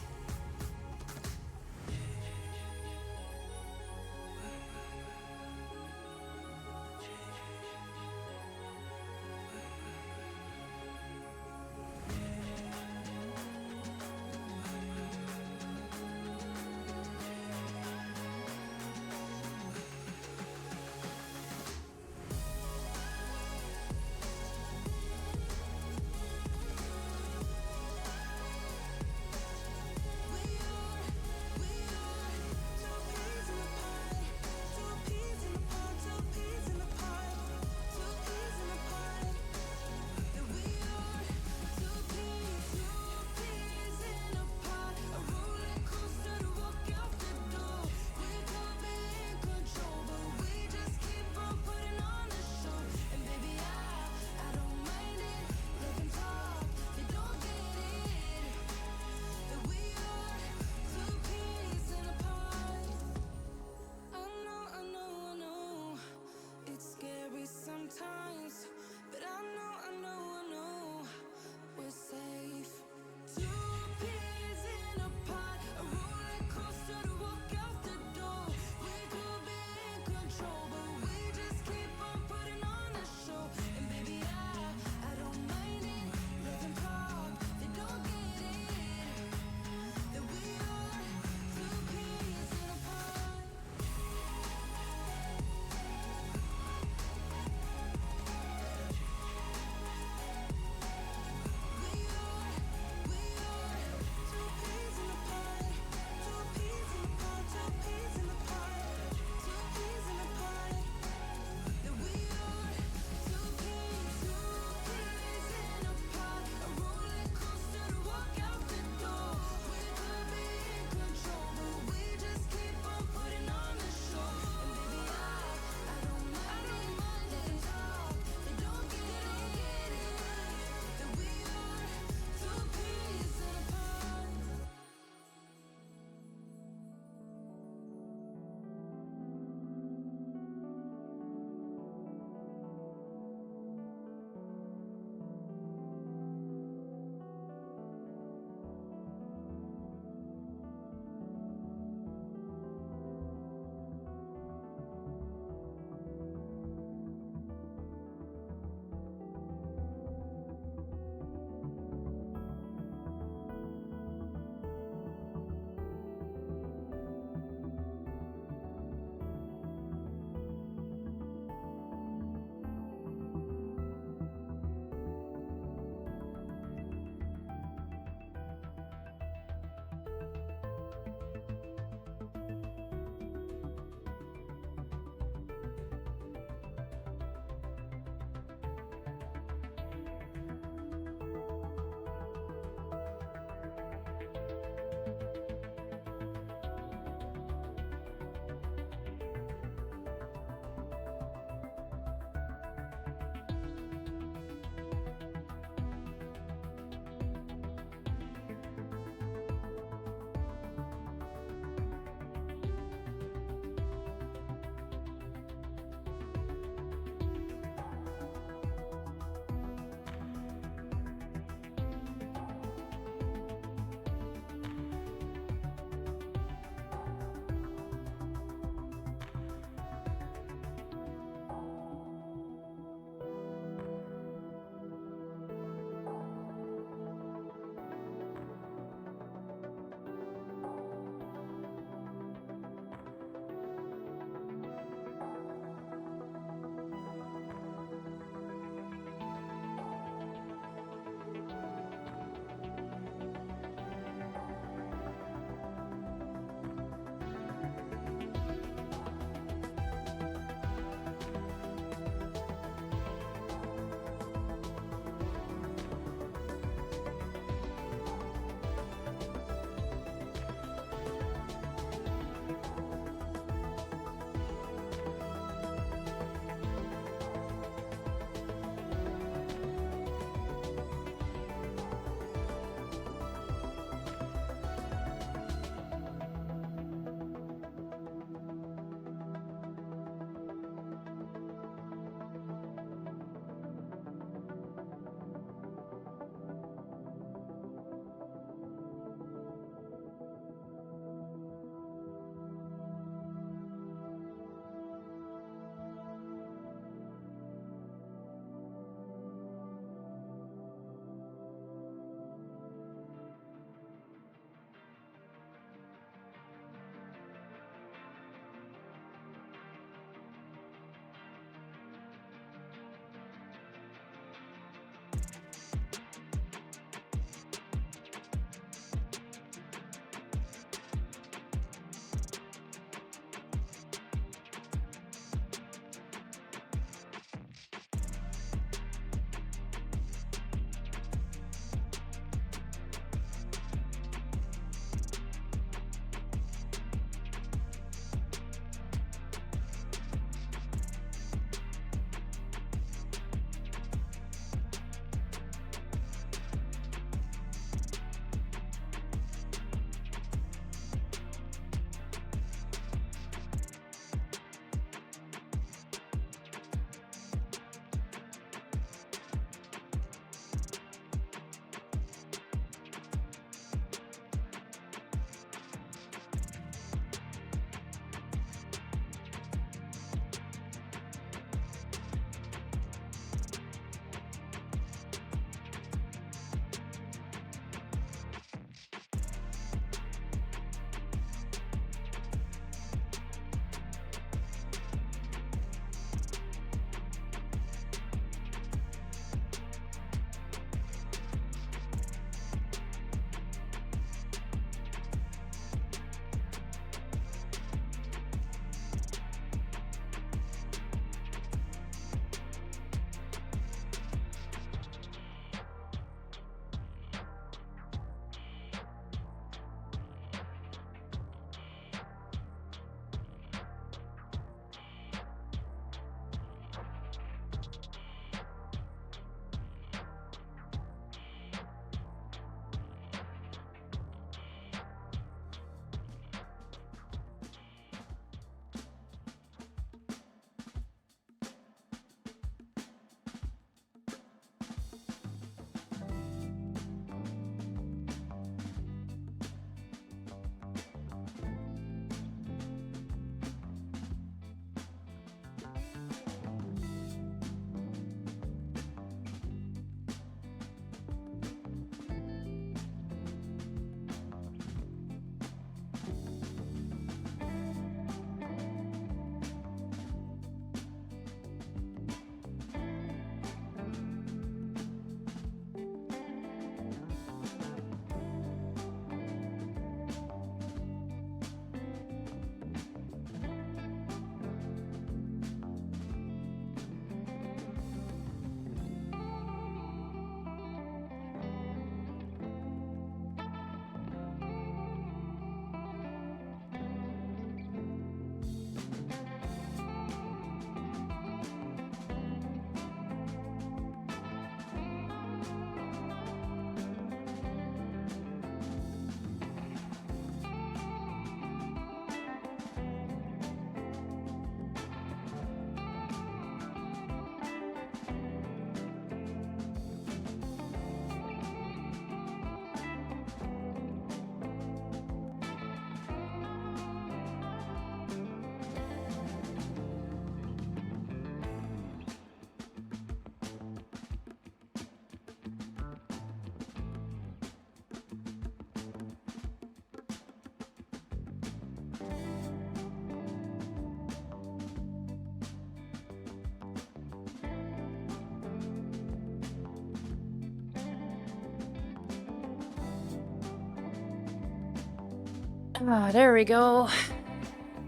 Ah, there we go.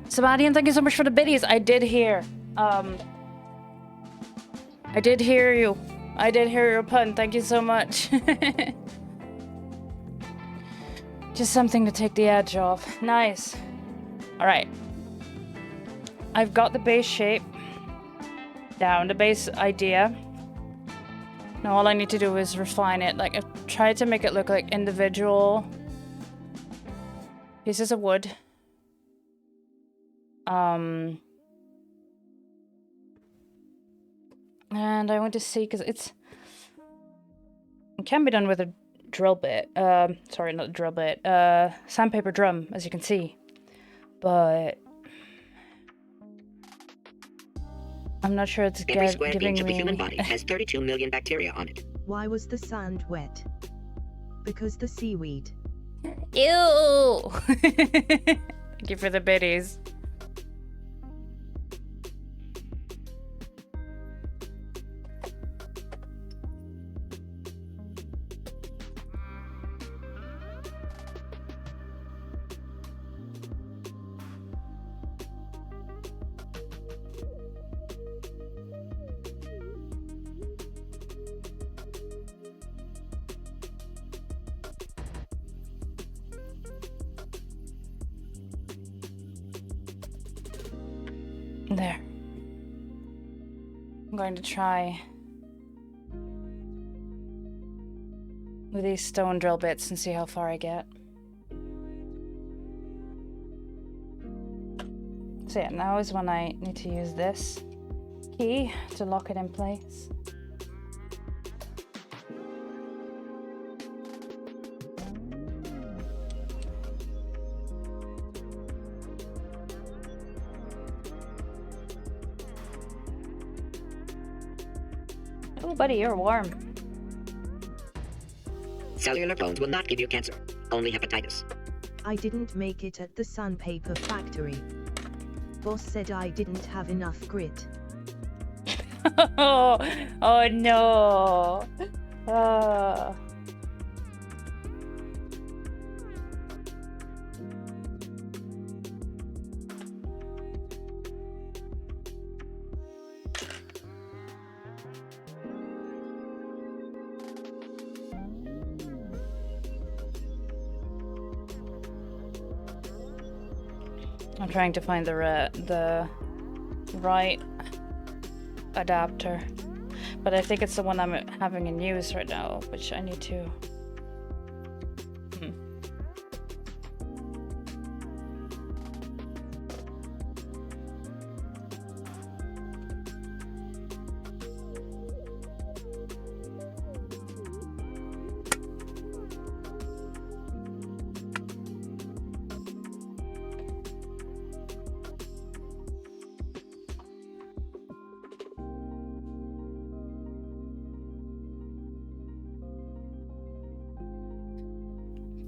Sebastian, thank you so much for the biddies. I did hear. I did hear you. I did hear your pun. Thank you so much. Just something to take the edge off. Nice. All right. I've got the base shape down, the base idea. Now all I need to do is refine it. Like, I've tried to make it look like individual pieces of wood. And I want to see, because it can be done with a drill bit. Sorry, not a drill bit. Sandpaper drum, as you can see. But I'm not sure it's Every square giving inch of the me... human body has 32 million bacteria on it. Why was the sand wet? Because the seaweed. Ew! Thank you for the biddies. There. I'm going to try with these stone drill bits and see how far I get. So yeah, now is when I need to use this key to lock it in place. Oh, buddy, you're warm. Cellular phones will not give you cancer, only hepatitis. I didn't make it at the sandpaper factory. Boss said I didn't have enough grit. Oh no. I'm trying to find the right adapter, but I think it's the one I'm having in use right now, which I need to.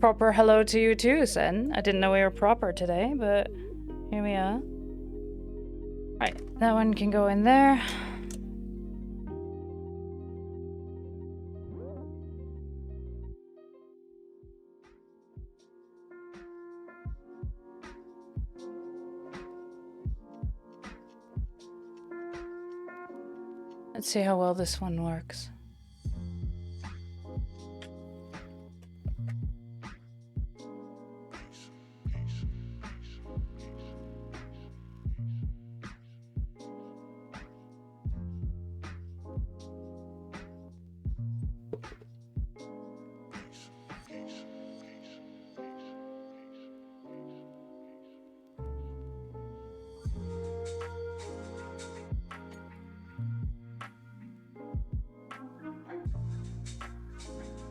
Proper hello to you too, Sen. I didn't know we were proper today, but here we are. Right, that one can go in there. Let's see how well this one works.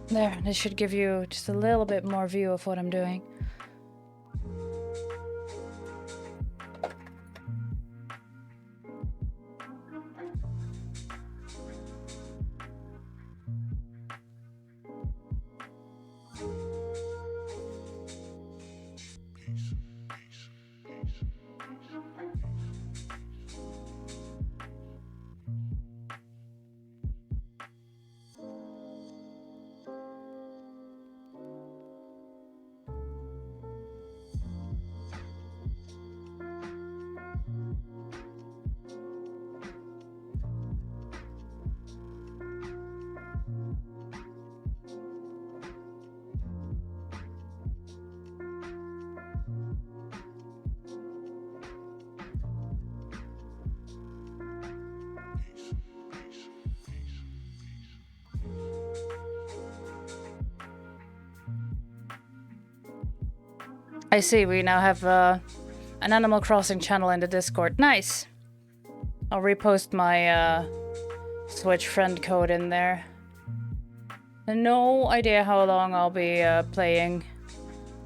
There, this should give you just a little bit more view of what I'm doing. I see, we now have an Animal Crossing channel in the Discord. Nice! I'll repost my Switch friend code in there. No idea how long I'll be playing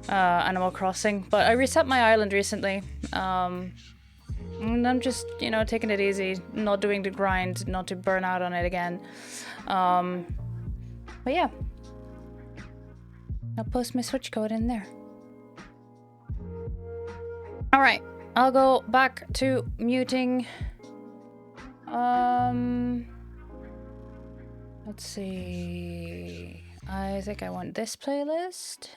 Animal Crossing, but I reset my island recently. And I'm just, you know, taking it easy, not doing the grind, not to burn out on it again. But yeah. I'll post my Switch code in there. Alright, I'll go back to muting. Let's see. I think I want this playlist.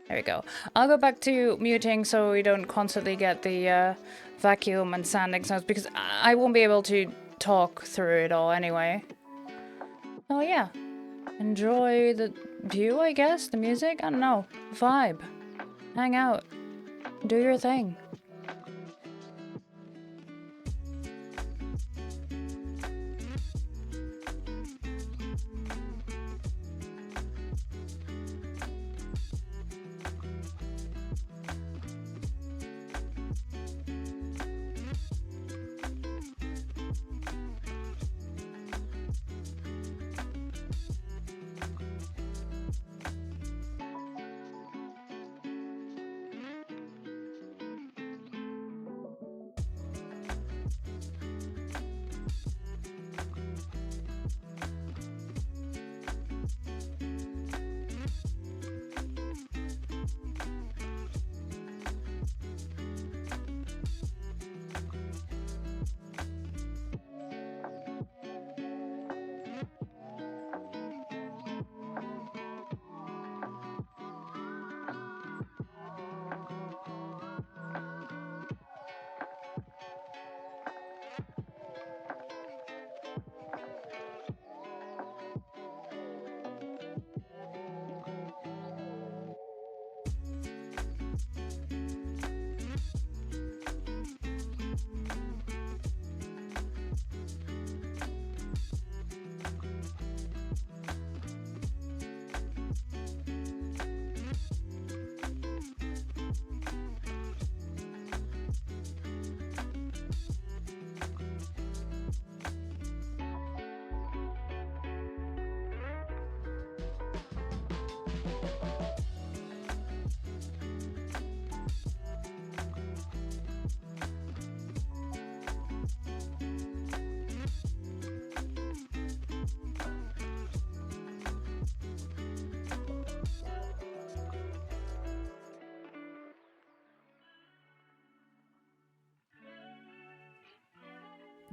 There we go. I'll go back to muting so we don't constantly get the vacuum and sanding sounds, because I won't be able to talk through it all anyway. Oh yeah. Enjoy the view, I guess, the music, I don't know. Vibe. Hang out. Do your thing.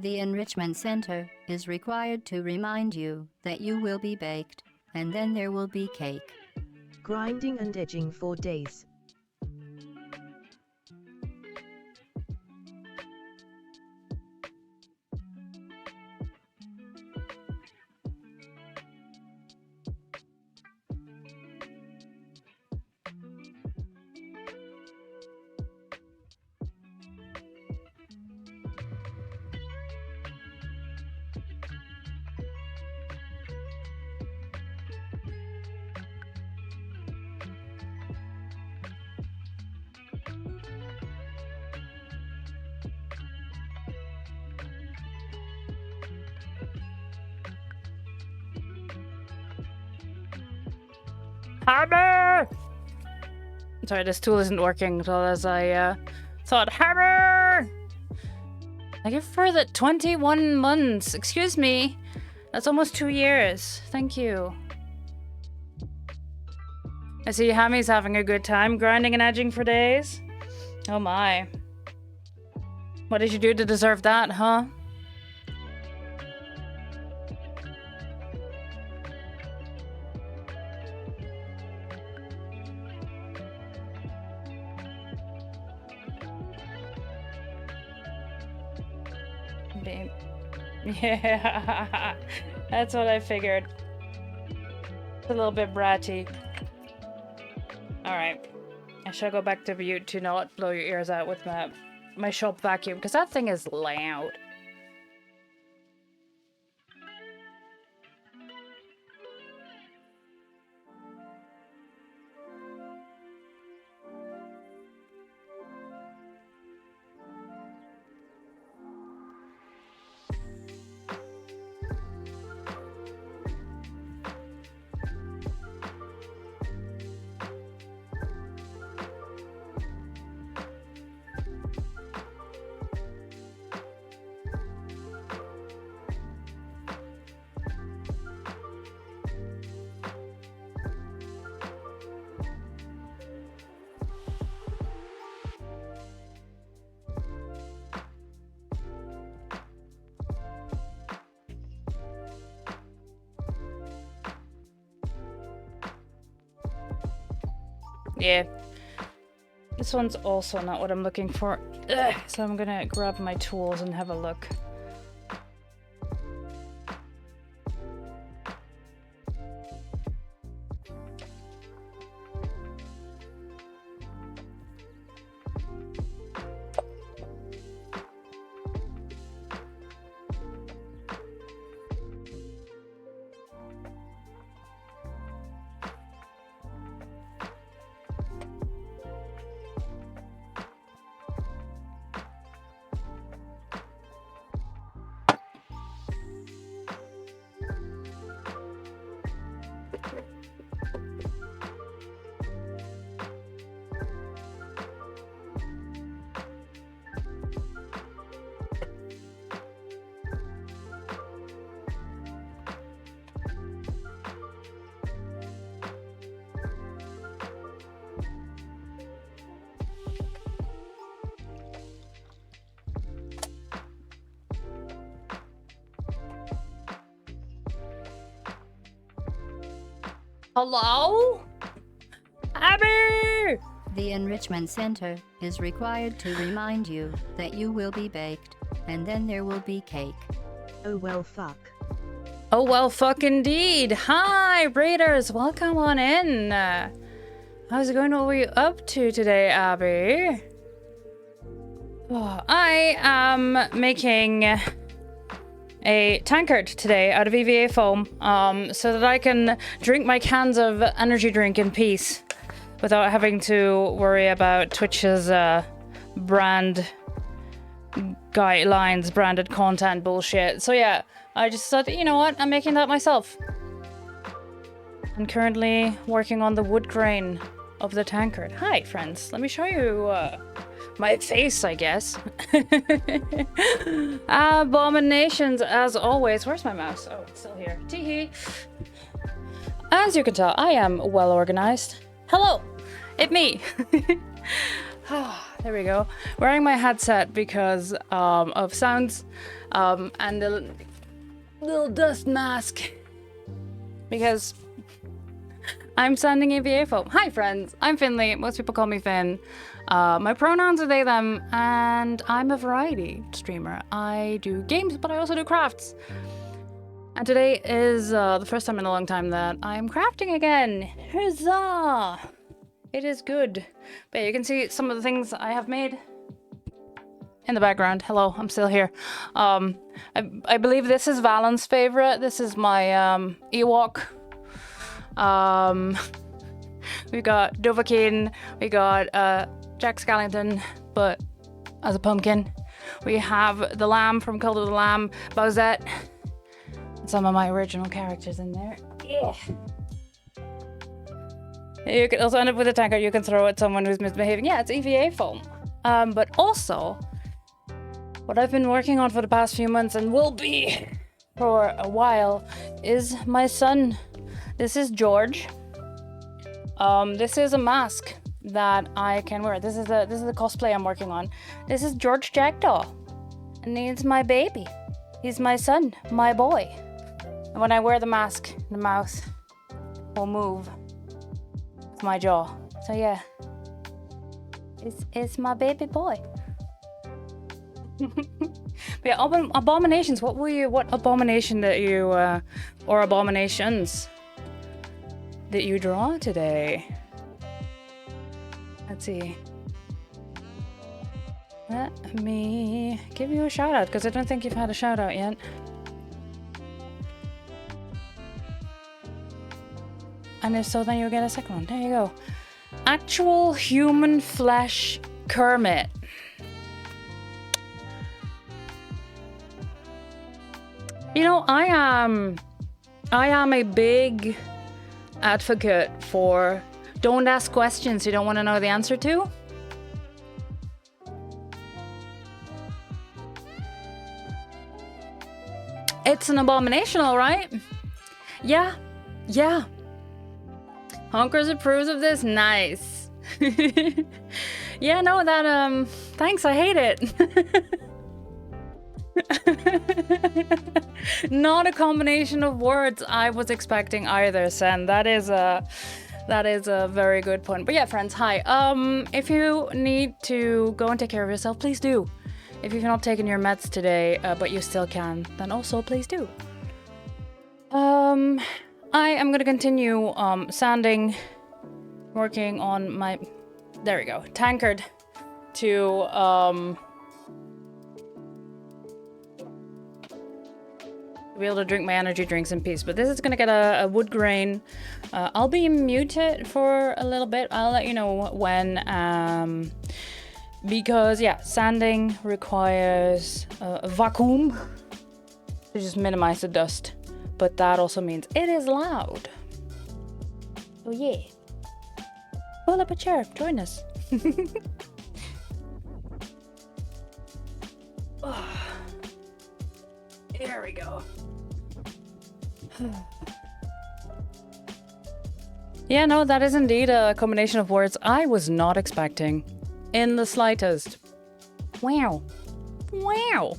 The Enrichment Center is required to remind you that you will be baked, and then there will be cake. Grinding and edging for days. Hammer! Sorry, this tool isn't working as well as I thought. Hammer! Thank you for the 21 months. Excuse me. That's almost 2 years. Thank you. I see Hammy's having a good time grinding and edging for days. Oh my. What did you do to deserve that, huh? Yeah, that's what I figured. It's a little bit bratty. Alright. I shall go back to mute to not blow your ears out with my shop vacuum, because that thing is loud. Yeah. This one's also not what I'm looking for. Ugh. So I'm gonna grab my tools and have a look. Hello? Abby! The Enrichment Center is required to remind you that you will be baked, and then there will be cake. Oh well fuck. Oh well, fuck indeed. Hi, Raiders. Welcome on in. How's it going? What were you up to today, Abby? Oh, I am making a tankard today out of EVA foam, so that I can drink my cans of energy drink in peace without having to worry about Twitch's brand guidelines, branded content bullshit. So yeah, I just thought, you know what, I'm making that myself. I'm currently working on the wood grain of the tankard. Hi, friends. Let me show you my face, I guess. Abominations, as always. Where's my mouse? Oh, it's still here. Teehee. As you can tell, I am well organized. Hello, it's me. There we go. Wearing my headset because of sounds and the little dust mask. Because I'm sending EVA foam. Hi, friends. I'm Finley. Most people call me Finn. My pronouns are they, them, and I'm a variety streamer. I do games, but I also do crafts. And today is the first time in a long time that I'm crafting again. Huzzah! It is good. But you can see some of the things I have made in the background. Hello, I'm still here. I believe this is Valen's favorite. This is my Ewok. We got Dovahkiin. We got Jack Skellington, but as a pumpkin. We have the lamb from Cult of the Lamb, Bowsette. Some of my original characters in there. Yeah. You can also end up with a tankard you can throw at someone who's misbehaving. Yeah, it's EVA foam. But also, what I've been working on for the past few months and will be for a while is my son. This is George. This is a mask that I can wear. This is the cosplay I'm working on. This is George Jackdaw. And he's my baby. He's my son, my boy. And when I wear the mask, the mouth will move with my jaw. So yeah, it's my baby boy. But yeah, abominations. What abomination that you or abominations that you draw today? Let's see. Let me give you a shout out because I don't think you've had a shout out yet. And if so, then you'll get a second one. There you go. Actual human flesh Kermit. You know, I am a big advocate for don't ask questions you don't want to know the answer to. It's an abomination, all right? Yeah. Honkers approves of this. Nice. Yeah, no, that, thanks, I hate it. Not a combination of words I was expecting either, Sen. That is That is a very good point. But yeah, friends, hi. If you need to go and take care of yourself, please do. If you've not taken your meds today, but you still can, then also please do. I am gonna continue sanding, working on my, there we go, tankard to be able to drink my energy drinks in peace. But this is gonna get a wood grain. I'll be muted for a little bit. I'll let you know when, because yeah, sanding requires a vacuum to just minimize the dust. But that also means it is loud. So yeah. Pull up a chair, join us. There we go. Yeah, no, that is indeed a combination of words I was not expecting. In the slightest. Wow. Wow.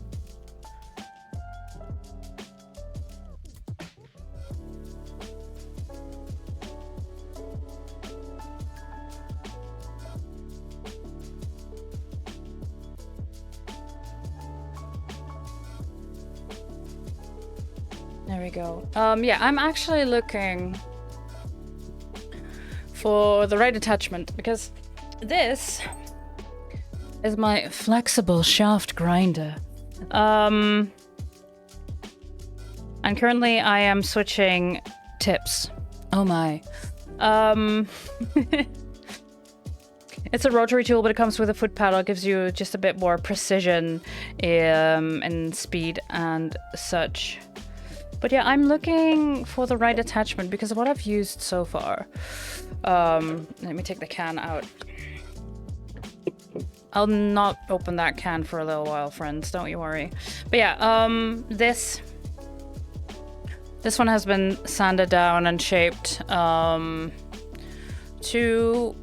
There we go. Yeah, I'm actually looking for the right attachment because this is my flexible shaft grinder. And currently I am switching tips. Oh my. It's a rotary tool, but it comes with a foot pedal. It gives you just a bit more precision and speed and such. But yeah, I'm looking for the right attachment because of what I've used so far. Let me take the can out. I'll not open that can for a little while, friends. Don't you worry. But yeah, this one has been sanded down and shaped to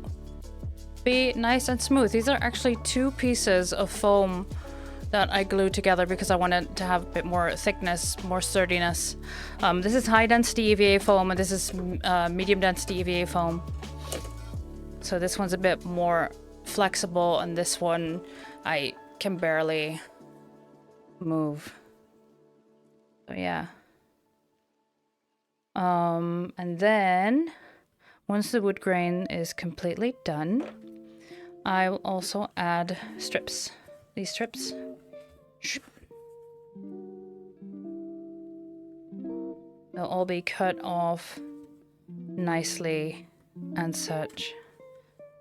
be nice and smooth. These are actually 2 pieces of foam that I glued together because I wanted to have a bit more thickness, more sturdiness. This is high density EVA foam and this is medium density EVA foam. So this one's a bit more flexible and this one I can barely move. So yeah. And then once the wood grain is completely done, I will also add strips. These strips. They'll all be cut off nicely and such.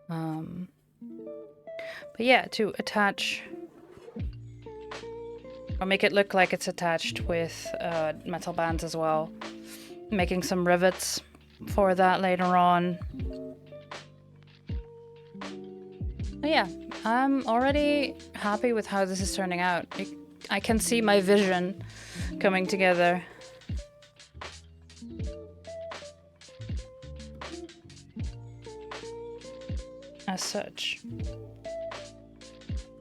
But yeah, to attach or make it look like it's attached with metal bands as well. Making some rivets for that later on. But yeah, I'm already happy with how this is turning out. I can see my vision coming together. As such.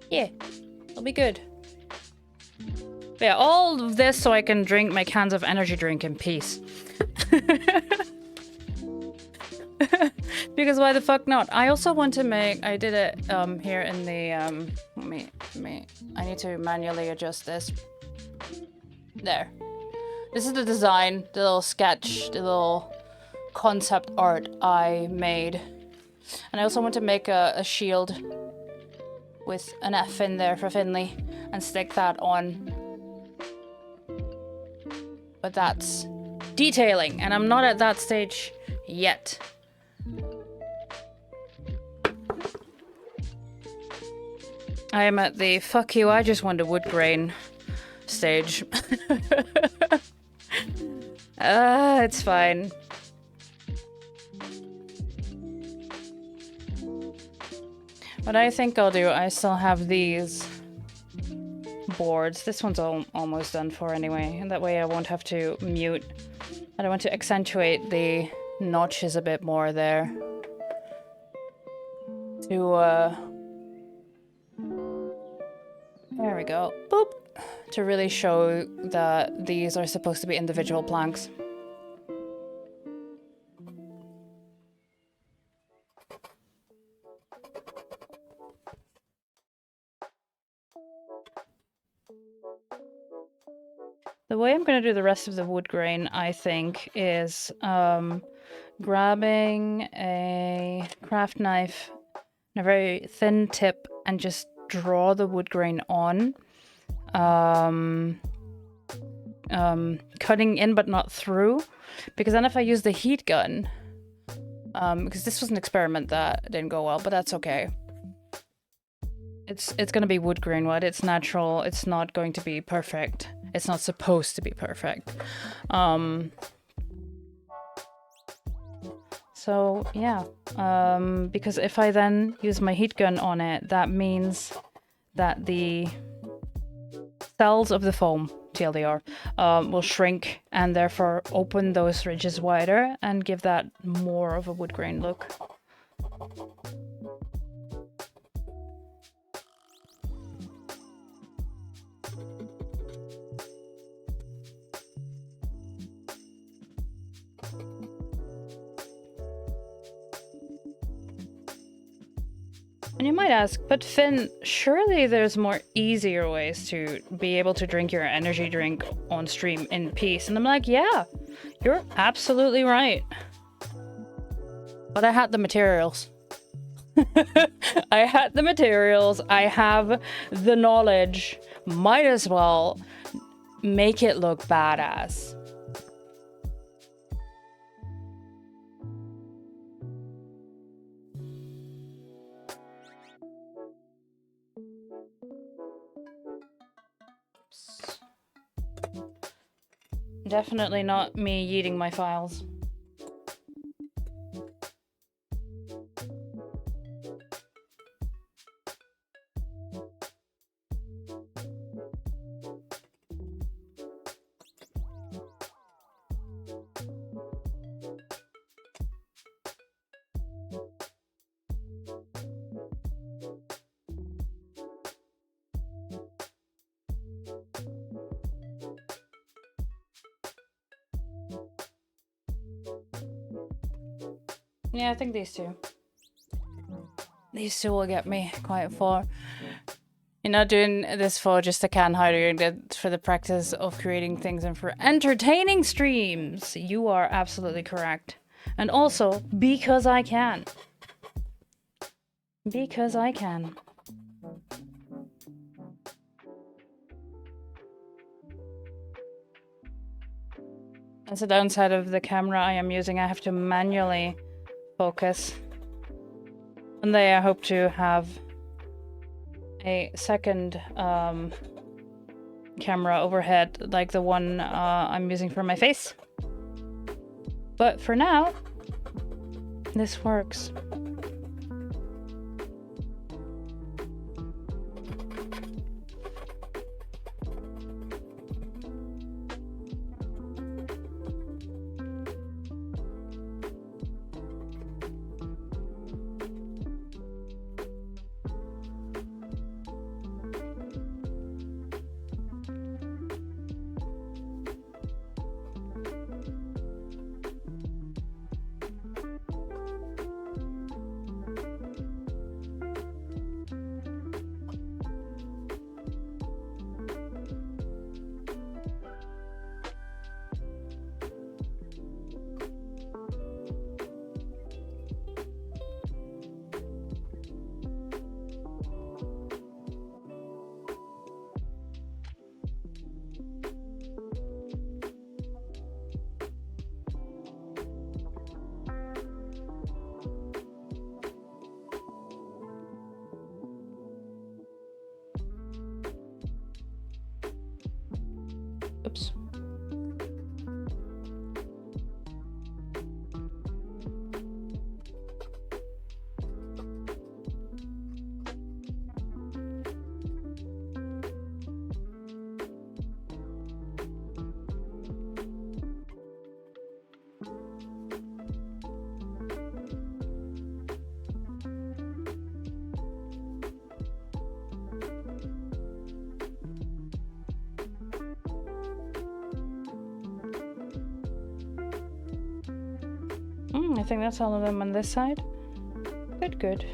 Yeah, it'll be good. But yeah, all of this so I can drink my cans of energy drink in peace. Because why the fuck not? I also want to make, I did it here in the, I need to manually adjust this. There. This is the design, the little sketch, the little concept art I made. And I also want to make a shield with an F in there for Finley and stick that on. But that's detailing, and I'm not at that stage yet. I am at the fuck you, I just want a wood grain stage. It's fine. What I think I'll do, I still have these boards. This one's almost done for anyway, and that way I won't have to mute. I don't want to accentuate the notches a bit more there. There we go. Boop! To really show that these are supposed to be individual planks. way I'm going to do the rest of the wood grain, I think, is grabbing a craft knife and a very thin tip and just draw the wood grain on. Cutting in but not through, because then if I use the heat gun, because this was an experiment that didn't go well, but that's okay. It's gonna be wood grain wood. It's natural. It's not going to be perfect. It's not supposed to be perfect. So yeah, because if I then use my heat gun on it, that means that the cells of the foam, TLDR, will shrink and therefore open those ridges wider and give that more of a wood grain look. And you might ask, but Finn, surely there's more easier ways to be able to drink your energy drink on stream in peace. And I'm like, yeah, you're absolutely right. But I had the materials. I had the materials. I have the knowledge. Might as well make it look badass. Definitely not me yeeting my files. Yeah, I think these two. These two will get me quite far. You're not doing this for just a can hider, you're doing it for the practice of creating things and for entertaining streams. You are absolutely correct. And also, because I can. Because I can. That's the downside of the camera I am using. I have to manually focus. One day I hope to have a second camera overhead like the one I'm using for my face. But for now, this works. Oops. I think that's all of them on this side. Good, good.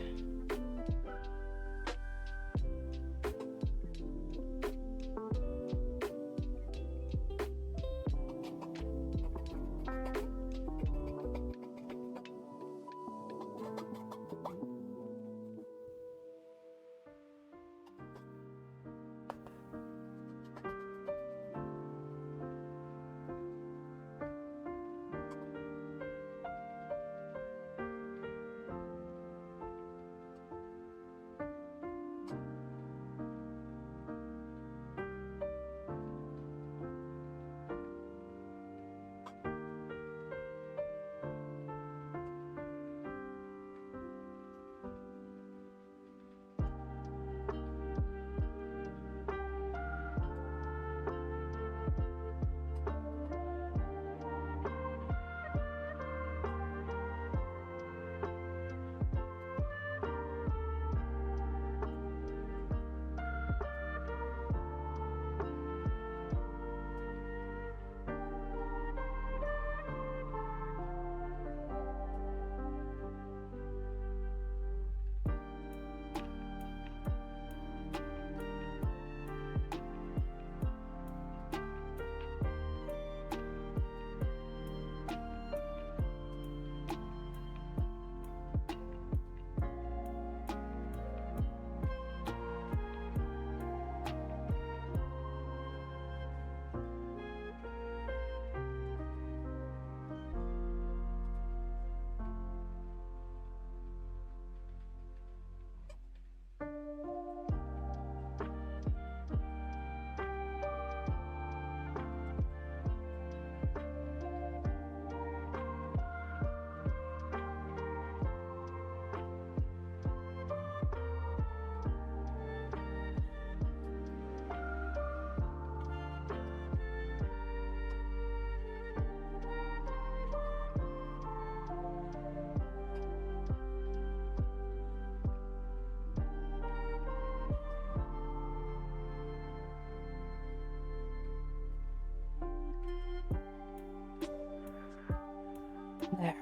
There.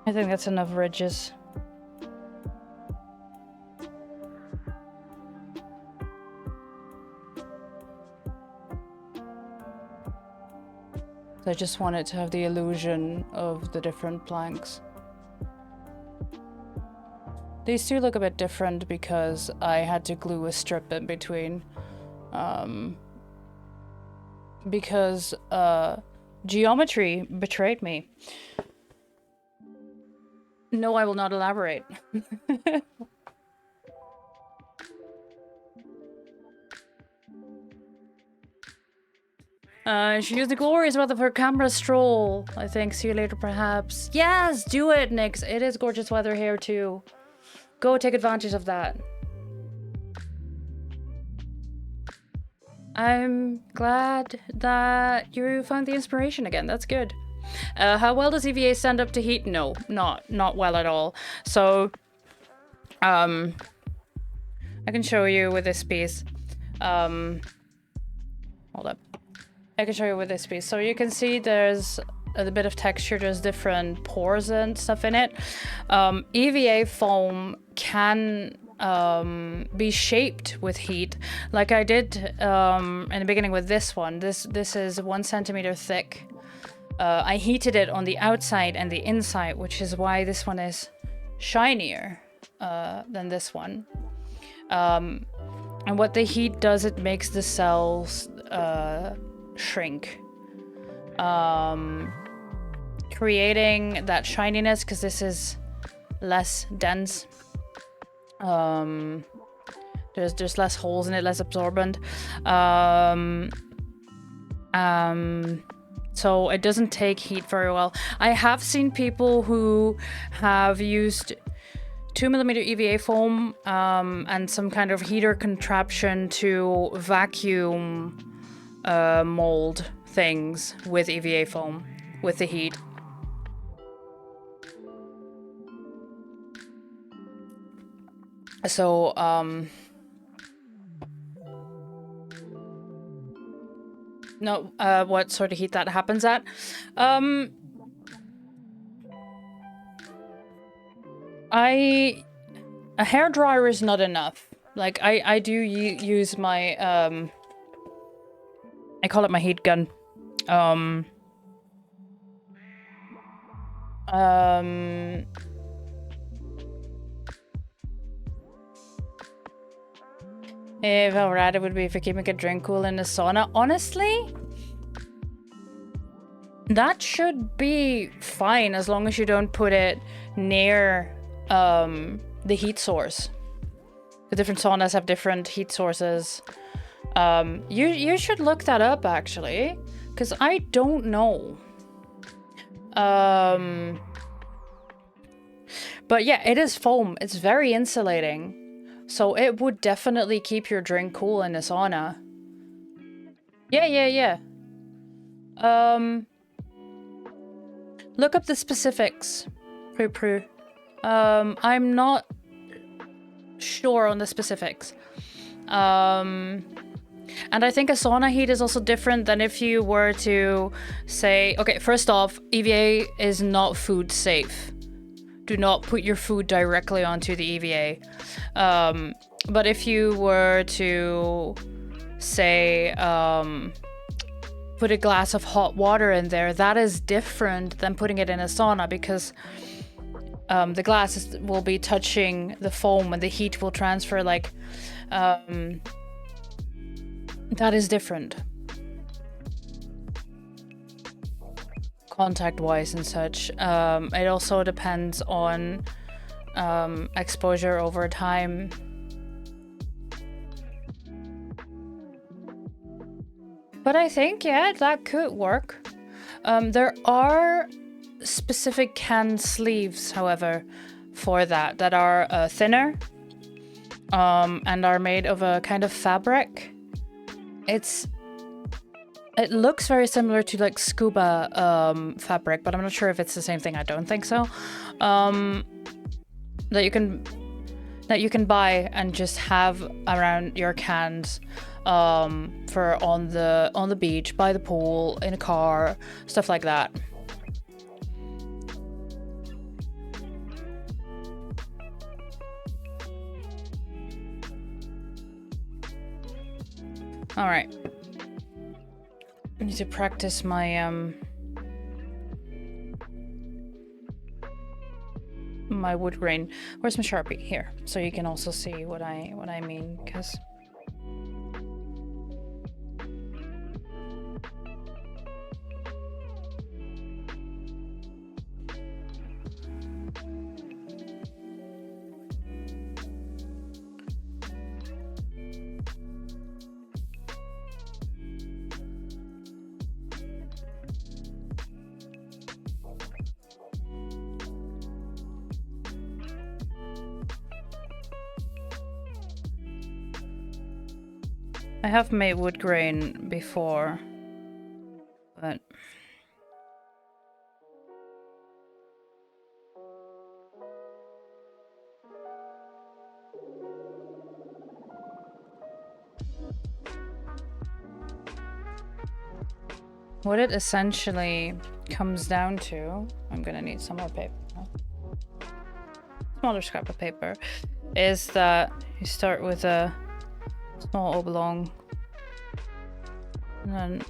I think that's enough ridges. I just want it to have the illusion of the different planks. These two look a bit different because I had to glue a strip in between. Because geometry betrayed me. No, I will not elaborate. She used the glorious weather for a camera stroll. I think. See you later, perhaps. Yes, do it, Nix. It is gorgeous weather here, too. Go take advantage of that. I'm glad that you found the inspiration again. That's good. How well does EVA stand up to heat? No, not well at all. So, I can show you with this piece. Hold up. I can show you with this piece. So you can see there's a bit of texture. There's different pores and stuff in it. EVA foam can be shaped with heat, like I did in the beginning with this one. This is 1 centimeter thick. I heated it on the outside and the inside, which is why this one is shinier than this one. And what the heat does, it makes the cells shrink, creating that shininess because this is less dense. There's less holes in it, less absorbent. So it doesn't take heat very well. I have seen people who have used 2mm EVA foam and some kind of heater contraption to vacuum mold things with EVA foam with the heat. So, no, what sort of heat that happens at? A hairdryer is not enough. Like, I do use my, I call it my heat gun. How rad it would be if you're keeping a drink cool in the sauna. Honestly, that should be fine as long as you don't put it near the heat source. The different saunas have different heat sources. You should look that up actually, because I don't know. But yeah, it is foam. It's very insulating. So it would definitely keep your drink cool in the sauna. Yeah. Look up the specifics. Prue. I'm not sure on the specifics. And I think a sauna heat is also different than if you were to say, okay, first off, EVA is not food safe. Do not put your food directly onto the EVA. But if you were to say, put a glass of hot water in there, that is different than putting it in a sauna because the glass will be touching the foam and the heat will transfer. Like, that is different. Contact wise and such. It also depends on exposure over time. But I think, yeah, that could work. There are specific can sleeves, however, for that are thinner and are made of a kind of fabric. It looks very similar to like scuba fabric, but I'm not sure if it's the same thing. I don't think so. That you can buy and just have around your cans for on the beach, by the pool, in a car, stuff like that. All right. I need to practice my my wood grain. Where's my Sharpie? Here, so you can also see what I mean, because I have made wood grain before, but what it essentially comes down to, I'm gonna need some more paper, smaller scrap of paper, is that you start with a small oblong and then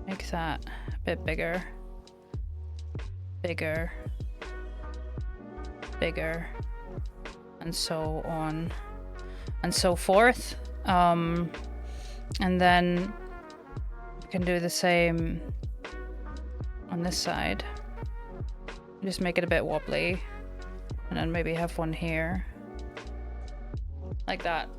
make that a bit bigger, bigger, bigger, and so on and so forth. And then you can do the same on this side. Just make it a bit wobbly, and then maybe have one here like that.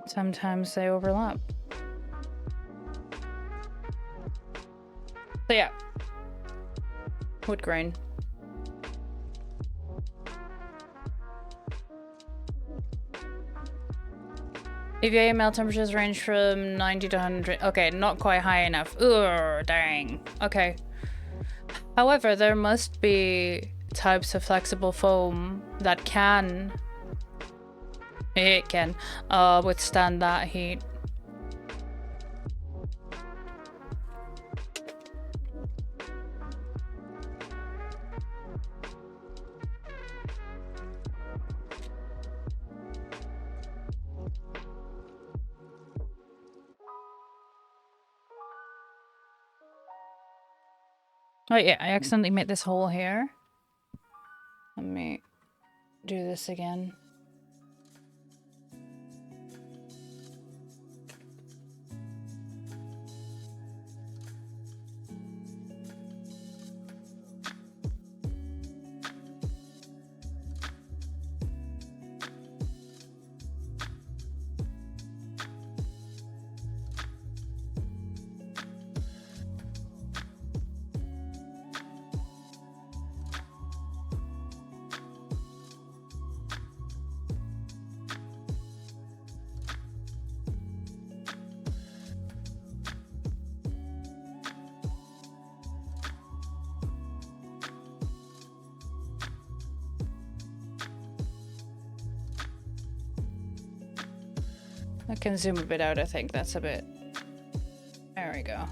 Sometimes they overlap. So yeah, wood grain. EVA melt temperatures range from 90 to 100. Okay, not quite high enough. Ugh, dang. Okay. However, there must be types of flexible foam that can withstand that heat. Oh yeah, I accidentally made this hole here. Let me do this again. I can zoom a bit out, I think that's a bit... There we go.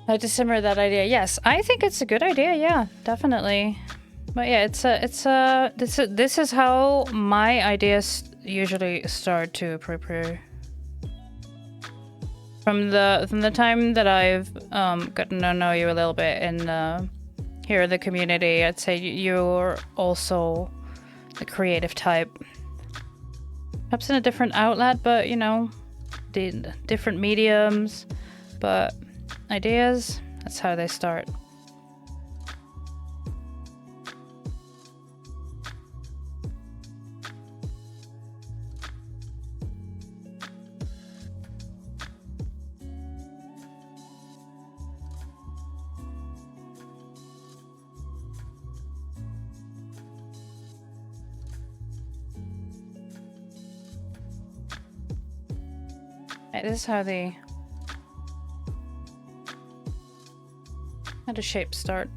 How to simmer that idea? Yes, I think it's a good idea, yeah, definitely. But yeah, this is how my ideas usually start to prepare. From the time that I've gotten to know you a little bit in here in the community, I'd say you're also the creative type. Perhaps in a different outlet, but you know, the different mediums, but ideas, that's how they start. This is how the shapes start.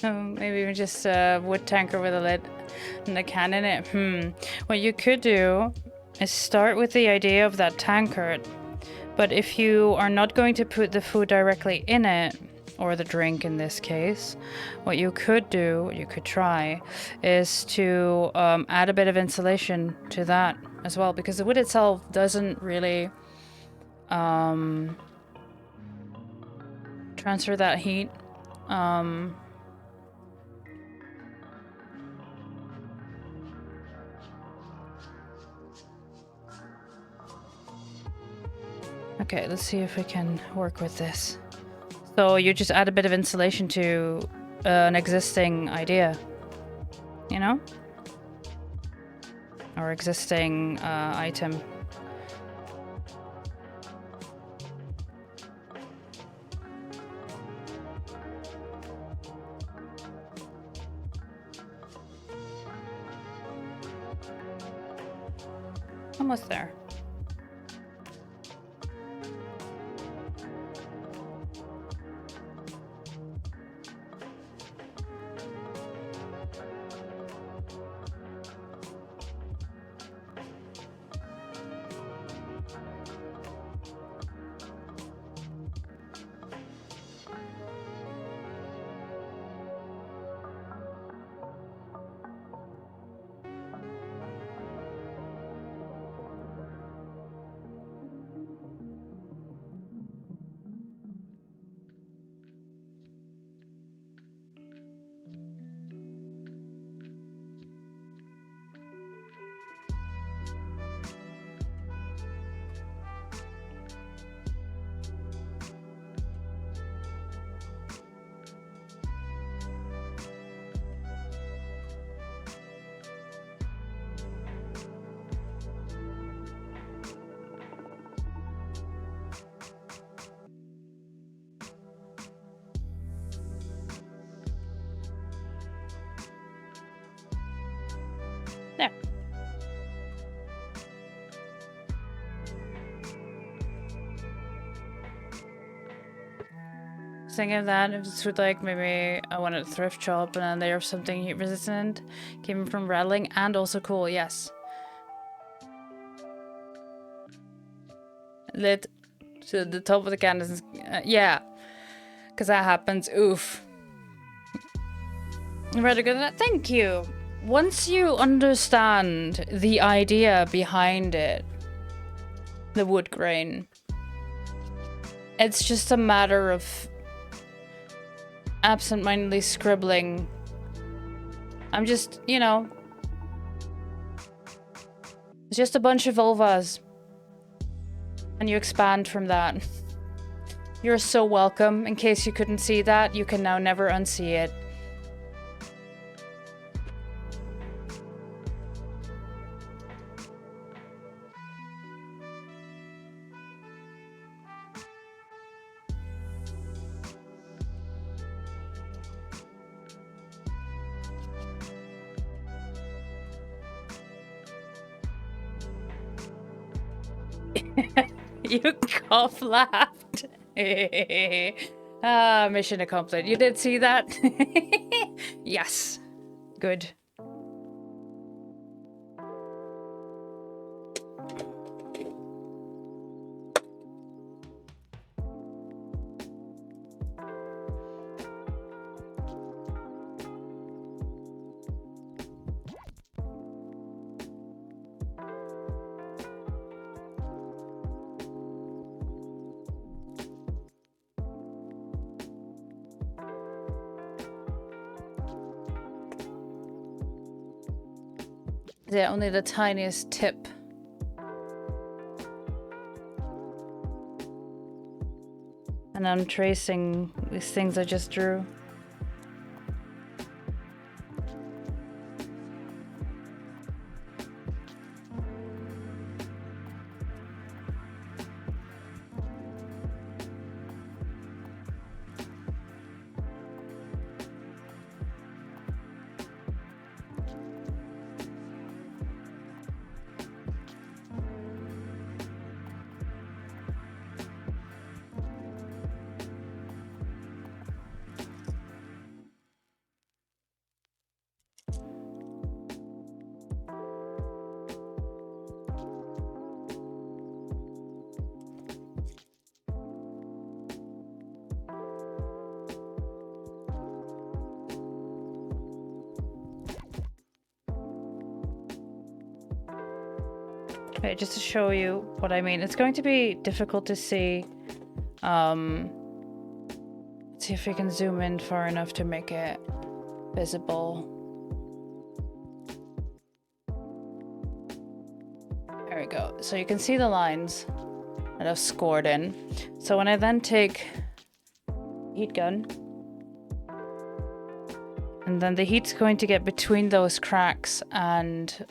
Maybe even just a wood tankard with a lid and a can in it. What you could do is start with the idea of that tankard. But if you are not going to put the food directly in it, or the drink in this case, what you could do, what you could try, is to add a bit of insulation to that as well, because the wood itself doesn't really transfer that heat. Okay, let's see if we can work with this. So you just add a bit of insulation to an existing idea, you know? Or existing item. Almost there. There. Thinking of that, if this would like maybe I wanted a thrift shop and then there's something heat resistant, keeping from rattling and also cool, yes. Lid to the top of the can is, yeah. Because that happens, oof. Rather good than that, thank you. Once you understand the idea behind it, the wood grain, it's just a matter of absentmindedly scribbling. I'm just, you know, it's just a bunch of vulvas. And you expand from that. You're so welcome. In case you couldn't see that, you can now never unsee it. You cough laughed. Mission accomplished. You did see that? Yes. Good. Yeah, only the tiniest tip. And I'm tracing these things I just drew. Okay, just to show you what I mean. It's going to be difficult to see. Let's see if we can zoom in far enough to make it visible. There we go. So you can see the lines that I've scored in. So when I then take heat gun, and then the heat's going to get between those cracks and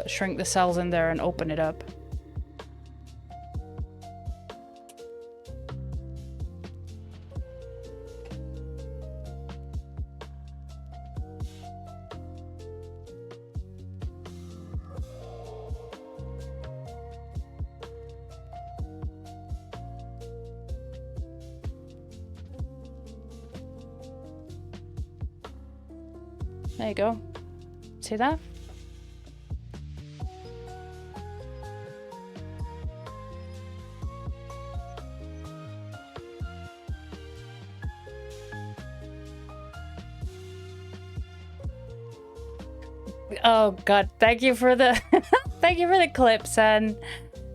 shrink the cells in there and open it up. There you go. See that? Oh god, thank you for the thank you for the clips, and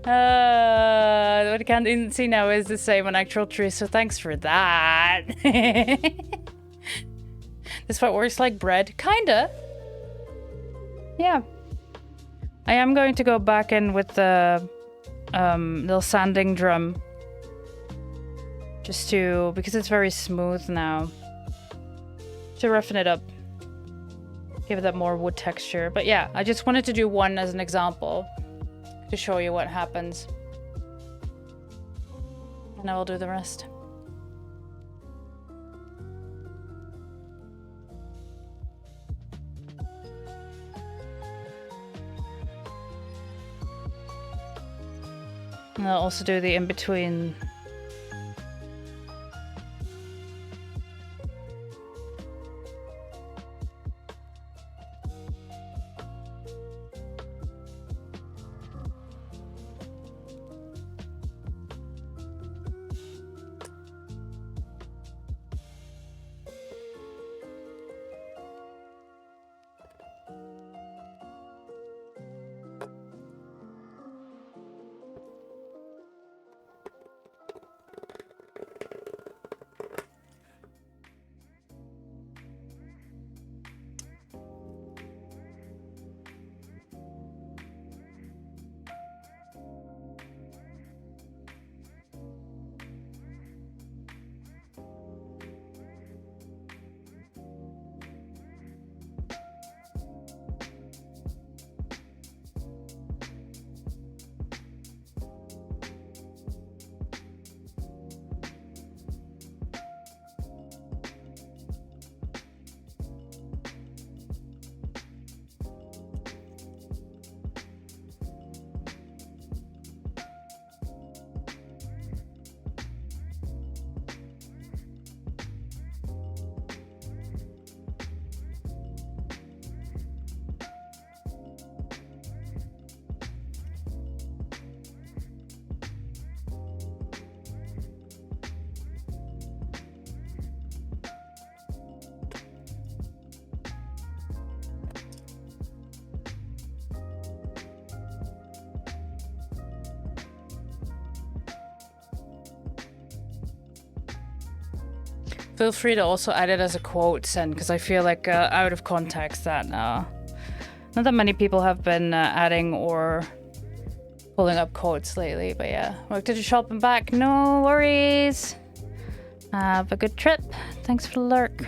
what I can't see now is the same on actual tree, so thanks for that. This part works like bread. Kinda. Yeah. I am going to go back in with the little sanding drum. Just to, because it's very smooth now. To roughen it up. Give it that more wood texture. But yeah, I just wanted to do one as an example. To show you what happens. And I will do the rest. And I'll also do the in-between. Feel free to also add it as a quote, Sen, because I feel like out of context that not that many people have been adding or pulling up quotes lately. But yeah, work to the shop and back. No worries. Have a good trip. Thanks for the lurk.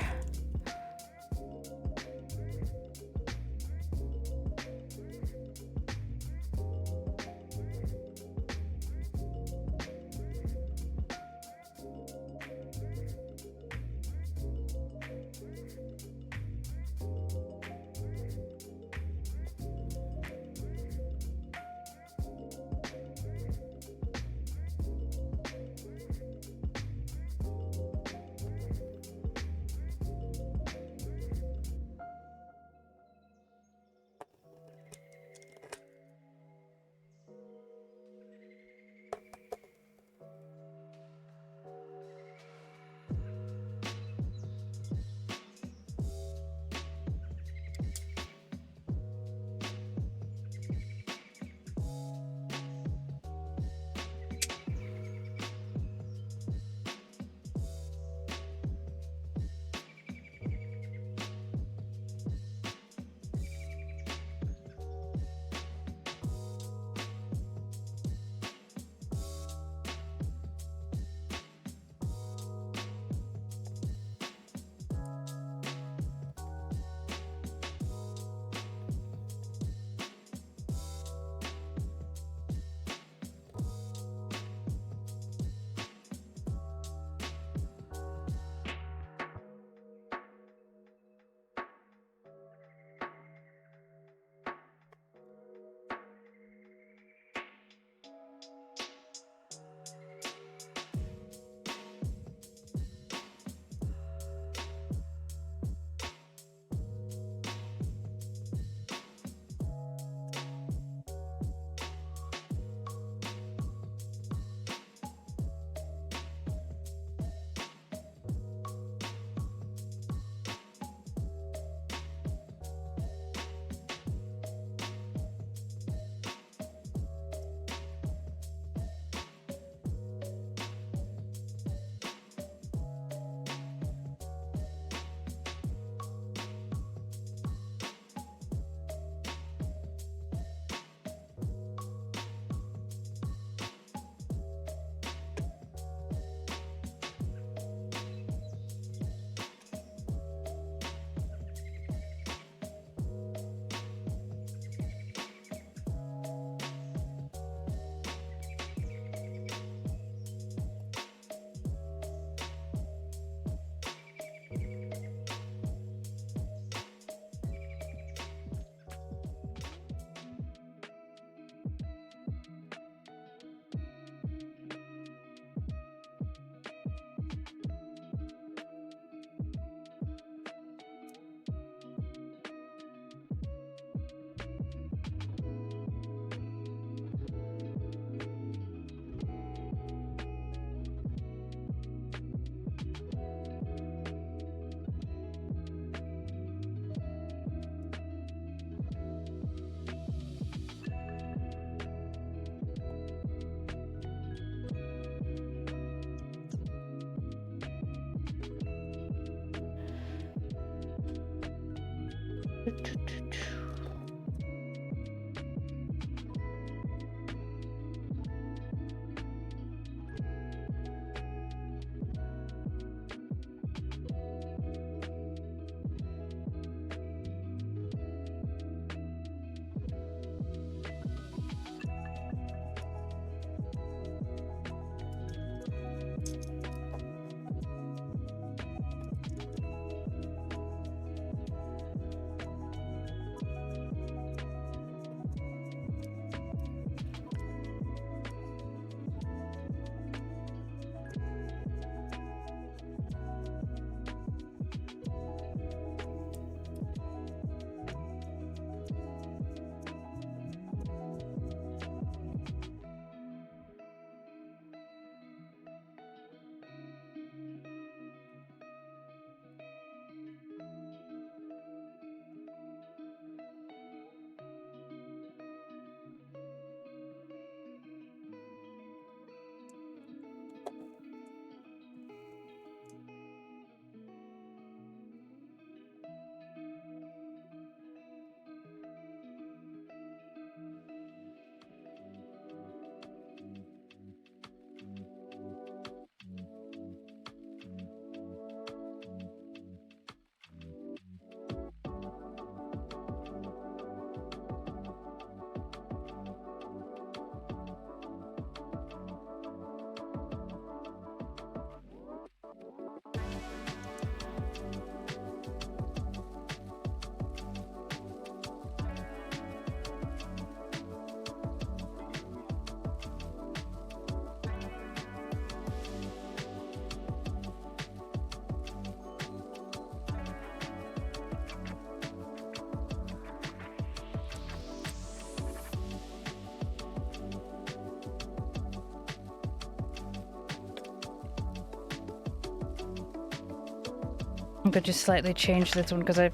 I'm going to slightly change this one because I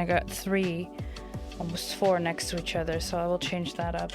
got 3, almost 4 next to each other, so I will change that up.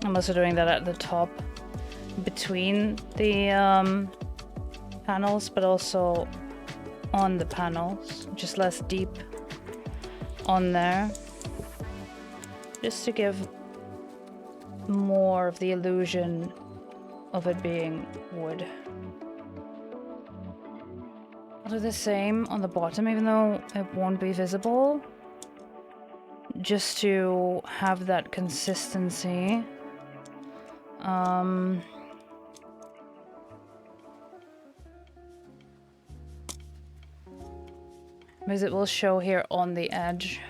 I'm also doing that at the top between the panels, but also on the panels, just less deep on there, just to give more of the illusion of it being wood. I'll do the same on the bottom, even though it won't be visible, just to have that consistency. Because it will show here on the edge.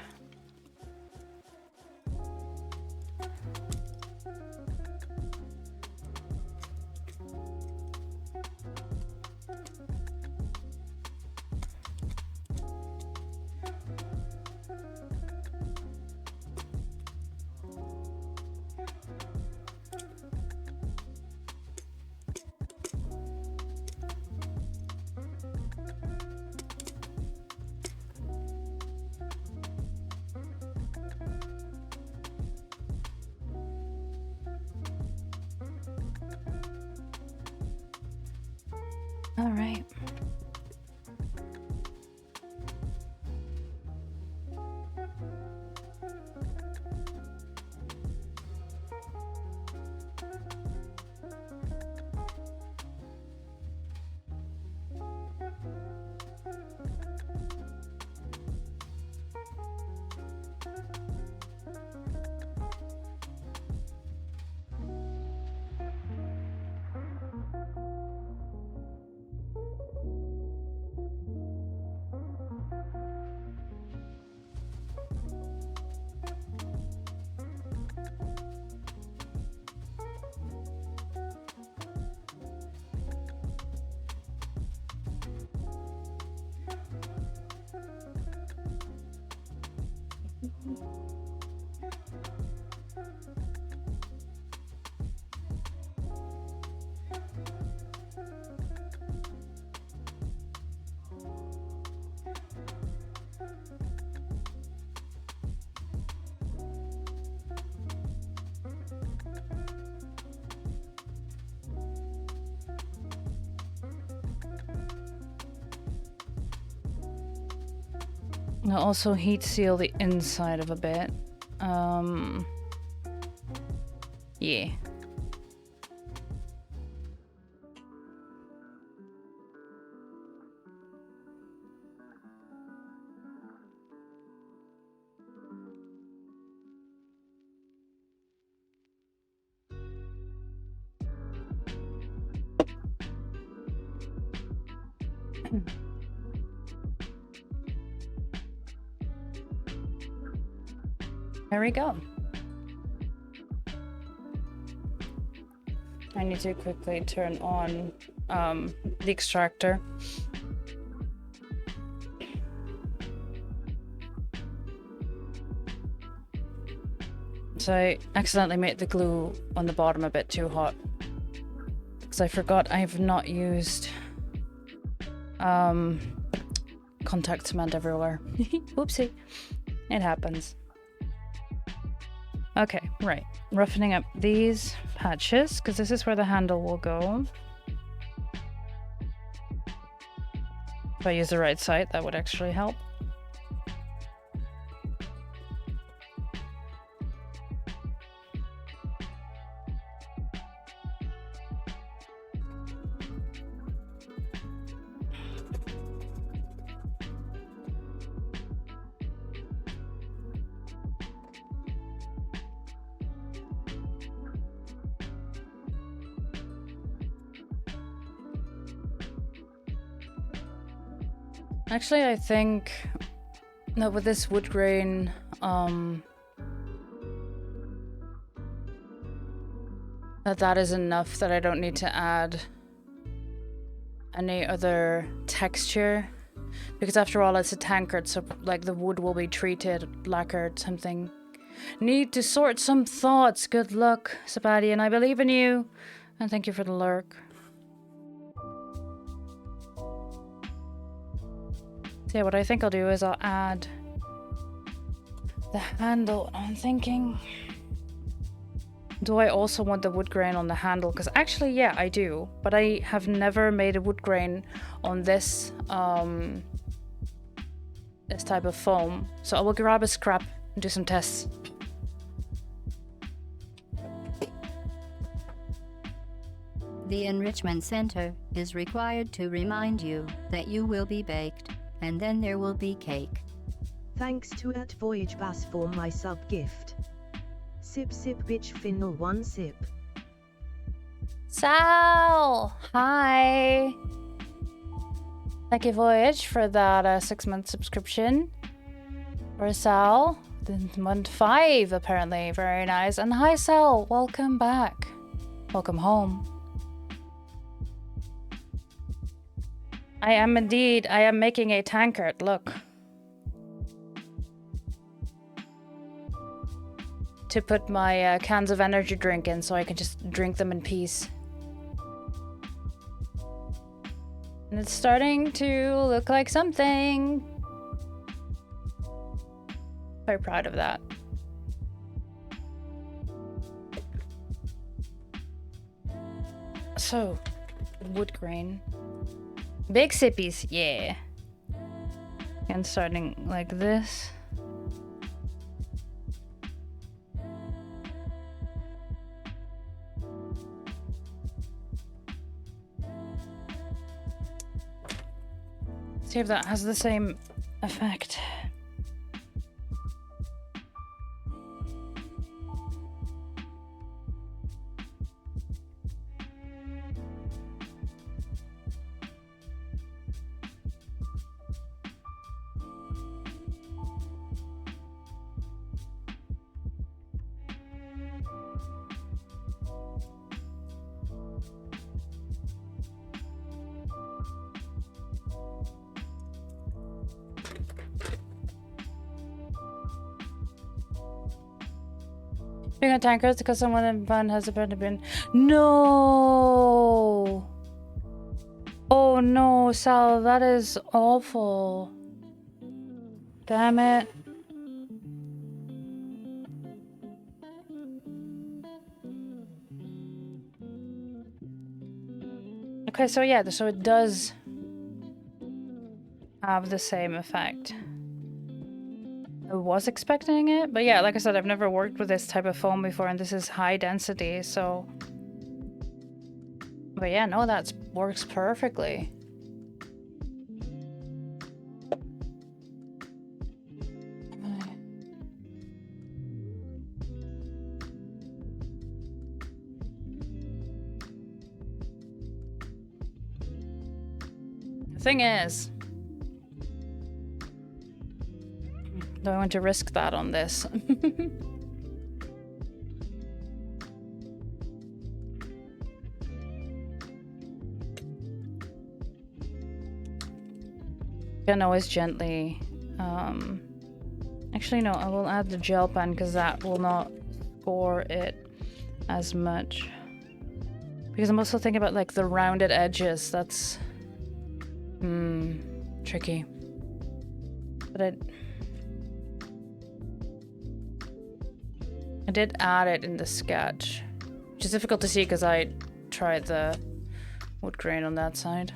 All right. I'll also heat seal the inside of a bit. Yeah. There we go. I need to quickly turn on the extractor. So I accidentally made the glue on the bottom a bit too hot. Because I forgot I have not used contact cement everywhere. Oopsie. It happens. Okay, right. Roughening up these patches, because this is where the handle will go. If I use the right side, that would actually help. Actually, I think that with this wood grain, that is enough, that I don't need to add any other texture. Because after all, it's a tankard, so like the wood will be treated, lacquered, something. Need to sort some thoughts. Good luck, Sabadian. I believe in you. And thank you for the lurk. So yeah, what I think I'll do is I'll add the handle. I'm thinking, do I also want the wood grain on the handle? Because actually, yeah, I do. But I have never made a wood grain on this this type of foam. So I will grab a scrap and do some tests. The Enrichment Center is required to remind you that you will be baked, and then there will be cake. Thanks to at Voyage Bass for my sub gift. Sip sip bitch finnel one sip. Sal! Hi! Thank you, Voyage, for that 6-month subscription. For Sal, month 5, apparently. Very nice. And hi, Sal! Welcome back. Welcome home. I am indeed. I am making a tankard. Look. To put my cans of energy drink in so I can just drink them in peace. And it's starting to look like something. Very proud of that. So, wood grain. Big sippies, yeah. And starting like this. See if that has the same effect. Being a tanker is because someone in van has apparently been. No! Oh no, Sal, that is awful. Damn it. Okay, so yeah, so it does have the same effect. I was expecting it, but yeah, like I said, I've never worked with this type of foam before, and this is high density, so... But yeah, no, that works perfectly. The thing is... Do I want to risk that on this? Can always gently... Actually, no, I will add the gel pen because that will not score it as much. Because I'm also thinking about like the rounded edges. That's... tricky. But I did add it in the sketch, which is difficult to see because I tried the wood grain on that side.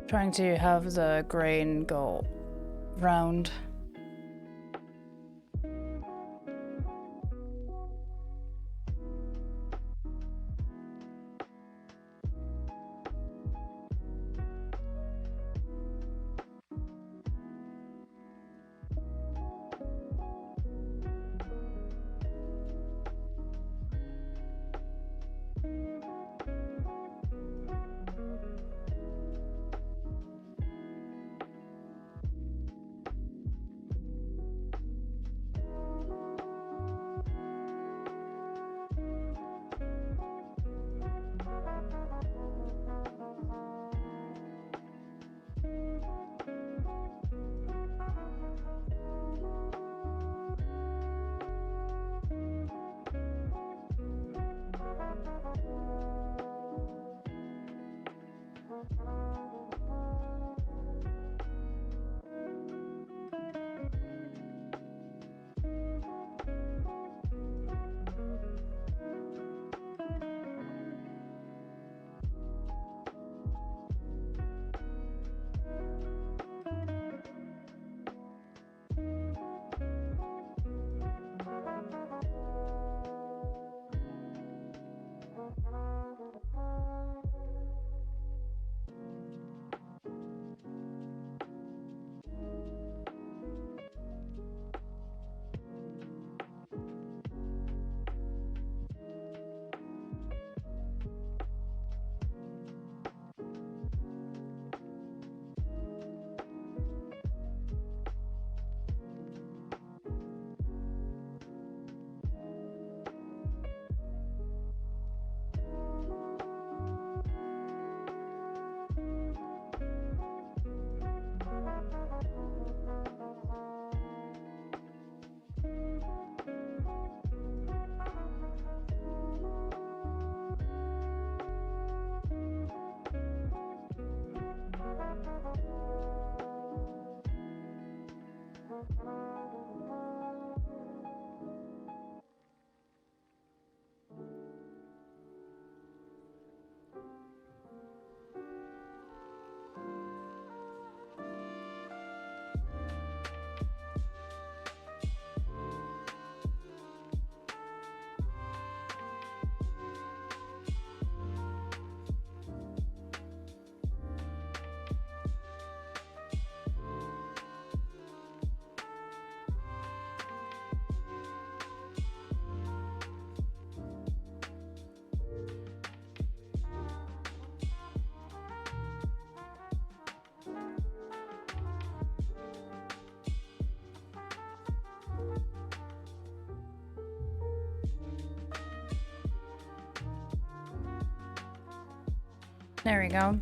Trying to have the grain go round. There we go.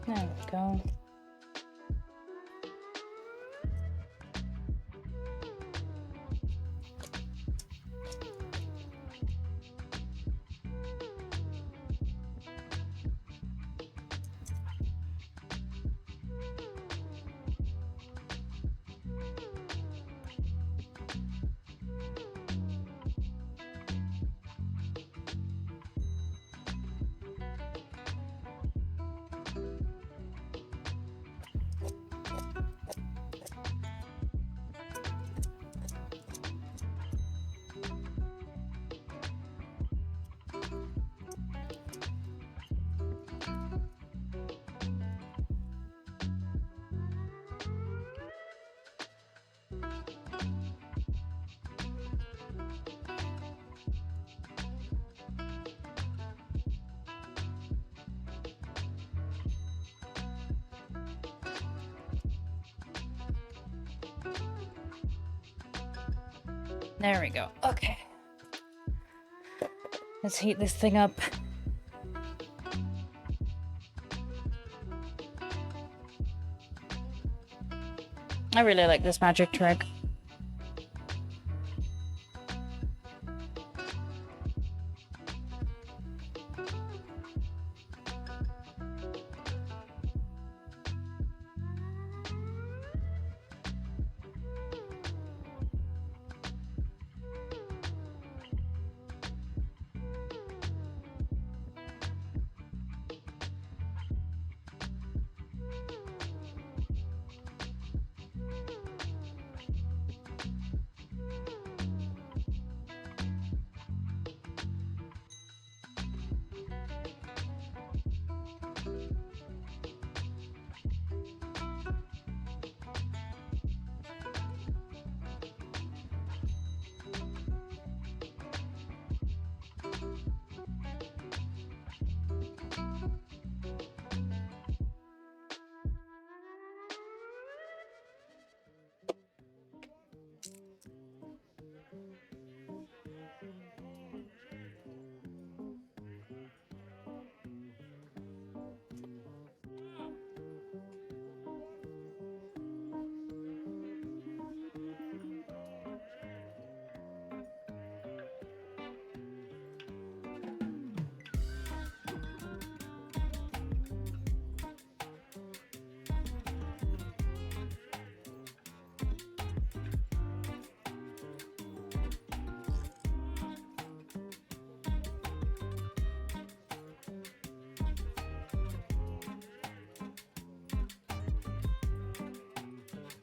There we go. There we go. Okay. Let's heat this thing up. I really like this magic trick.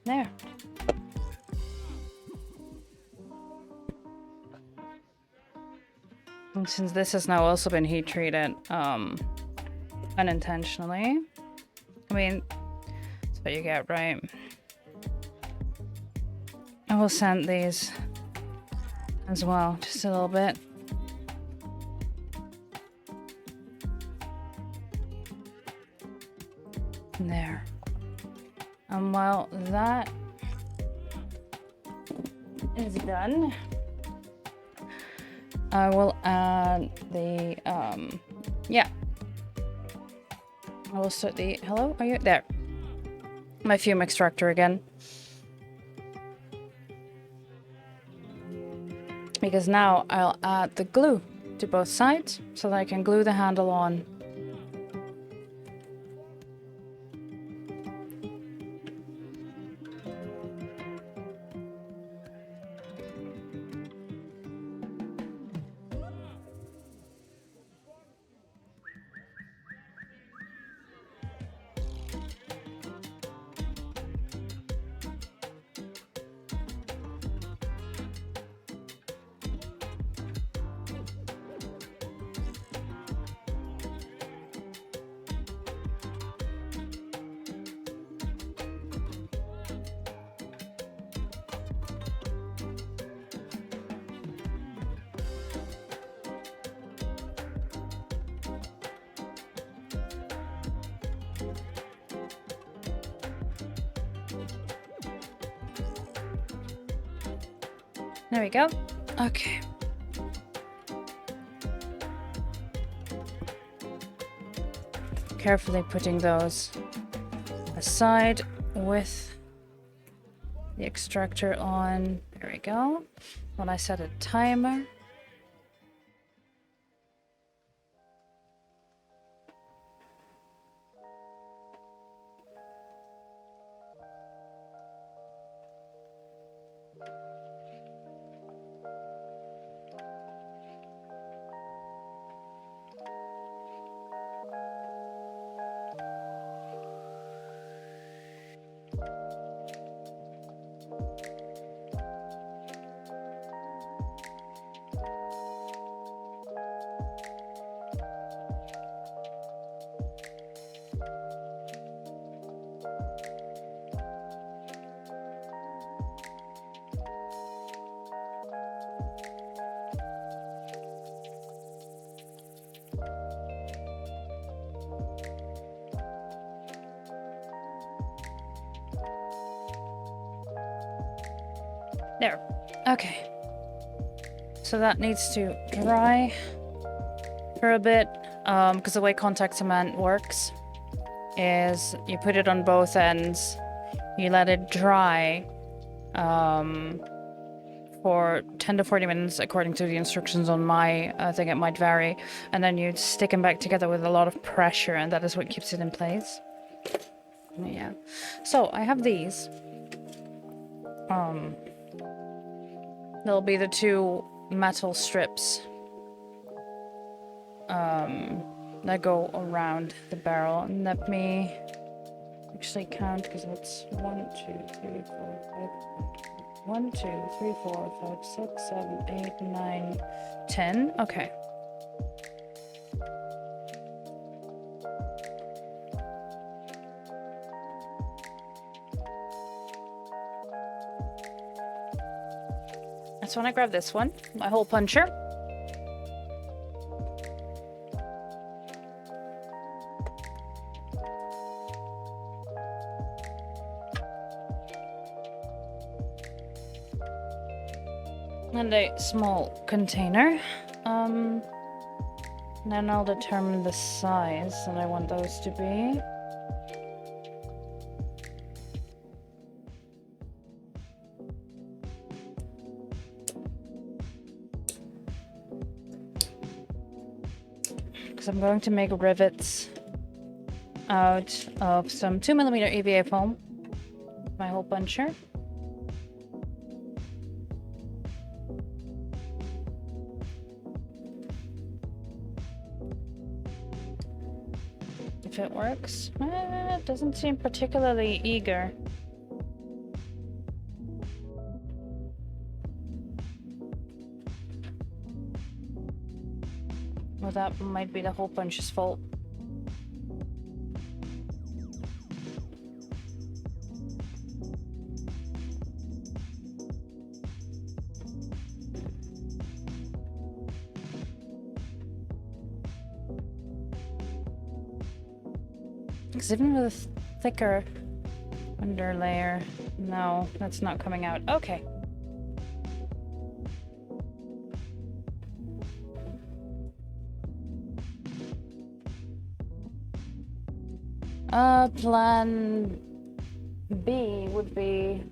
There. And since this has now also been heat treated, unintentionally, I mean, that's what you get, right? I will sand these as well, just a little bit. There. And while that is done, I will add the, yeah. I will start the, hello, are you there? My fume extractor again. Because now I'll add the glue to both sides so that I can glue the handle on. There we go. Okay. Carefully putting those aside with the extractor on. There we go. When I set a timer. There. Okay. So that needs to dry for a bit, because the way contact cement works is you put it on both ends, you let it dry for 10 to 40 minutes according to the instructions on my thing. It might vary, and then you stick them back together with a lot of pressure, and that is what keeps it in place. Yeah. So I have these. There'll be the two metal strips that go around the barrel. And let me actually count, because it's 1, 2, 3, 4, 5, 1, 2, 3, 4, 5, 6, 7, 8, 9, 10. Okay. So when I grab this one, my hole puncher. And a small container. Then I'll determine the size that I want those to be. I'm going to make rivets out of some 2mm EVA foam, my hole puncher. If it works. It doesn't seem particularly eager. Well, that might be the hole punch's fault. Because even with a thicker under layer, no, that's not coming out. Okay. Plan B would be...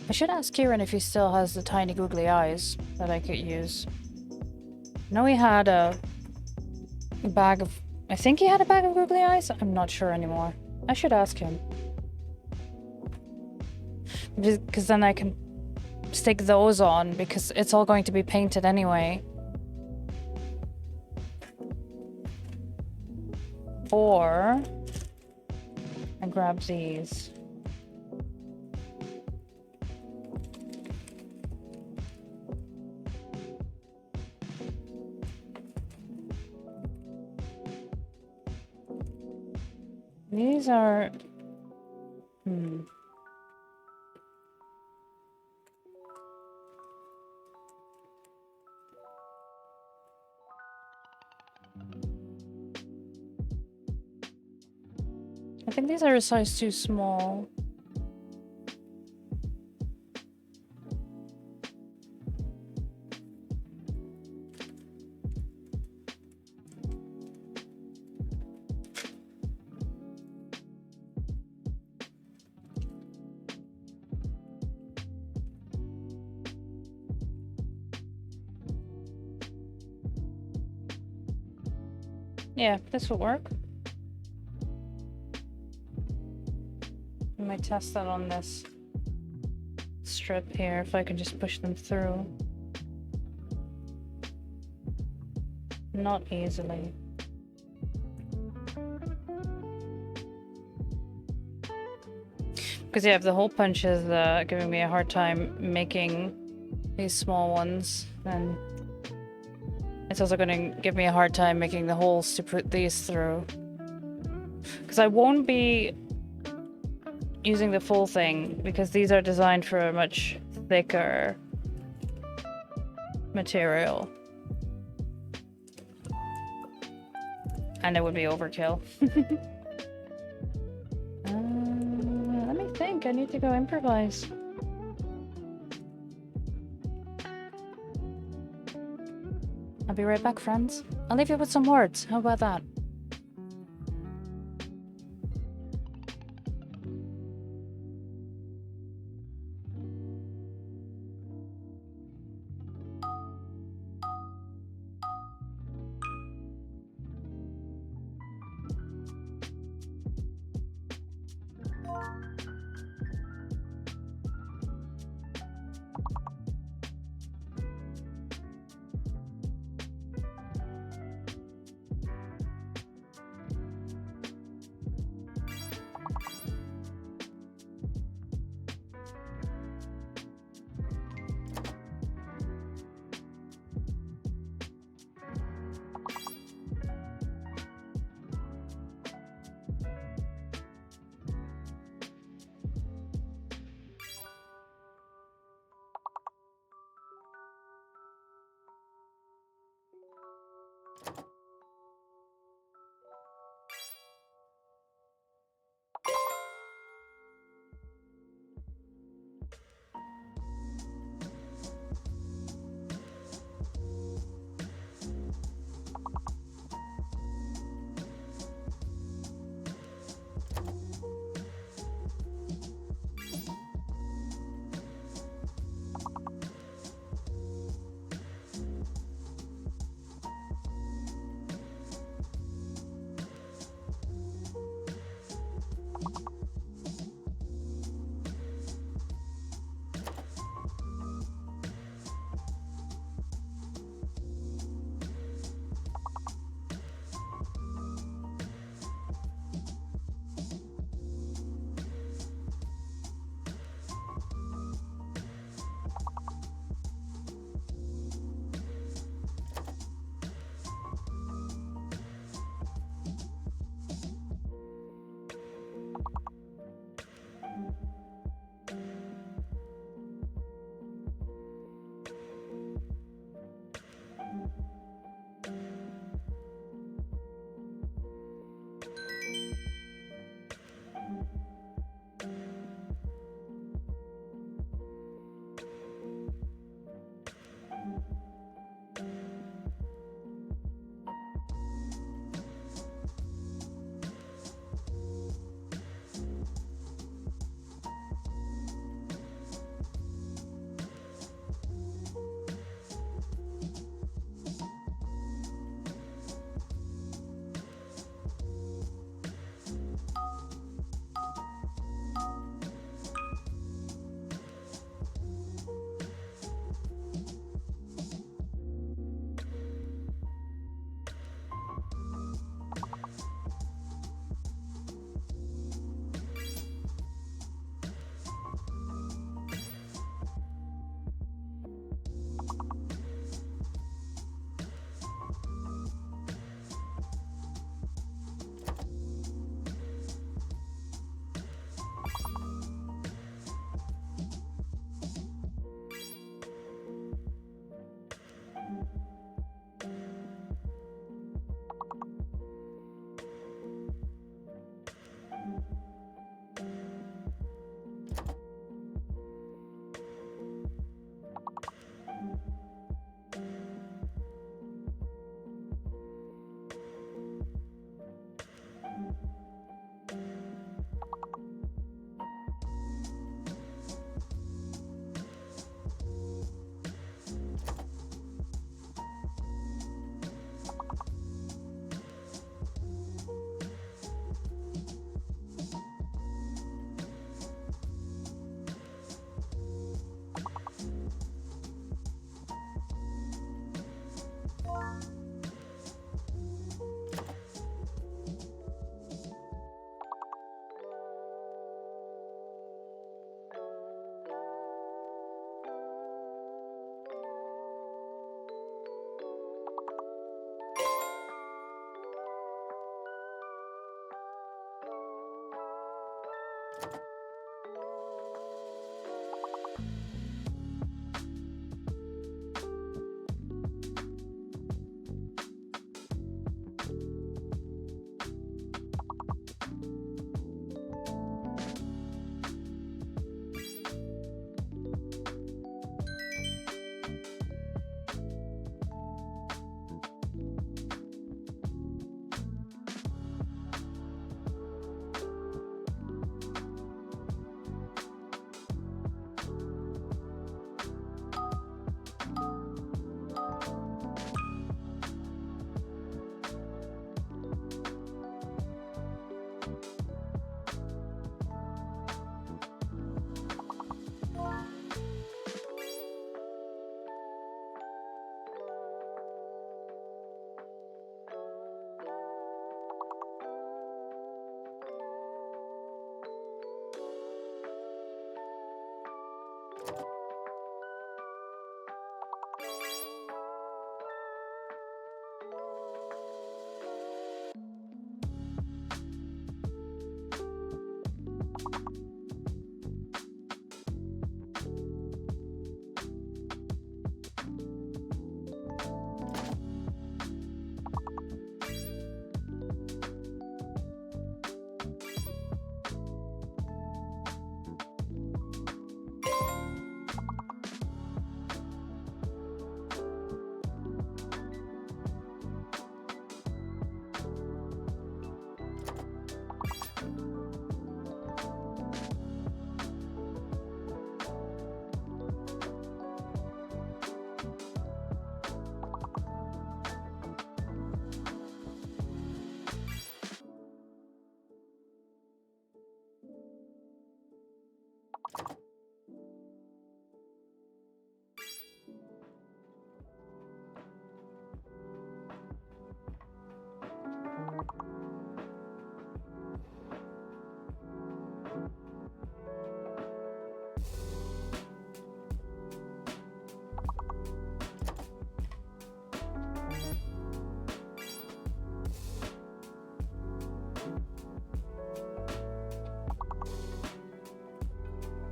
I should ask Kieran if he still has the tiny googly eyes that I could use. I know he had a bag of... I think he had a bag of googly eyes? I'm not sure anymore. I should ask him. Because then I can stick those on, because it's all going to be painted anyway. Or I grab these. These are... I think these are a size too small. Yeah, this will work. I might test that on this strip here, if I can just push them through. Not easily. Because yeah, if the hole punch is giving me a hard time making these small ones, then it's also going to give me a hard time making the holes to put these through. Because I won't be using the full thing, because these are designed for a much thicker material. And it would be overkill. Let me think, I need to go improvise. I'll be right back, friends. I'll leave you with some words. How about that?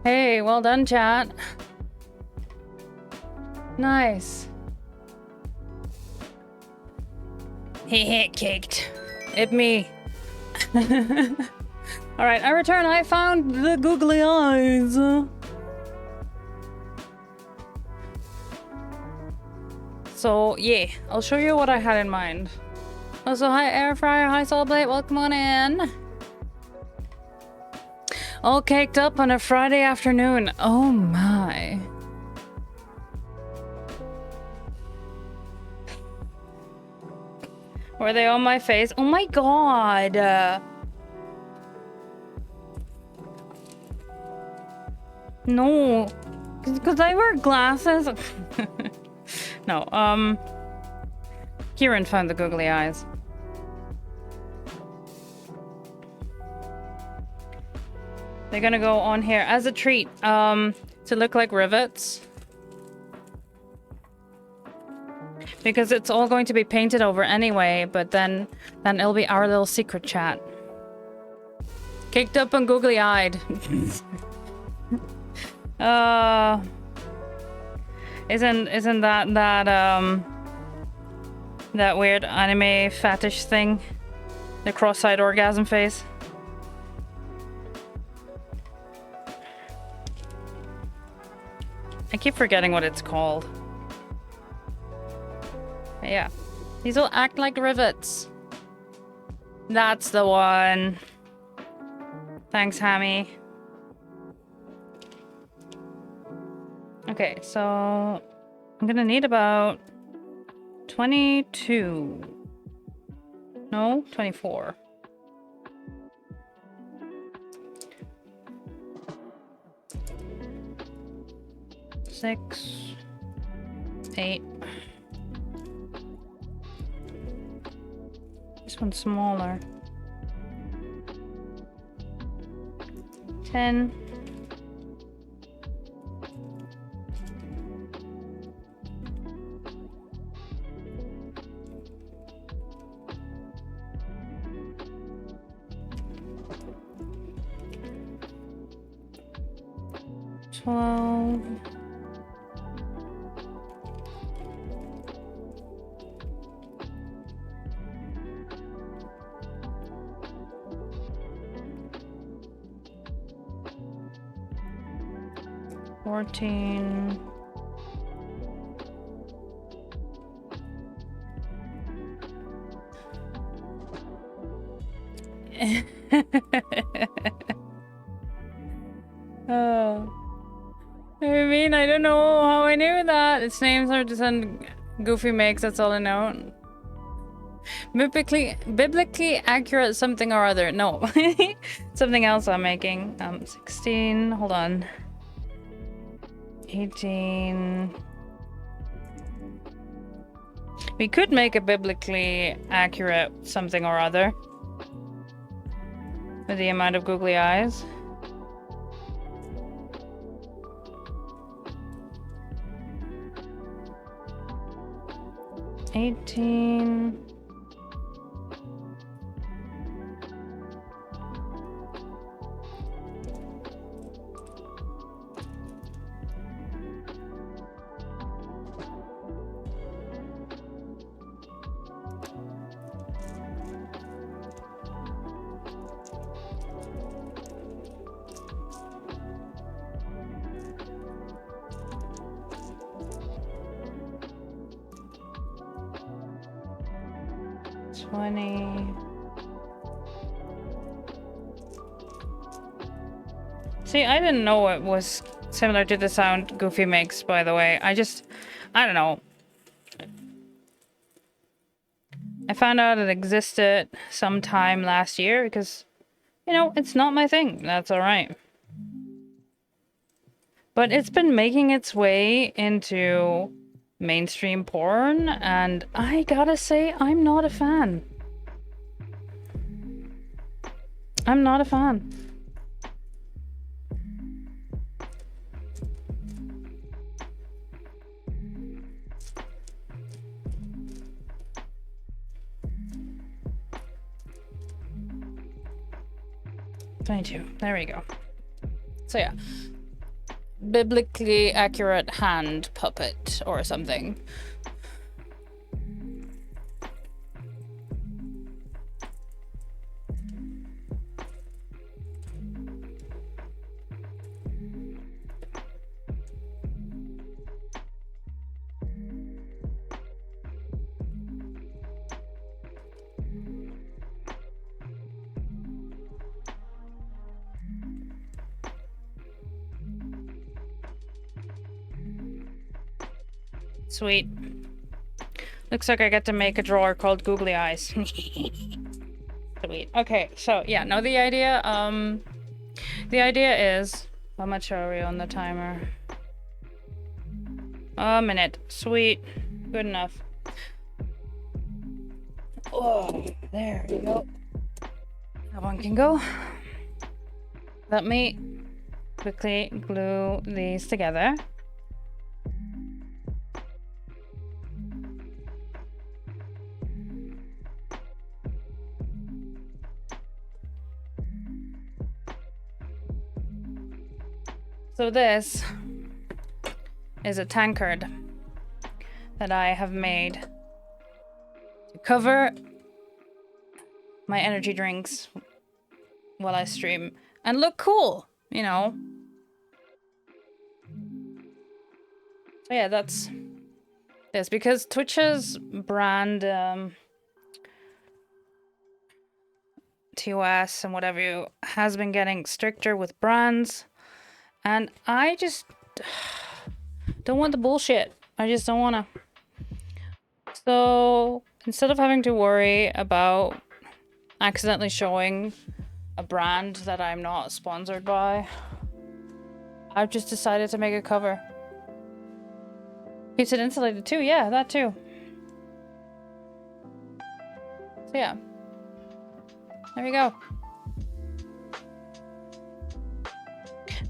Hey, well done, chat. Nice. Heh, caked. It me. Alright, I return. I found the googly eyes. So, yeah, I'll show you what I had in mind. Also, hi, air fryer. Hi, Soul Blade. Welcome on in. All caked up on a Friday afternoon. Oh my. Were they on my face? Oh my god. No. Because I wear glasses. No, Kieran found the googly eyes. They're gonna go on here as a treat, to look like rivets. Because it's all going to be painted over anyway, but then it'll be our little secret chat. Caked up and googly-eyed. Isn't that weird anime fetish thing? The cross-eyed orgasm face? I keep forgetting what it's called. But yeah. These will act like rivets. That's the one. Thanks, Hammy. Okay, so I'm gonna need about 22. No, 24. Six, 8. This one's smaller. 10. Twelve. 14. Oh. I mean, I don't know how I knew that. Its names are just on Goofy Makes, that's all I know. Biblically accurate something or other. No. Something else I'm making. 16. Hold on. 18. We could make a biblically accurate something or other. With the amount of googly eyes. 18. See, I didn't know it was similar to the sound Goofy makes, by the way. I don't know. I found out it existed sometime last year because, you know, it's not my thing. That's alright. But it's been making its way into mainstream porn, and I gotta say, I'm not a fan. I'm not a fan. There we go. So yeah. Biblically accurate hand puppet or something. Sweet. Looks like I get to make a drawer called Googly Eyes. Sweet. Okay, so yeah, no, the idea is, how much are we on the timer? A minute. Sweet. Good enough. Oh, there you go. That one can go. Let me quickly glue these together. So this is a tankard that I have made to cover my energy drinks while I stream and look cool, you know. So yeah, that's this, because Twitch's brand TOS and whatever has been getting stricter with brands. And I just don't want the bullshit. I just don't want to. So instead of having to worry about accidentally showing a brand that I'm not sponsored by, I've just decided to make a cover. Keeps it insulated too. Yeah, that too. So yeah. There we go.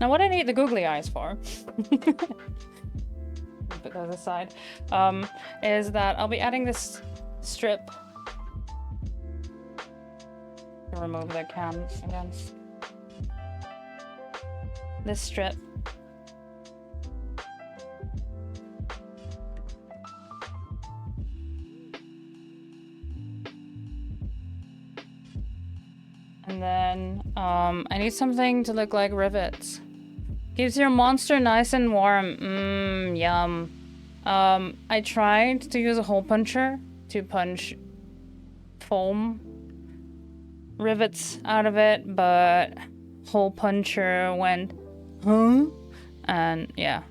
Now what I need the googly eyes for, put those aside, is that I'll be adding this strip. Remove the cam again. This strip. And then I need something to look like rivets. Keeps your monster nice and warm. Yum. I tried to use a hole puncher to punch foam rivets out of it, but hole puncher went, huh? And yeah.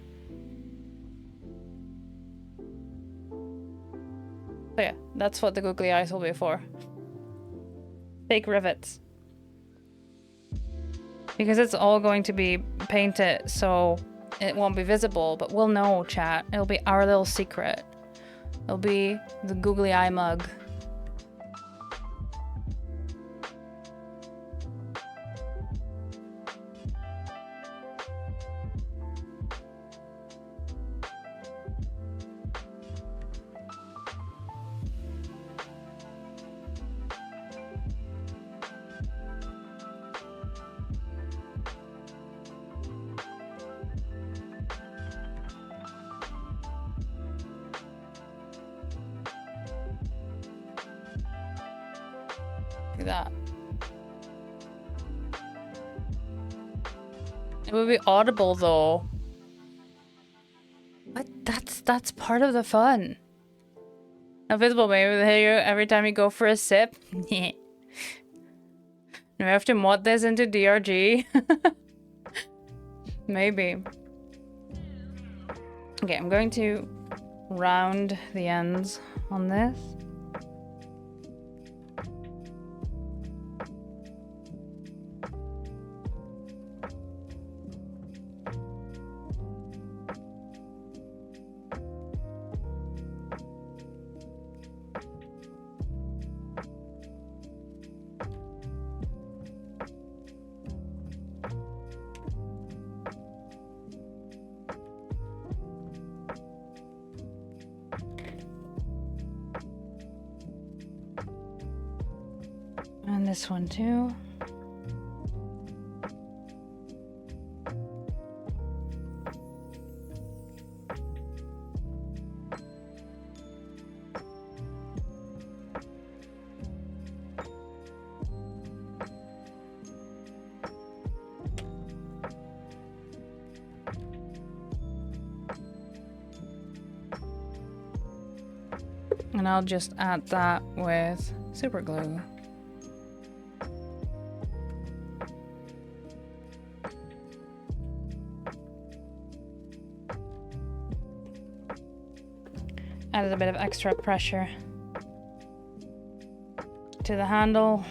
So yeah, that's what the googly eyes will be for. Fake rivets. Because it's all going to be painted, so it won't be visible, but we'll know, chat. It'll be our little secret. It'll be the googly eye mug. Like that. It would be audible though. But that's part of the fun. Invisible, maybe they hear you every time you go for a sip. Do we have to mod this into DRG? Maybe. Okay, I'm going to round the ends on this. And this one too. And I'll just add that with super glue. Added a bit of extra pressure to the handle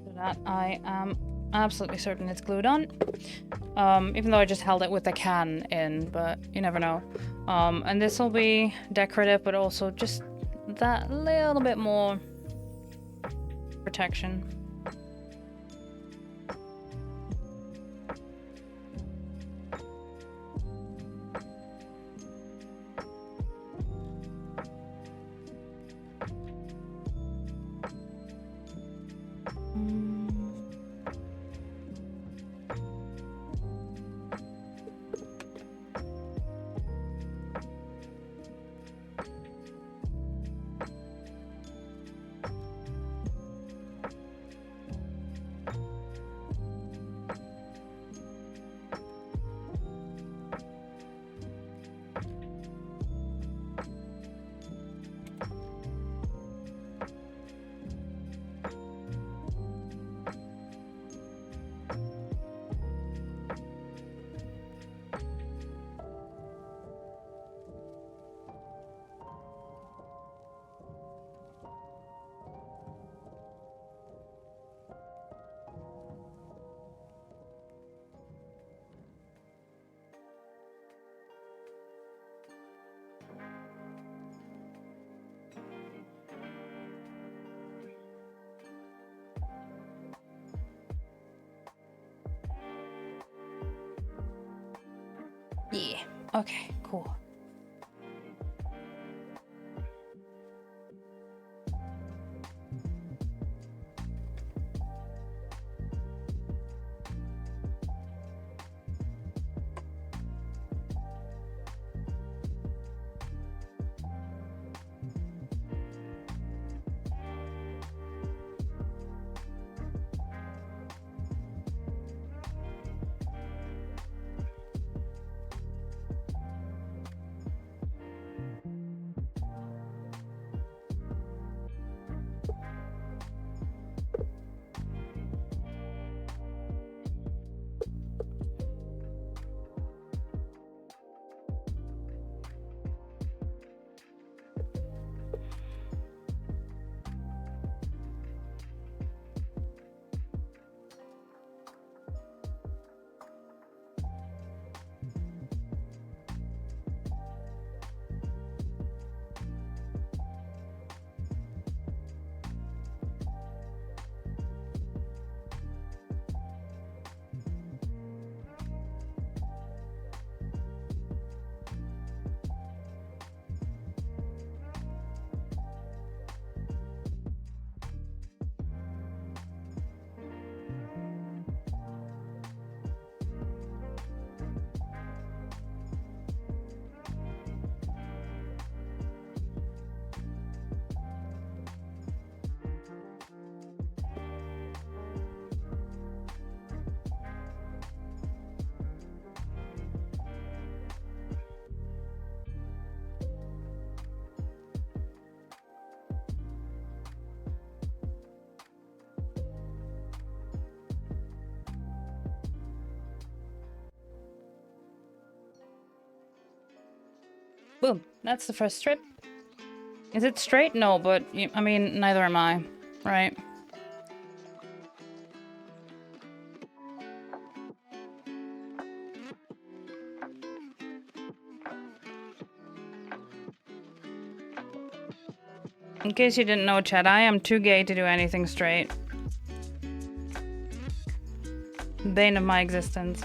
so that I am absolutely certain it's glued on. Even though I just held it with the can in, but you never know. And this will be decorative, but also just that little bit more protection. Yeah, okay, cool. Boom. That's the first strip. Is it straight? No, but I mean, neither am I, right? In case you didn't know, Chad, I am too gay to do anything straight. Bane of my existence.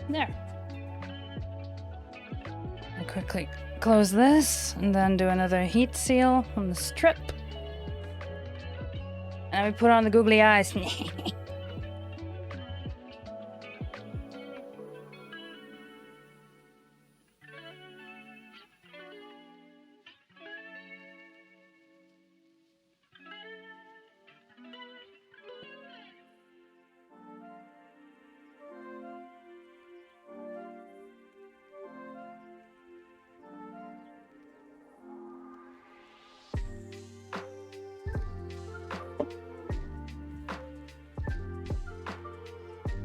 There. I quickly close this and then do another heat seal on the strip. And we put on the googly eyes.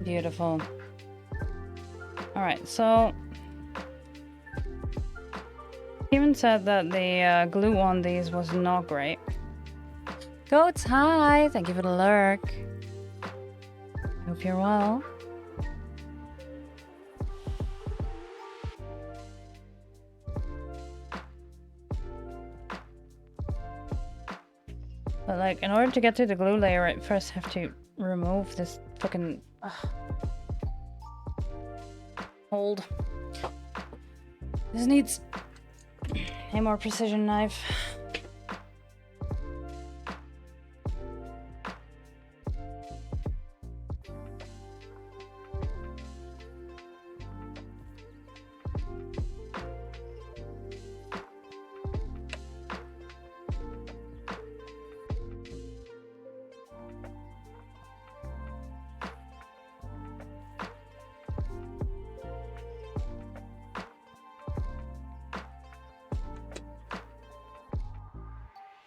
Beautiful. All right, so Steven said that the glue on these was not great. Goats, hi! Thank you for the lurk. Hope you're well. But like, in order to get to the glue layer, I first have to remove this fucking... hold. This needs a more precision knife.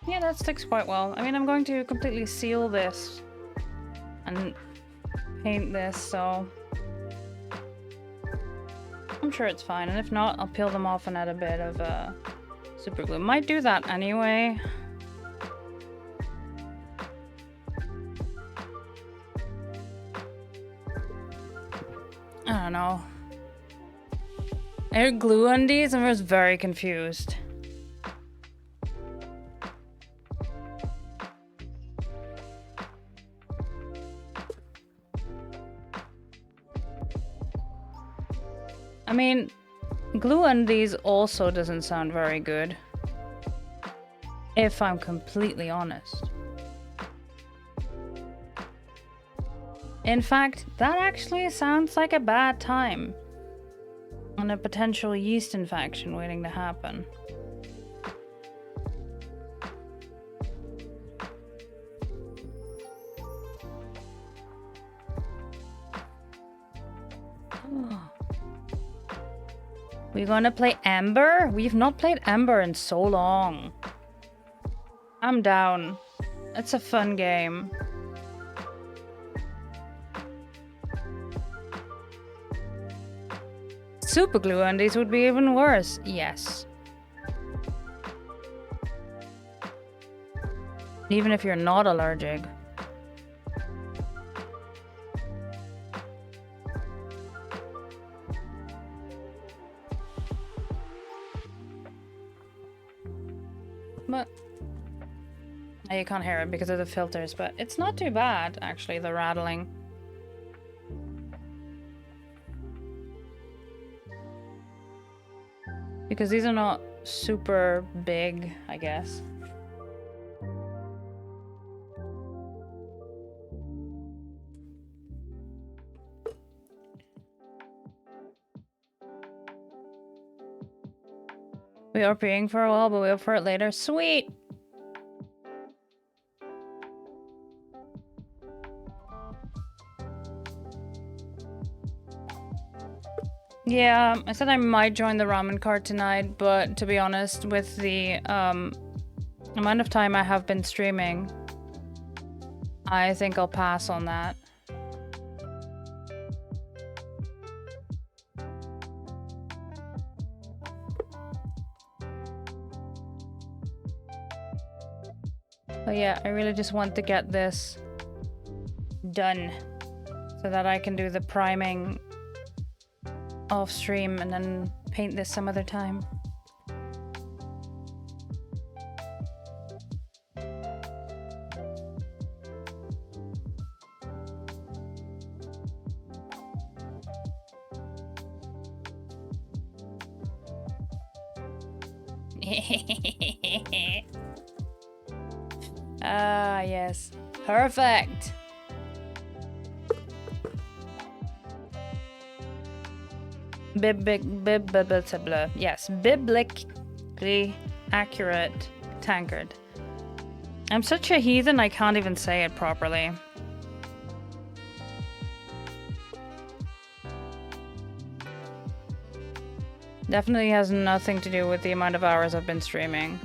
Yeah, that sticks quite well. I mean, I'm going to completely seal this and paint this, so I'm sure it's fine. And if not, I'll peel them off and add a bit of super glue. Might do that anyway. I don't know. I heard glue on these and I was very confused. I mean, glue on these also doesn't sound very good, if I'm completely honest. In fact, that actually sounds like a bad time and a potential yeast infection waiting to happen. We're gonna play Ember? We've not played Ember in so long. I'm down. It's a fun game. Super glue on these would be even worse. Yes. Even if you're not allergic. But you can't hear it because of the filters, but it's not too bad, actually, the rattling. Because these are not super big, I guess. We are paying for a while, but we'll for it later. Sweet! Yeah, I said I might join the ramen cart tonight, but to be honest, with the amount of time I have been streaming, I think I'll pass on that. But yeah, I really just want to get this done so that I can do the priming off stream and then paint this some other time. Ah, yes. Perfect. Yes, biblically accurate tankard. I'm such a heathen, I can't even say it properly. Definitely has nothing to do with the amount of hours I've been streaming.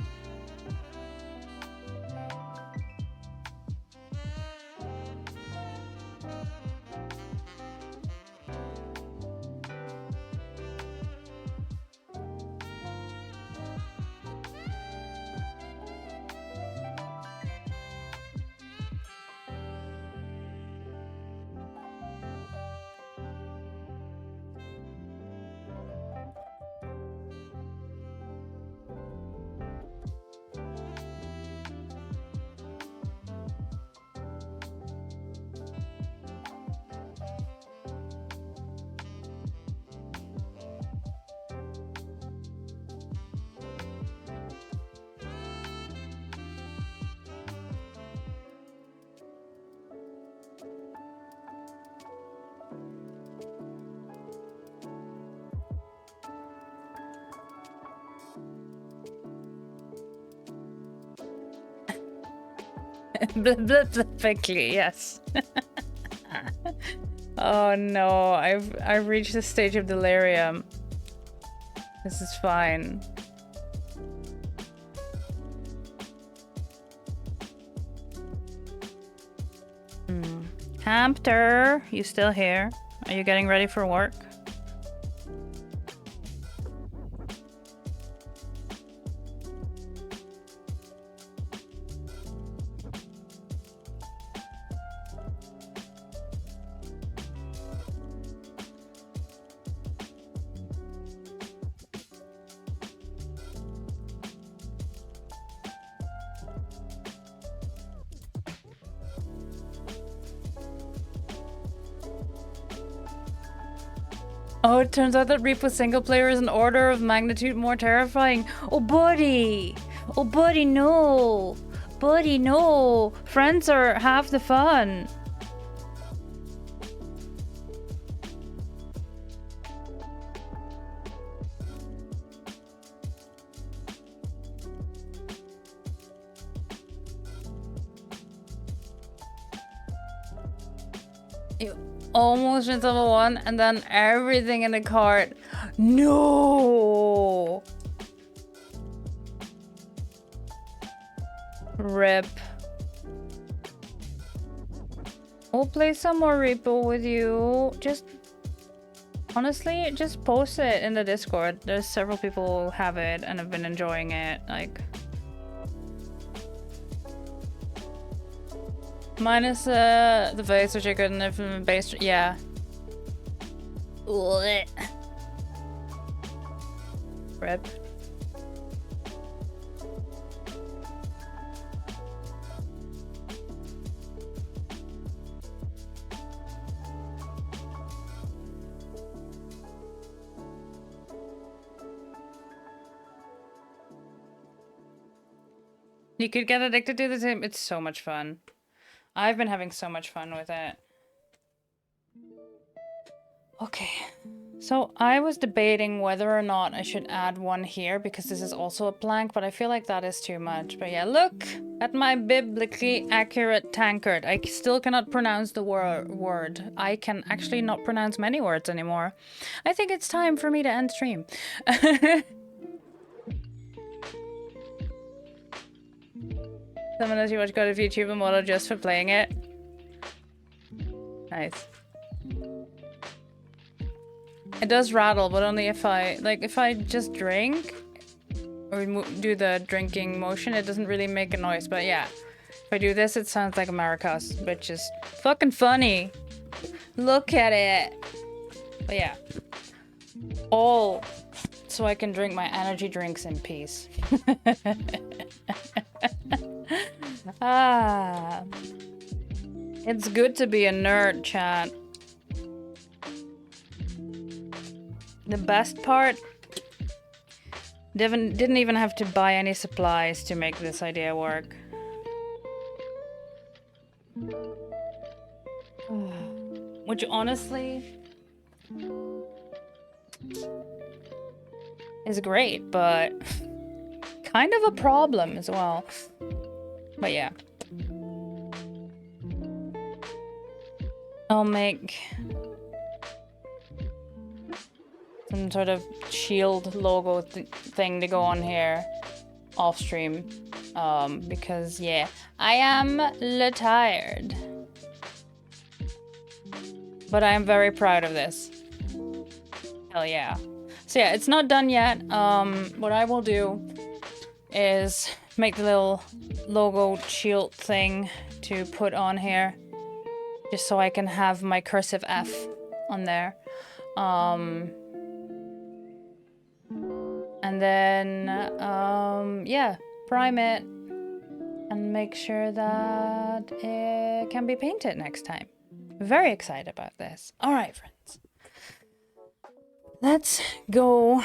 Blippickly, yes. Oh no, I've reached the stage of delirium. This is fine. Hamster, you still here? Are you getting ready for work? Oh, it turns out that Reaper single player is an order of magnitude more terrifying. Oh, buddy! Oh, buddy, no! Buddy, no! Friends are half the fun. You almost went level 1 and then everything in the cart. No! Rip. We'll play some more Repo with you. Just honestly, just post it in the Discord. There's several people who have it and have been enjoying it. Like, minus the face, which I couldn't have from the base. Yeah. Blech. Rip. You could get addicted to the game. It's so much fun. I've been having so much fun with it. Okay. So I was debating whether or not I should add one here because this is also a plank, but I feel like that is too much. But yeah, look at my biblically accurate tankard. I still cannot pronounce the word. I can actually not pronounce many words anymore. I think it's time for me to end stream. Someone else you watch God of YouTube and model just for playing it. Nice. It does rattle, but only if I just drink or do the drinking motion, it doesn't really make a noise. But yeah, if I do this, it sounds like a maracas, which is fucking funny. Look at it. But yeah, all so I can drink my energy drinks in peace. Ah, it's good to be a nerd, chat. The best part, didn't even have to buy any supplies to make this idea work. Which honestly is great, but kind of a problem as well. But yeah. I'll make some sort of shield logo thing to go on here off stream. Because yeah, I am tired. But I am very proud of this. Hell yeah. So yeah, it's not done yet. What I will do is make the little logo shield thing to put on here. Just so I can have my cursive F on there. And then, yeah, prime it and make sure that it can be painted next time. Very excited about this. All right, friends. Let's go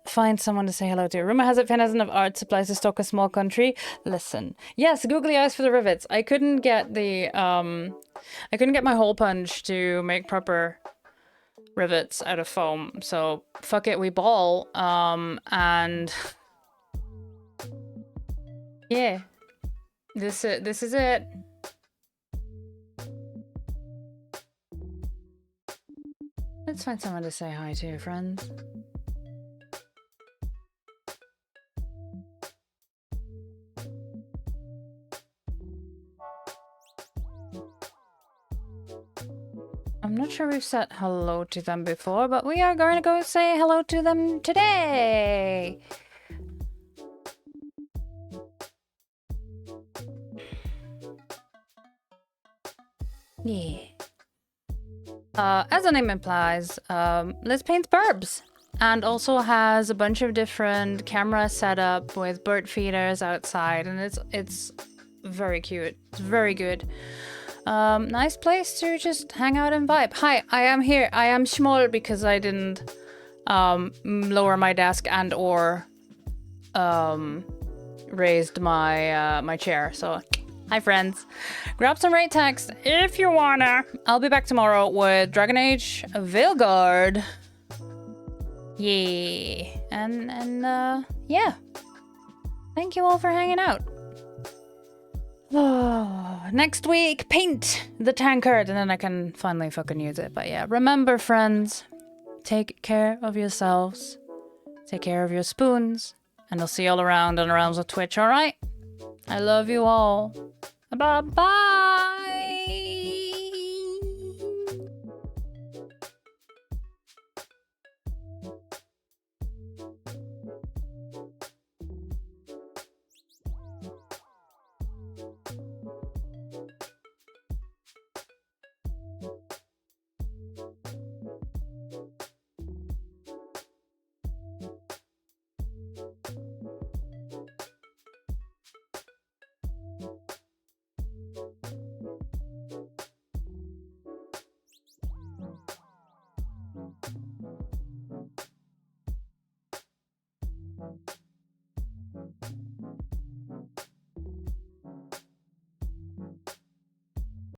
find someone to say hello to. Rumor has it Finn has enough art supplies to stock a small country. Listen. Yes, googly eyes for the rivets. I couldn't get the, I couldn't get my hole punch to make proper rivets out of foam, so fuck it, we ball. And yeah, This is it. Let's find someone to say hi to, friends. I'm not sure we've said hello to them before, but we are going to go say hello to them today. Yeah. As the name implies, Liz paints burbs and also has a bunch of different cameras set up with bird feeders outside, and it's very cute. It's very good. Nice place to just hang out and vibe. Hi, I am here. I am small because I didn't lower my desk and or raised my my chair. So hi friends. Grab some raid text if you wanna. I'll be back tomorrow with Dragon Age Veilguard. Yeah. And yeah. Thank you all for hanging out. Oh, next week, paint the tankard, and then I can finally fucking use it. But yeah, remember, friends, take care of yourselves, take care of your spoons, and I'll see you all around on the realms of Twitch, alright? I love you all. Bye-bye!